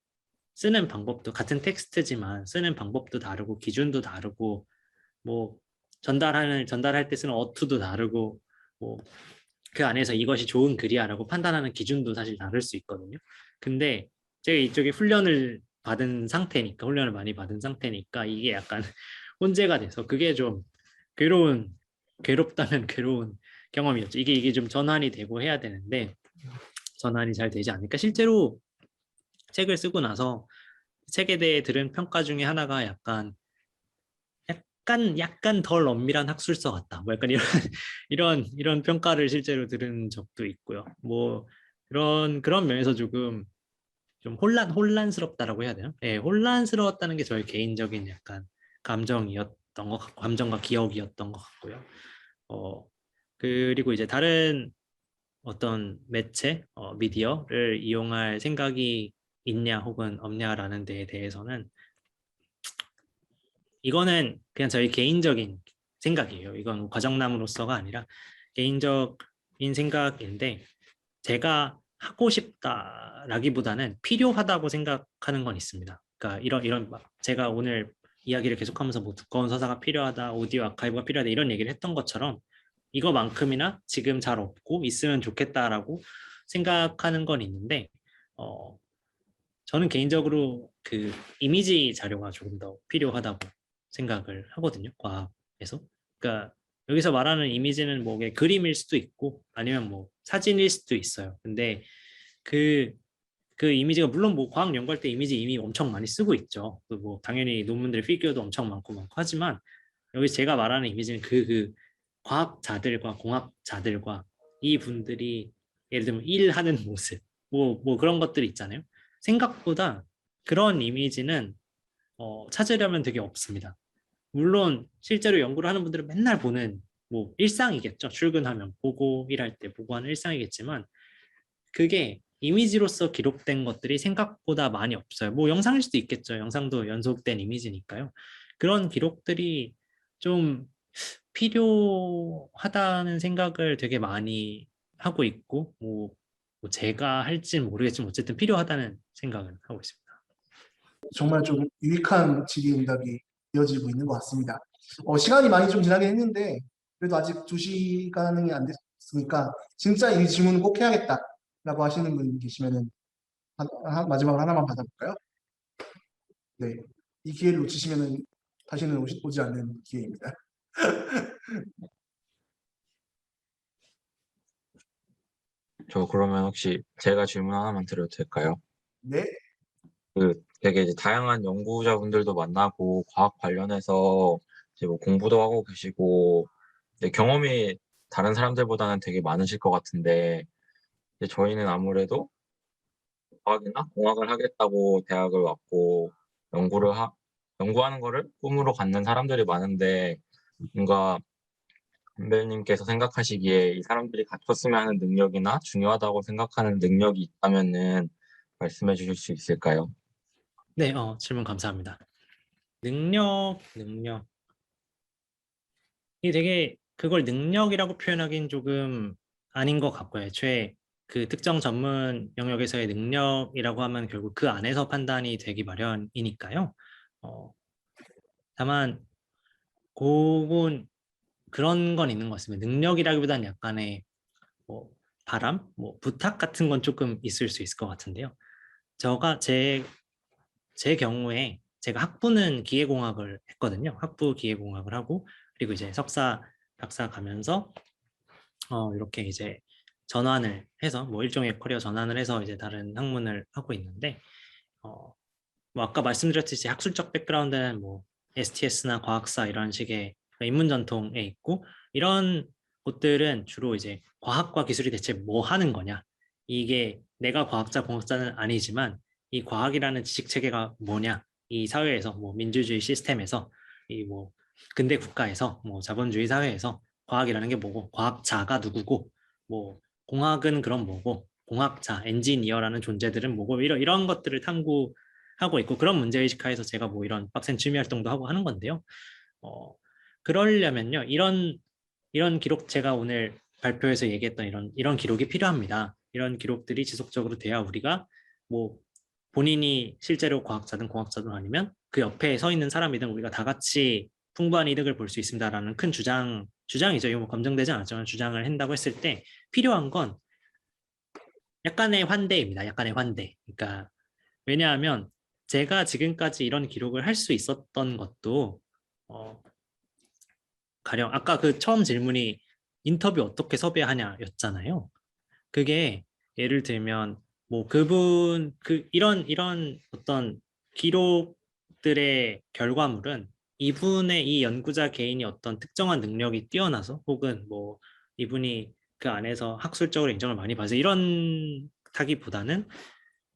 쓰는 방법도 같은 텍스트지만 쓰는 방법도 다르고 기준도 다르고 뭐 전달할 때 쓰는 어투도 다르고 뭐 그 안에서 이것이 좋은 글이야라고 판단하는 기준도 사실 다를 수 있거든요. 근데 제가 이쪽에 훈련을 많이 받은 상태니까 이게 약간 혼재가 돼서 그게 좀 괴롭다면 괴로운 경험이었죠. 이게 좀 전환이 되고 해야 되는데 전환이 잘 되지 않으니까 실제로 책을 쓰고 나서 책에 대해 들은 평가 중에 하나가 약간 덜 엄밀한 학술서 같다. 뭐 약간 이런 이런 평가를 실제로 들은 적도 있고요. 뭐 그런 면에서 조금 좀 혼란스럽다라고 해야 되나? 예, 혼란스러웠다는 게 저의 개인적인 약간 감정이었던 것 같고 감정과 기억이었던 것 같고요. 그리고 이제 다른 어떤 매체, 미디어를 이용할 생각이 있냐 혹은 없냐라는 데에 대해서는 이거는 그냥 저희 개인적인 생각이에요. 이건 과정남으로서가 아니라 개인적인 생각인데 제가 하고 싶다라기보다는 필요하다고 생각하는 건 있습니다. 그러니까 이런 막 제가 오늘 이야기를 계속하면서 뭐 두꺼운 서사가 필요하다, 오디오 아카이브가 필요하다 이런 얘기를 했던 것처럼 이거만큼이나 지금 잘 없고 있으면 좋겠다라고 생각하는 건 있는데 어, 저는 개인적으로 그 이미지 자료가 조금 더 필요하다고 생각을 하거든요. 과학에서. 그러니까 여기서 말하는 이미지는 뭐 그림일 수도 있고 아니면 뭐 사진일 수도 있어요. 근데 그, 그 이미지가 물론 뭐 과학 연구할 때 이미지 이미 엄청 많이 쓰고 있죠. 뭐 당연히 논문들 피규어도 엄청 많고 하지만 여기 제가 말하는 이미지는 그 과학자들과 공학자들과 이 분들이 예를 들면 일하는 모습 뭐 그런 것들이 있잖아요. 생각보다 그런 이미지는 찾으려면 되게 없습니다. 물론 실제로 연구를 하는 분들은 맨날 보는 뭐 일상이겠죠. 출근하면 보고 일할 때 보고 하는 일상이겠지만 그게 이미지로서 기록된 것들이 생각보다 많이 없어요. 뭐 영상일 수도 있겠죠. 영상도 연속된 이미지니까요. 그런 기록들이 좀 필요하다는 생각을 되게 많이 하고 있고 뭐 제가 할지는 모르겠지만 어쨌든 필요하다는 생각을 하고 있습니다. 정말 좀 유익한 질의응답이 이어지고 있는 것 같습니다. 시간이 많이 좀 지나긴 했는데 그래도 아직 2시간이 안 됐으니까 진짜 이 질문은 꼭 해야겠다라고 하시는 분 계시면은 마지막으로 하나만 받아볼까요? 네, 이 기회를 놓치시면은 다시는 오지 않는 기회입니다. 저 그러면 혹시 제가 질문 하나만 드려도 될까요? 네, 되게 이제 다양한 연구자분들도 만나고 과학 관련해서 이제 뭐 공부도 하고 계시고 이제 경험이 다른 사람들보다는 되게 많으실 것 같은데 이제 저희는 아무래도 과학이나 공학을 하겠다고 대학을 왔고 연구하는 거를 꿈으로 갖는 사람들이 많은데 뭔가 선배님께서 생각하시기에 이 사람들이 갖췄으면 하는 능력이나 중요하다고 생각하는 능력이 있다면은 말씀해 주실 수 있을까요? 네, 질문 감사합니다. 능력. 이게 되게 그걸 능력이라고 표현하기는 조금 아닌 것 같고요. 애초에 그 특정 전문 영역에서의 능력이라고 하면 결국 그 안에서 판단이 되기 마련이니까요. 어, 다만 그건 그런 건 있는 것 같습니다. 능력이라기보다는 약간의 뭐 바람, 뭐 부탁 같은 건 조금 있을 수 있을 것 같은데요. 저가 제 경우에 제가 학부는 기계공학을 했거든요. 학부 기계공학을 하고 그리고 이제 석사, 박사 가면서 이렇게 이제 전환을 해서 뭐 일종의 커리어 전환을 해서 이제 다른 학문을 하고 있는데 뭐 아까 말씀드렸듯이 학술적 백그라운드는 뭐 STS나 과학사 이런 식의 인문 전통에 있고 이런 곳들은 주로 이제 과학과 기술이 대체 뭐 하는 거냐. 이게 내가 과학자, 공학자는 아니지만 이 과학이라는 지식 체계가 뭐냐. 이 사회에서 뭐 민주주의 시스템에서 이 뭐 근대 국가에서 뭐 자본주의 사회에서 과학이라는 게 뭐고 과학자가 누구고 뭐 공학은 그럼 뭐고 공학자, 엔지니어라는 존재들은 뭐고 이런 것들을 탐구하고 있고 그런 문제의식 하에서 제가 뭐 이런 빡센 취미 활동도 하고 하는 건데요. 그러려면요. 이런 기록 제가 오늘 발표에서 얘기했던 이런 기록이 필요합니다. 이런 기록들이 지속적으로 돼야 우리가 뭐 본인이 실제로 과학자든 공학자든 아니면 그 옆에 서 있는 사람이든 우리가 다 같이 풍부한 이득을 볼 수 있습니다라는 큰 주장이죠. 이거 뭐 검증되지 않았지만 주장을 한다고 했을 때 필요한 건 약간의 환대입니다. 약간의 환대. 그러니까 왜냐하면 제가 지금까지 이런 기록을 할 수 있었던 것도 가령 아까 그 처음 질문이 인터뷰 어떻게 섭외하냐였잖아요. 그게 예를 들면 뭐 그분 이런 어떤 기록들의 결과물은 이분의 이 연구자 개인이 어떤 특정한 능력이 뛰어나서 혹은 뭐 이분이 그 안에서 학술적으로 인정을 많이 받아서 이런 타기보다는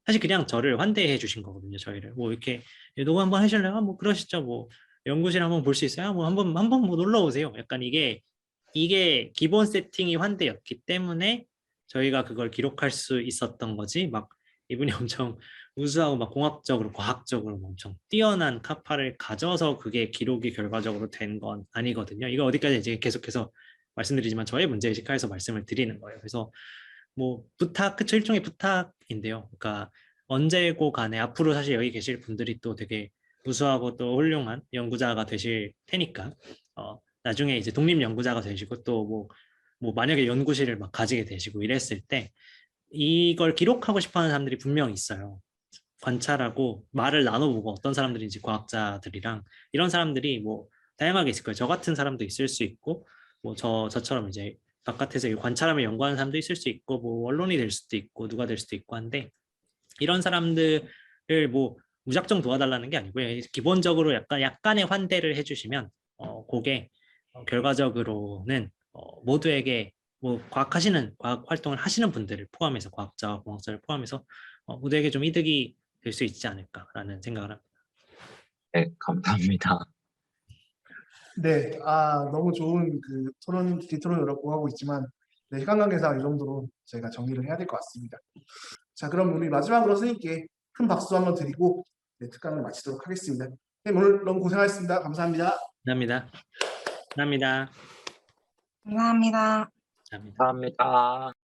사실 그냥 저를 환대해 주신 거거든요. 저희를 뭐 이렇게 녹음 한번 하실래요? 뭐 그러시죠. 뭐 연구실 한번 볼 수 있어요? 뭐 한번 뭐 놀러 오세요. 약간 이게 기본 세팅이 환대였기 때문에 저희가 그걸 기록할 수 있었던 거지. 막 이분이 엄청 우수하고 막 공학적으로 과학적으로 엄청 뛰어난 카파를 가져서 그게 기록이 결과적으로 된 건 아니거든요. 이거 어디까지 이제 계속해서 말씀드리지만 저의 문제의식 하에서 말씀을 드리는 거예요. 그래서 뭐 부탁, 그쵸, 일종의 부탁인데요. 그러니까 언제고 간에 앞으로 사실 여기 계실 분들이 또 되게 우수하고 또 훌륭한 연구자가 되실 테니까 나중에 이제 독립 연구자가 되시고 또 뭐 만약에 연구실을 막 가지게 되시고 이랬을 때 이걸 기록하고 싶어하는 사람들이 분명히 있어요. 관찰하고 말을 나눠보고 어떤 사람들인지 과학자들이랑 이런 사람들이 뭐 다양하게 있을 거예요. 저 같은 사람도 있을 수 있고 뭐 저처럼 이제 바깥에서 관찰하며 연구하는 사람도 있을 수 있고 뭐 언론이 될 수도 있고 누가 될 수도 있고 한데 이런 사람들을 뭐 무작정 도와달라는 게 아니고요. 기본적으로 약간의 환대를 해주시면 그게 결과적으로는 모두에게 뭐 과학 활동을 하시는 분들을 포함해서 과학자와 공학자를 포함해서 모두에게 좀 이득이 될 수 있지 않을까라는 생각을 합니다. 네, 감사합니다. 네, 너무 좋은 그 뒷토론을 얻고 하고 있지만, 네, 시간 관계상 이 정도로 저희가 정리를 해야 될 것 같습니다. 자, 그럼 우리 마지막으로 선생님께 큰 박수 한번 드리고, 네, 특강을 마치도록 하겠습니다. 네, 오늘 너무 고생하셨습니다. 감사합니다. 감사합니다. 감사합니다. 감사합니다. 감사합니다. 감사합니다.